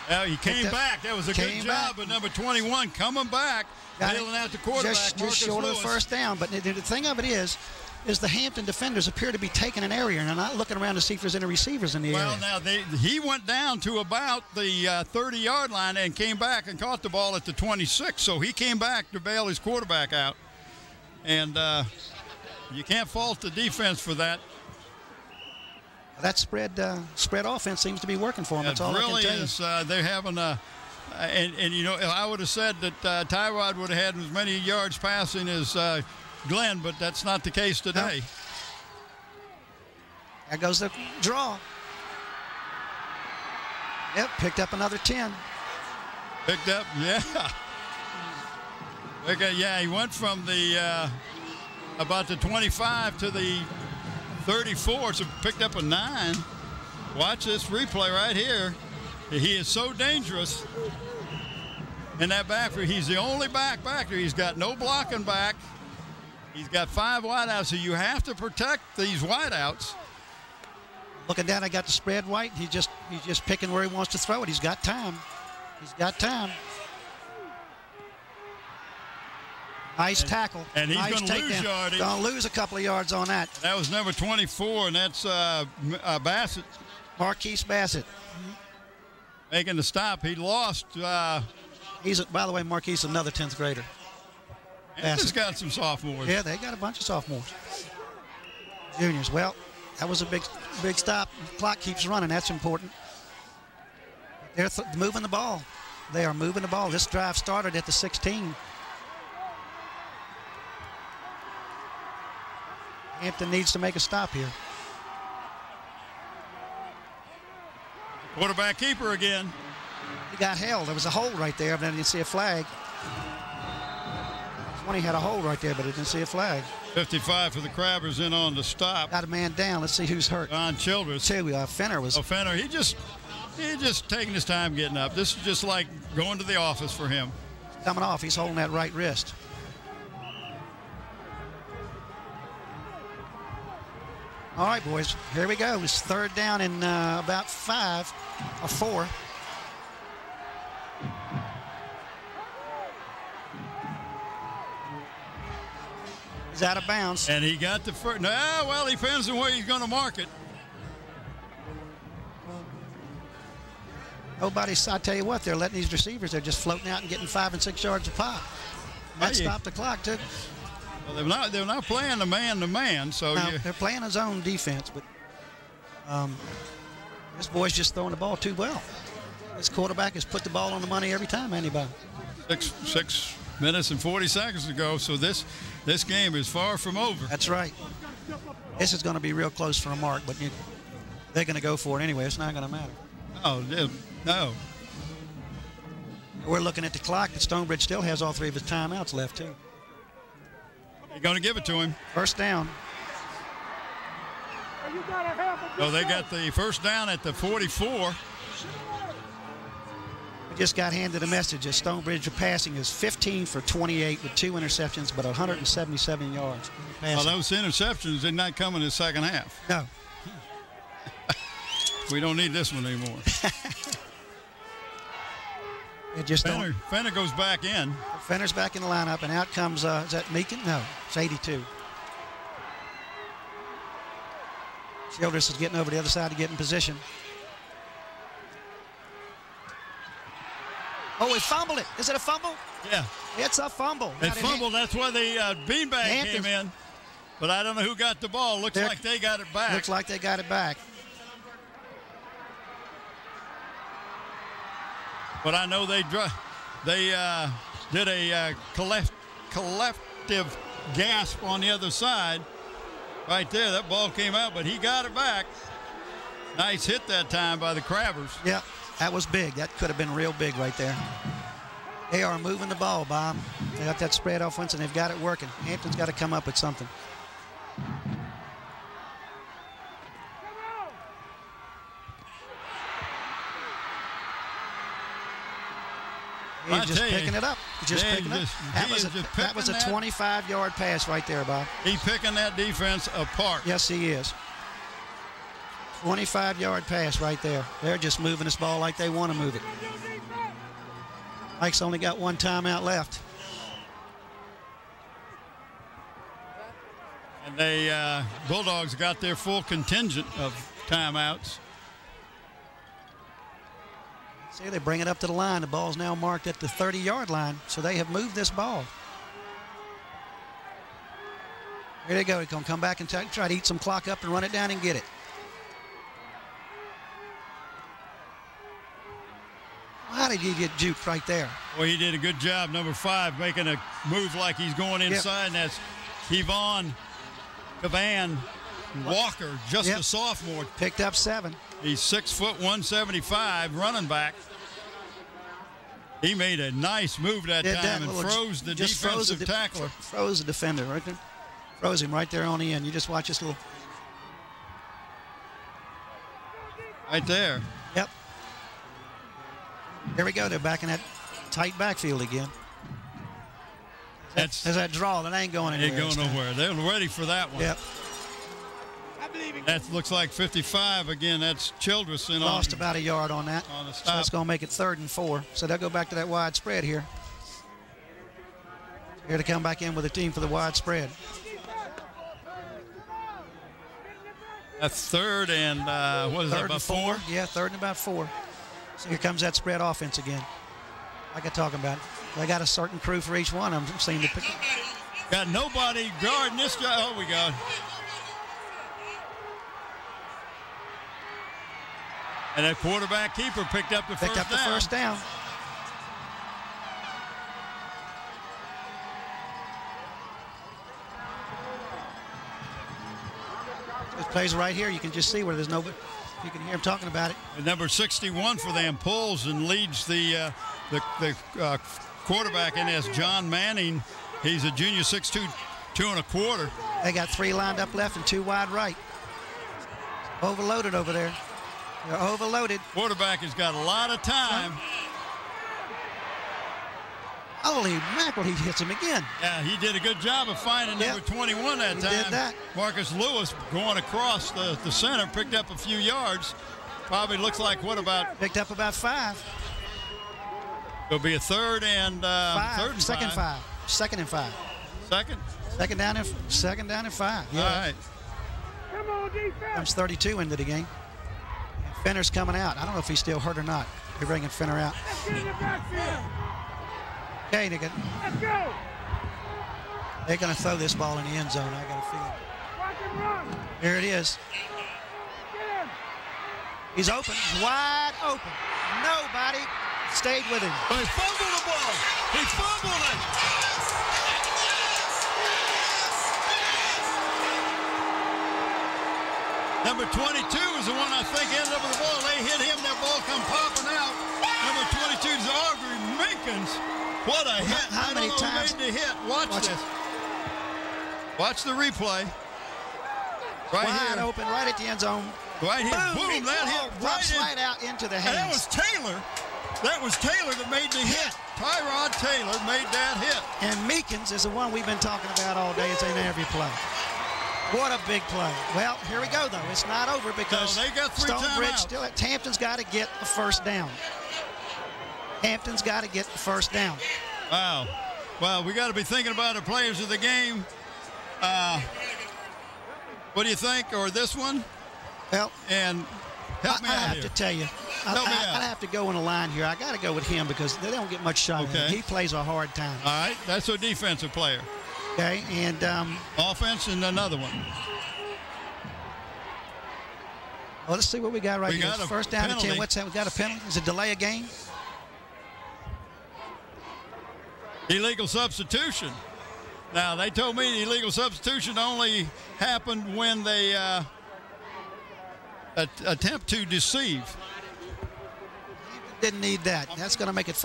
Yeah, he came back. That was a good job of number 21 coming back, bailing out the quarterback. Just short of the first down. But the thing of it is the Hampton defenders appear to be taking an area and they're not looking around to see if there's any receivers in the area. Well, now he went down to about the 30-yard line and came back and caught the ball at the 26. So he came back to bail his quarterback out. And you can't fault the defense for that. That spread offense seems to be working for them. That's all really I can tell is. They're having a, and you know, I would have said that Tyrod would have had as many yards passing as Glenn, but that's not the case today. No. There goes the draw. Yep, picked up another 10. Picked up, yeah. Okay, yeah, he went from the about the 25 to the 34, so picked up a 9. Watch this replay right here. He is so dangerous in that backfield. He's the only back there. He's got no blocking back. He's got 5 wideouts, so you have to protect these wideouts. Looking down, I got the spread white. He's just picking where he wants to throw it. He's got time. He's got time. Nice tackle. And he's nice going to lose yardage. Going to lose a couple of yards on that. That was number 24, and that's Bassett. Marquise Bassett. Making the stop. He lost. By the way, Marquise, another 10th grader. He's got some sophomores. Yeah, they got a bunch of sophomores. Juniors. Well, that was a big stop. The clock keeps running. That's important. They're moving the ball. They are moving the ball. This drive started at the 16. Hampton needs to make a stop here. Quarterback keeper again. He got held. There was a hold right there, but I didn't see a flag. He had a hold right there, but I didn't see a flag. 55 for the Crabbers in on the stop. Got a man down. Let's see who's hurt. Don Childress. Fenner was. Oh, Fenner. He just taking his time getting up. This is just like going to the office for him. Coming off. He's holding that right wrist. All right, boys, here we go. It's 3rd down and about 5 or 4. He's out of bounds. And he got the first. No, well, he depends on where he's going to mark it. I tell you what, they're letting these receivers, they're just floating out and getting 5 and 6 yards a pop. That stopped the clock, too. Well, they're not playing the man-to-man, so no, they're playing a zone defense, but this boy's just throwing the ball too well. This quarterback has put the ball on the money every time, anybody. 6 minutes and 40 seconds to go, so this game is far from over. That's right. This is going to be real close for a mark, but they're going to go for it anyway. It's not going to matter. Oh, no. We're looking at the clock. The Stonebridge still has all 3 of his timeouts left, too. They're going to give it to him. First down. So they got the first down at the 44. Just got handed a message that Stonebridge passing is 15 for 28 with 2 interceptions, but 177 yards. Well, those interceptions did not come in the second half. No. We don't need this one anymore. Fenner goes back in. Fenner's back in the lineup, and out comes, is that Meakin? No, it's 82. Childress is getting over the other side to get in position. Oh, he fumbled it. Is it a fumble? Yeah. It's a fumble. They fumbled. That's why the beanbag came in. But I don't know who got the ball. Looks like they got it back. Looks like they got it back. But I know they did a collective gasp on the other side. Right there, that ball came out, but he got it back. Nice hit that time by the Crabbers. Yeah, that was big. That could have been real big right there. They are moving the ball, Bob. They got that spread offense, and they've got it working. Hampton's got to come up with something. He's just picking it up. He's just picking it up. That was a 25-yard pass right there, Bob. He's picking that defense apart. Yes, he is. 25-yard pass right there. They're just moving this ball like they want to move it. Mike's only got one timeout left. And they Bulldogs got their full contingent of timeouts. See, they bring it up to the line. The ball's now marked at the 30-yard line, so they have moved this ball. Here they go. They're going to come back and try to eat some clock up and run it down and get it. How did he get juked right there? Well, he did a good job, number 5, making a move like he's going inside, and that's Kevon Walker, just a sophomore. Picked up 7. He's 6 foot 175, running back. He made a nice move that time and froze the defensive tackler. Froze the defender right there. Froze him right there on the end. You just watch this little. Right there. Yep. There we go. They're back in that tight backfield again. There's that draw. That ain't going anywhere. Ain't going nowhere. They're ready for that one. Yep. That looks like 55 again. That's Childress in. Lost about a yard on that. On the stop. So that's going to make it 3rd and 4. So they'll go back to that wide spread here. Here to come back in with a team for the wide spread. That's 3rd and what is that, about 4? Yeah, 3rd and about 4. So here comes that spread offense again. Like I'm talking about. They got a certain crew for each one. I'm seeing to pick. Got nobody guarding this guy. Oh, we got. And that quarterback keeper picked up the first down. This plays right here. You can just see where there's nobody. You can hear him talking about it. And number 61 for them pulls and leads the quarterback in as John Manning. He's a junior, 6'2", 2 1/4. They got 3 lined up left and 2 wide right. Overloaded over there. They're overloaded. Quarterback has got a lot of time. Holy mackerel, he hits him again. Yeah, he did a good job of finding number 21 that time. He did that. Marcus Lewis going across the center, picked up a few yards. Probably looks like picked up about 5. It'll be a 3rd and 5. Second and 5. Second and 5. Second? Second down and 5. Yeah. All right. Come on, defense. Comes 32 into the game. And Fenner's coming out. I don't know if he's still hurt or not. They're bringing Fenner out. Let's get in the backfield. Okay, Let's go. they're going to throw this ball in the end zone. I got a feeling. Watch him run. Here it is. Get him. He's open. Wide open. Nobody stayed with him. But he fumbled the ball. He fumbled it. Number 22 is the one I think ended up with the ball. They hit him. That ball come popping out. Number 22 is Aubrey Minkins. What a hit. How many times? Who made the hit? Watch this. Watch the replay. Right Wide here. open, right at the end zone. Right here. Boom. Boom. That hit Drops right out into the hands. And that was Taylor. That was Taylor that made the hit. Tyrod Taylor made that hit. And Meekins is the one we've been talking about all day. It's in every play. What a big play. Well, here we go, though. It's not over because they got 3 Stonebridge timeouts. still at Hampton's got to get a first down. Hampton's got to get the first down. Wow. Well, we got to be thinking about the players of the game. What do you think? Or this one? Well, and help me I out have here. to tell you, I have to go on a line here. I got to go with him because they don't get much shot. Okay. He plays a hard time. All right, that's a defensive player. Okay, and offense and another one. Well, let's see what we got right We here. got a First down penalty. and 10. What's that? We got a penalty. Is it delay a game? Illegal substitution. Now, they told me the illegal substitution only happened when they attempt to deceive. Didn't need that. That's going to make it.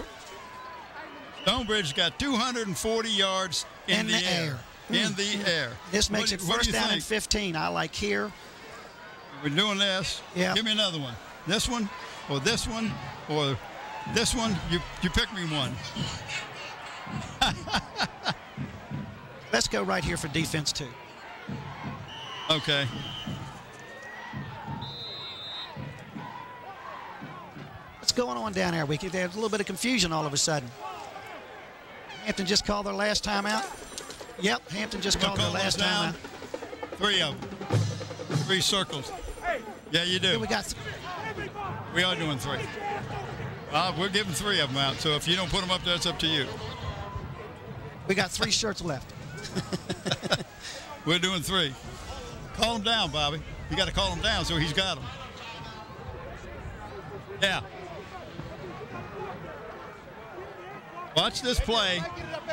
Stonebridge got 240 yards in the air. In the air. This makes it What do first you down think? and 15. I like here. We're doing this. Yeah. Give me another one. This one, or this one, or this one. You pick me one. Let's go right here for defense, too. Okay. What's going on down there? There's a little bit of confusion all of a sudden. Hampton just called their last timeout. Yep, Hampton just called their last timeout. 3 of them. 3 circles. Yeah, you do. We got. We are doing 3. We're giving 3 of them out. So if you don't put them up there, it's up to you. We got 3 shirts left. We're doing 3. Call him down, Bobby. You got to call him down so he's got them. Yeah. Watch this play.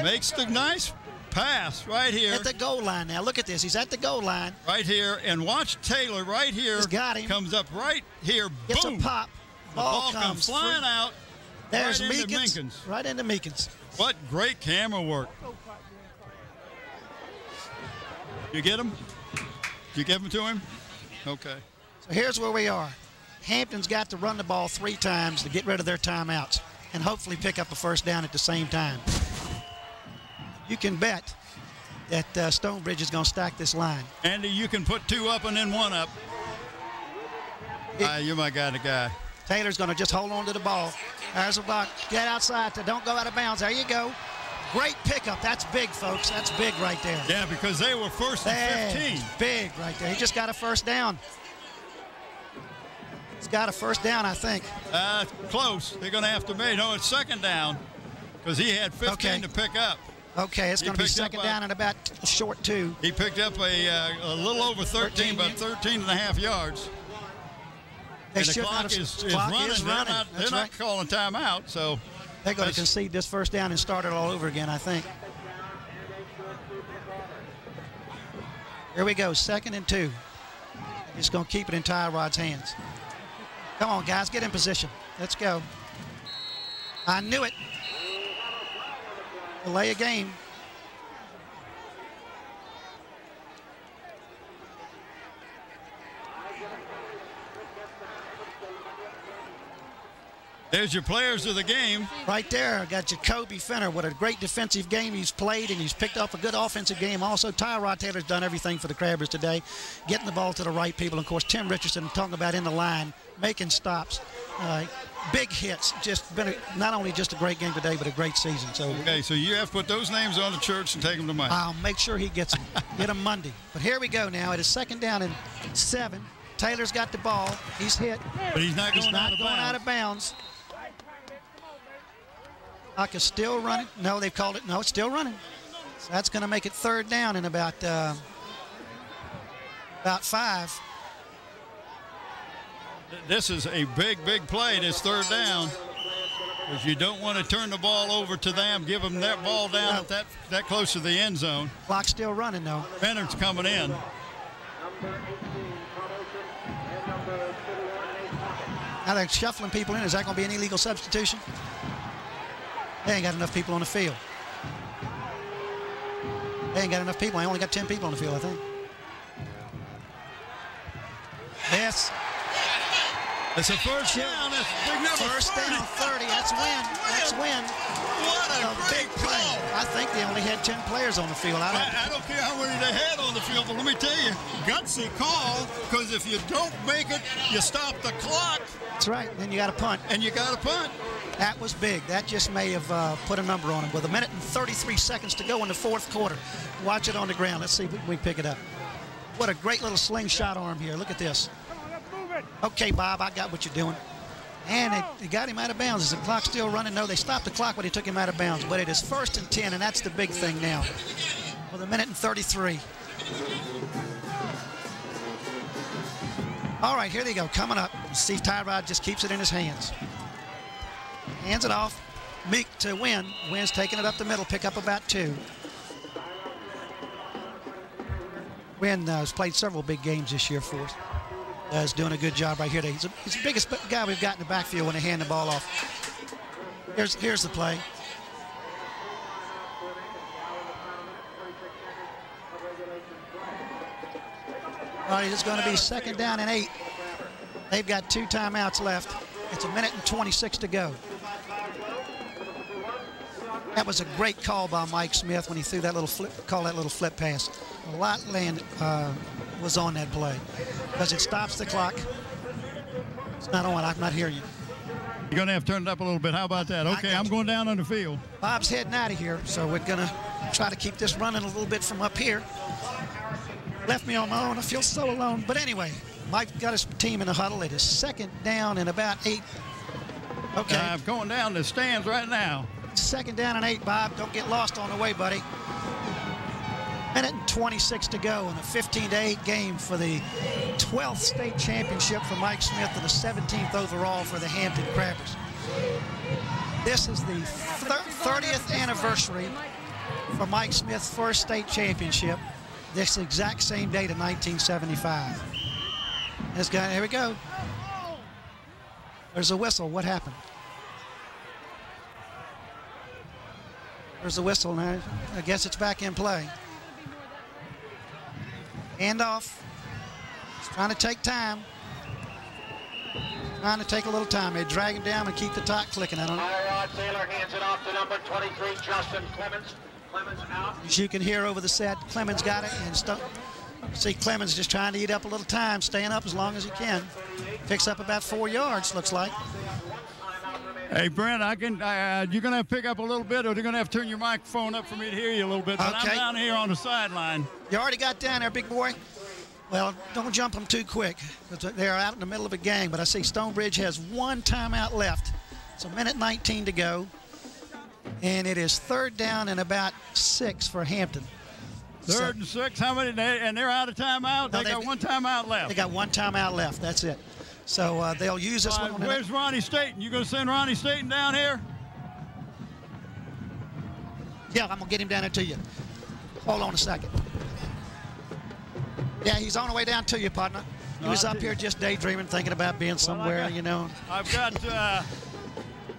Makes the nice pass right here. At the goal line now. Look at this. He's at the goal line. Right here. And watch Taylor right here. He's got him. Comes up right here. Gets Boom. a pop. The ball comes flying free. out. There's right into Meekins. Right into Meekins. What great camera work. You get him? You give him to him? Okay. So here's where we are. Hampton's got to run the ball 3 times to get rid of their timeouts and hopefully pick up a first down at the same time. You can bet that Stonebridge is going to stack this line. Andy, you can put 2 up and then 1 up. You're my guy to guy. Taylor's going to just hold on to the ball. There's a block. Get outside. Don't go out of bounds. There you go. Great pickup. That's big, folks. That's big right there. Yeah, because they were first and 15. Big right there. He just got a first down. He's got a first down, I think. Close. They're going to have to make. No, it's second down because he had 15 to pick up. Okay, it's going to be second down and about short 2. He picked up a little over 13, about 13 and a half yards. They and the should clock not is running. They're not calling timeout, so they're going to concede this first down and start it all over again, I think. Here we go, 2nd and 2. Just going to keep it in Tyrod's hands. Come on, guys, get in position. Let's go. I knew it. Delay a game. There's your players of the game. Right there, got Jacoby Fenner. What a great defensive game he's played, and he's picked up a good offensive game also. Tyrod Taylor's done everything for the Crabbers today, getting the ball to the right people. And, of course, Tim Richardson, talking about in the line, making stops, big hits. Just been not only just a great game today, but a great season. So okay, so you have to put those names on the church and take them to Mike. I'll make sure he gets them. Get them Monday. But here we go now. It is 2nd down and 7. Taylor's got the ball. He's hit. But he's not going out of bounds. Clock is still running. No, they've called it. No, it's still running. So that's going to make it 3rd down in about 5. This is a big, big play, this 3rd down. Because you don't want to turn the ball over to them, give them that ball down at that close to the end zone. Clock's still running, though. Fenner's coming in. Now they're shuffling people in. Is that going to be an illegal substitution? They ain't got enough people on the field. They ain't got enough people. I only got 10 people on the field, I think. Yes. It's a first down. That's big number. First down, 30. That's win. That's win. What a great play. I think they only had 10 players on the field. I don't care how many they had on the field, but let me tell you, gutsy call, because if you don't make it, you stop the clock. That's right. Then you got to punt. And you got to punt. That was big. That just may have put a number on him. With 1 minute and 33 seconds to go in the fourth quarter. Watch it on the ground. Let's see if we pick it up. What a great little slingshot arm here. Look at this. Okay, Bob, I got what you're doing. And they got him out of bounds. Is the clock still running? No, they stopped the clock when he took him out of bounds. But it is 1st and 10, and that's the big thing now. With 1 minute and 33. All right, here they go. Coming up. See if Tyrod just keeps it in his hands. Hands it off. Meek to Wynn. Wynn's taking it up the middle. Pick up about 2. Wynn has played several big games this year for us. Is doing a good job right here. He's the biggest guy we've got in the backfield when they hand the ball off. Here's the play. All right, it's going to be 2nd down and 8. They've got 2 timeouts left. It's 1 minute and 26 to go. That was a great call by Mike Smith when he threw that little flip pass. A lot was on that play because it stops the clock. It's not on. I'm not hearing you. You're going to have to turn it up a little bit. How about that? Okay, I'm going down on the field. Bob's heading out of here, so we're going to try to keep this running a little bit from up here. Left me on my own. I feel so alone. But anyway, Mike got his team in the huddle. It is 2nd down and about 8. Okay. I'm going down the stands right now. 2nd down and 8, Bob. Don't get lost on the way, buddy. 1 minute and 26 to go in a 15-8 game for the 12th state championship for Mike Smith and the 17th overall for the Hampton Crabbers. This is the 30th anniversary for Mike Smith's first state championship. This exact same date in 1975. This guy, here we go. There's a whistle. What happened? There's a whistle now. I guess it's back in play. Handoff. He's trying to take time. Trying to take a little time. They drag him down and keep the top clicking. I don't know. Tyrod Taylor hands it off to number 23, Justin Clemens. Clemens out. As you can hear over the set, Clemens got it. And see Clemens just trying to eat up a little time, staying up as long as he can. Picks up about 4 yards, looks like. Hey, Brent, you're going to have to pick up a little bit, or you're going to have to turn your microphone up for me to hear you a little bit. But okay. I'm down here on the sideline. You already got down there, big boy? Well, don't jump them too quick. They're out in the middle of a game, but I see Stonebridge has 1 timeout left. It's 1 minute 19 to go. And it is 3rd down and about 6 for Hampton. 3rd and 6, how many? And they're out of timeout? No, they got 1 timeout left. They got 1 timeout left, that's it. So they'll use this one. Where's Ronnie Staten? You going to send Ronnie Staten down here? Yeah, I'm going to get him down there to you. Hold on a second. Yeah, he's on the way down to you, partner. He was up here just daydreaming, thinking about being somewhere, you know. I've got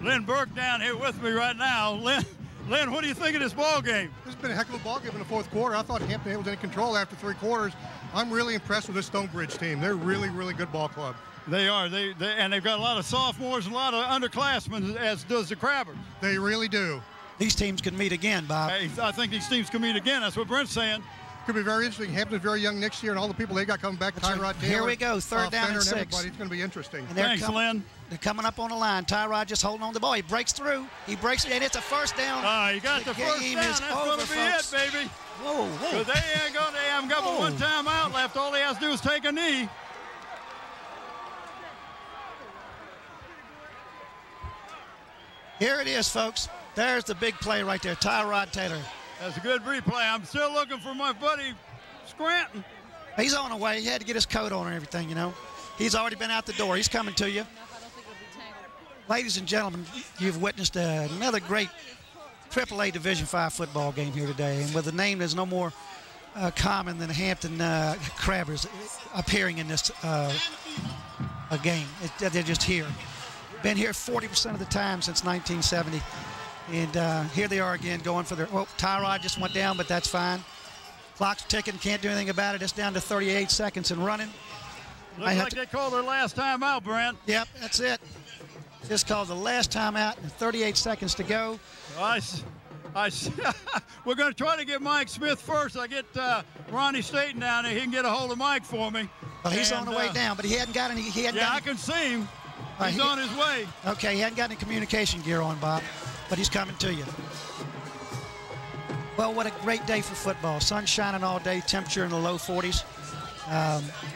Lynn Burke down here with me right now. Lynn, what do you think of this ball game? This has been a heck of a ball game in the fourth quarter. I thought Hampton was in control after 3 quarters. I'm really impressed with this Stonebridge team. They're really, really good ball club. They are. And they've got a lot of sophomores and a lot of underclassmen, as does the Crabbers. They really do. These teams can meet again, Bob. Hey, I think these teams can meet again. That's what Brent's saying. Could be very interesting. Hampton's very young next year, and all the people they got coming back. Tyrod Taylor. Here we go, 3rd down and 6. Everybody. It's going to be interesting. Thanks, Lynn. They're coming up on the line. Tyrod just holding on the ball. He breaks through. He breaks it, and it's a 1st down. You got the first down. That's going to be folks. it, baby. Whoa, whoa. They haven't got but 1 timeout left. All he has to do is take a knee. Here it is, folks. There's the big play right there. Tyrod Taylor. That's a good replay. I'm still looking for my buddy Scranton. He's on the way. He had to get his coat on and everything, you know. He's already been out the door. He's coming to you. Ladies and gentlemen, you've witnessed another great AAA Division V football game here today. And with a name that's no more common than Hampton Crabbers appearing in this game. They're just here. Been here 40% of the time since 1970. And here they are again going for their, Tyrod just went down, but that's fine. Clock's ticking, can't do anything about it. It's down to 38 seconds and running. Looks like they called their last time out, Brent. Yep, that's it. Just called the last time out, and 38 seconds to go. We're going to try to get Mike Smith first. I get Ronnie Staten down there. He can get a hold of Mike for me. Well, he's on the way down, but he hadn't got any. I can see him. He's on his way. Okay, he hadn't got any communication gear on, Bob, but he's coming to you. Well, what a great day for football. Sun shining all day, temperature in the low 40s.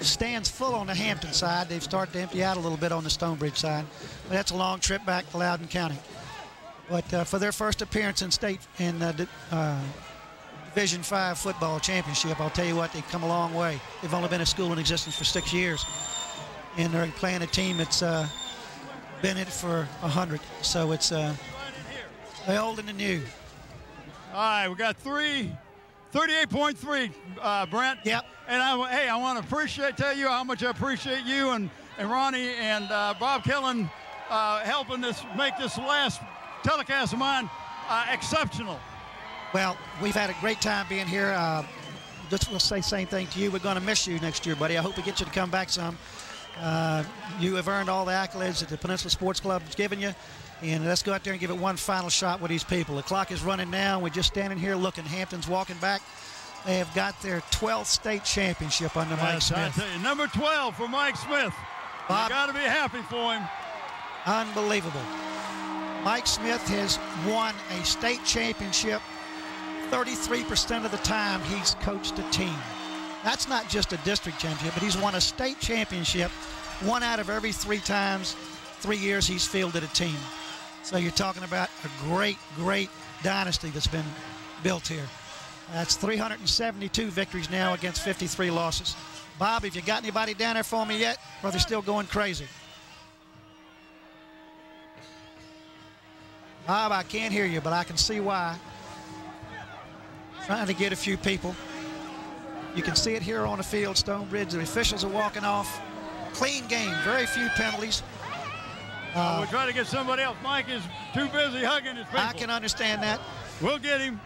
Stands full on the Hampton side. They've started to empty out a little bit on the Stonebridge side. But that's a long trip back to Loudoun County. But for their first appearance in Division 5 football championship, I'll tell you what, they've come a long way. They've only been a school in existence for 6 years. And they're playing a team that's been in it for 100. So it's the old and the new. All right, we got 38.3, Brent. Yep. And I want to tell you how much I appreciate you and Ronnie and Bob Killen helping us make this last telecast of mine exceptional. Well, we've had a great time being here. Just will say the same thing to you. We're going to miss you next year, buddy. I hope we get you to come back some. You have earned all the accolades that the Peninsula Sports Club has given you. And let's go out there and give it one final shot with these people. The clock is running now. We're just standing here looking. Hampton's walking back. They have got their 12th state championship under Mike Smith. I tell you, number 12 for Mike Smith. Bob, you got to be happy for him. Unbelievable. Mike Smith has won a state championship 33% of the time he's coached a team. That's not just a district championship, but he's won a state championship 1 out of every 3 years he's fielded a team. So you're talking about a great, great dynasty that's been built here. That's 372 victories now against 53 losses. Bob, have you got anybody down there for me yet, or are they still going crazy? Bob, I can't hear you, but I can see why. Trying to get a few people. You can see it here on the field, Stonebridge. The officials are walking off. Clean game, very few penalties. We'll try to get somebody else. Mike is too busy hugging his people. I can understand that. We'll get him.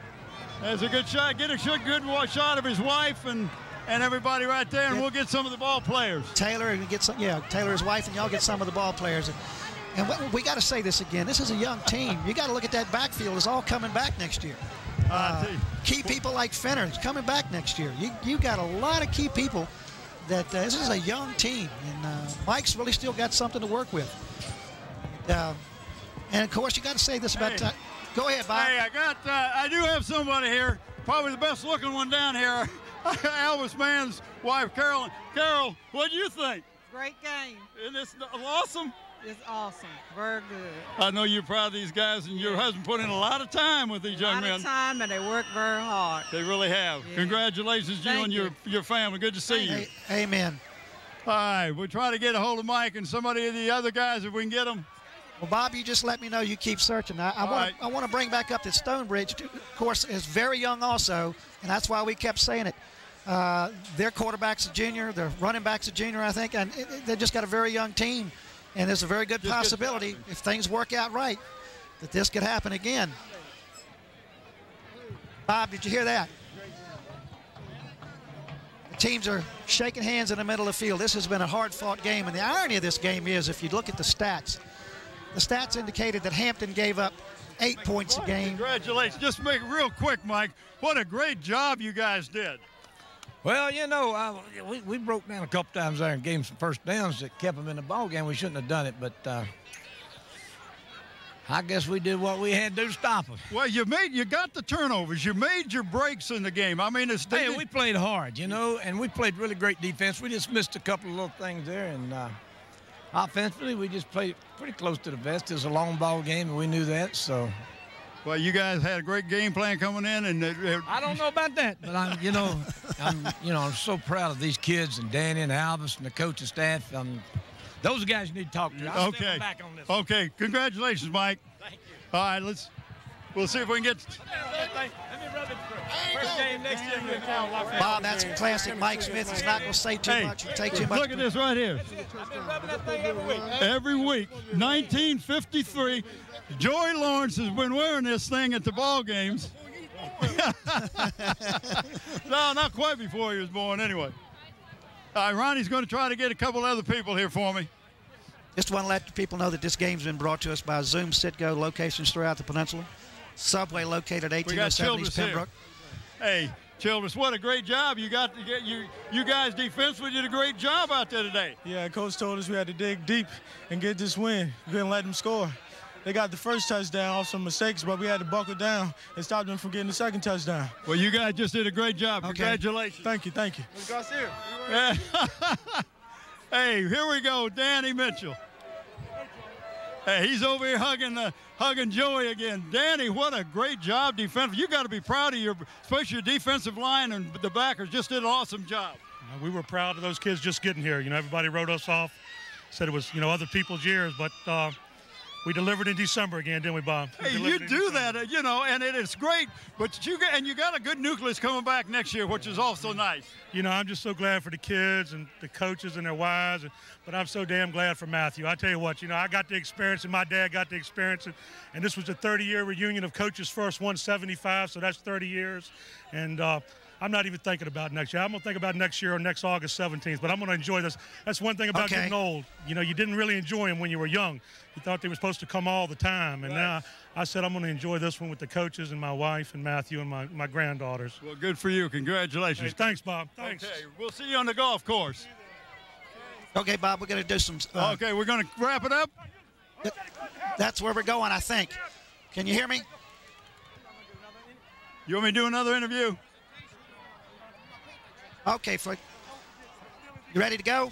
There's a good shot. Get a good shot of his wife and everybody right there, and we'll get some of the ball players. Taylor, and get some. Yeah, Taylor, his wife, and y'all get some of the ball players. And we got to say this again. This is a young team. You got to look at that backfield. It's all coming back next year. Key people like Fenner's coming back next year. You got a lot of key people. That this is a young team, and Mike's really still got something to work with. And of course, you got to say this about. Go ahead, Bob. Hey, I do have somebody here, probably the best-looking one down here. Elvis Mann's wife, Carol. Carol, what do you think? Great game. Isn't this awesome? It's awesome. Very good. I know you're proud of these guys, and your husband put in a lot of time with these young men. A lot of time, and they work very hard. They really have. Yeah. Congratulations, you and your family. Good to see you. Amen. All right, we'll try to get a hold of Mike and somebody of the other guys if we can get them. Well, Bob, you just let me know. You keep searching. I want to bring back up that Stonebridge, of course, is very young also, and that's why we kept saying it. Their quarterback's a junior. Their running back's a junior, I think, and they just got a very young team. And there's a very good possibility, if things work out right, that this could happen again. Bob, did you hear that? The teams are shaking hands in the middle of the field. This has been a hard-fought game, and the irony of this game is, if you look at the stats indicated that Hampton gave up 8 points a game. Congratulations. Just make it real quick, Mike. What a great job you guys did. Well, you know, we broke down a couple times there and gave them some first downs that kept them in the ball game. We shouldn't have done it, but I guess we did what we had to do to stop them. Well, you got the turnovers. You made your breaks in the game. I mean, we played hard, you know, and we played really great defense. We just missed a couple of little things there, and offensively, we just played pretty close to the vest. It was a long ball game, and we knew that, so. Well, you guys had a great game plan coming in, and I don't know about that, but I'm so proud of these kids and Danny and Albus and the coaching staff. Those guys you need to talk to. I'll step back on this. Okay, congratulations, Mike. Thank you. All right, we'll see if we can get. Let me rub it through. First game next year. Bob, that's classic Mike Smith. He's not going to say too much and take too much. Look at this right here. I've been rubbing that thing every week. Every week, 1953. Joey Lawrence has been wearing this thing at the ball games. No, not quite before he was born anyway. Ronnie's going to try to get a couple other people here for me. Just want to let the people know that this game's been brought to us by Zoom Sit-Go locations throughout the peninsula. Subway located at 1807 East Pembroke. Hey, Childress, what a great job. You guys defensively did a great job out there today. Yeah, Coach told us we had to dig deep and get this win. We couldn't let them score. They got the first touchdown off some mistakes, but we had to buckle down and stop them from getting the second touchdown. Well, you guys just did a great job. Okay. Congratulations. Thank you, thank you. Hey, here we go, Danny Mitchell. Hey, he's over here hugging Joey again. Danny, what a great job defensively. You got to be proud of especially your defensive line, and the backers just did an awesome job. We were proud of those kids just getting here. Everybody wrote us off, said it was, other people's years, but we delivered in December again, didn't we, Bob? Hey, you do that, and it is great. But you got a good nucleus coming back next year, which is also nice. I'm just so glad for the kids and the coaches and their wives, but I'm so damn glad for Matthew. I tell you what, I got the experience, and my dad got the experience, and this was the 30-year reunion of Coaches First 175, so that's 30 years, and I'm not even thinking about next year. I'm going to think about next year or next August 17th, but I'm going to enjoy this. That's one thing about getting old. You didn't really enjoy them when you were young. You thought they were supposed to come all the time, and now I said I'm going to enjoy this one with the coaches and my wife and Matthew and my granddaughters. Well, good for you. Congratulations. Hey, thanks, Bob. Thanks. Okay, we'll see you on the golf course. Okay, Bob, we're going to do some. Okay, we're going to wrap it up. That's where we're going, I think. Can you hear me? You want me to do another interview? Okay, you ready to go?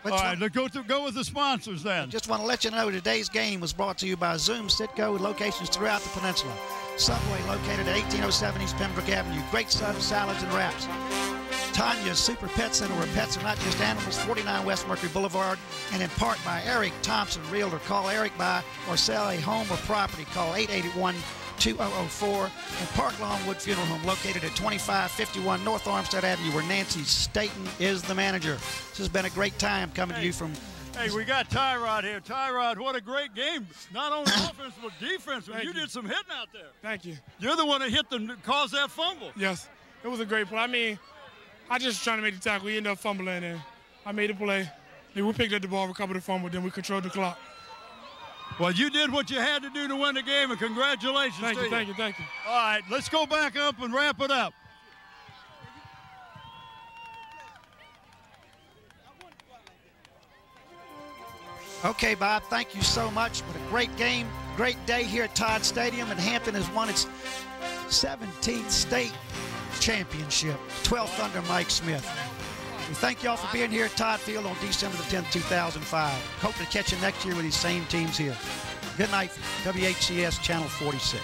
All right, let's go with the sponsors then. Just want to let you know today's game was brought to you by Zoom Sit-Go with locations throughout the peninsula. Subway located at 1807 East Pembroke Avenue. Great subs, salads, and wraps. Tanya's Super Pet Center, where pets are not just animals, 49 West Mercury Boulevard, and in part by Eric Thompson, Realtor. Call Eric buy or sell a home or property. Call 881-2004. And Park Longwood Funeral Home, located at 2551 North Armstead Avenue, where Nancy Staten is the manager. This has been a great time coming to you from... Hey, we got Tyrod here. Tyrod, what a great game. Not only offense, but defense. You did some hitting out there. Thank you. You're the one that caused that fumble. Yes, it was a great play. I just trying to make the tackle. We ended up fumbling, and I made the play. Then we picked up the ball, recovered the fumble, then we controlled the clock. Well, you did what you had to do to win the game, and congratulations to you. Thank you. All right, let's go back up and wrap it up. Okay, Bob, thank you so much. What a great game, great day here at Todd Stadium, and Hampton has won its 17th state championship, 12th under Mike Smith. We thank you all for being here at Todd Field on December the 10th, 2005. Hope to catch you next year with these same teams here. Good night, WHCS Channel 46.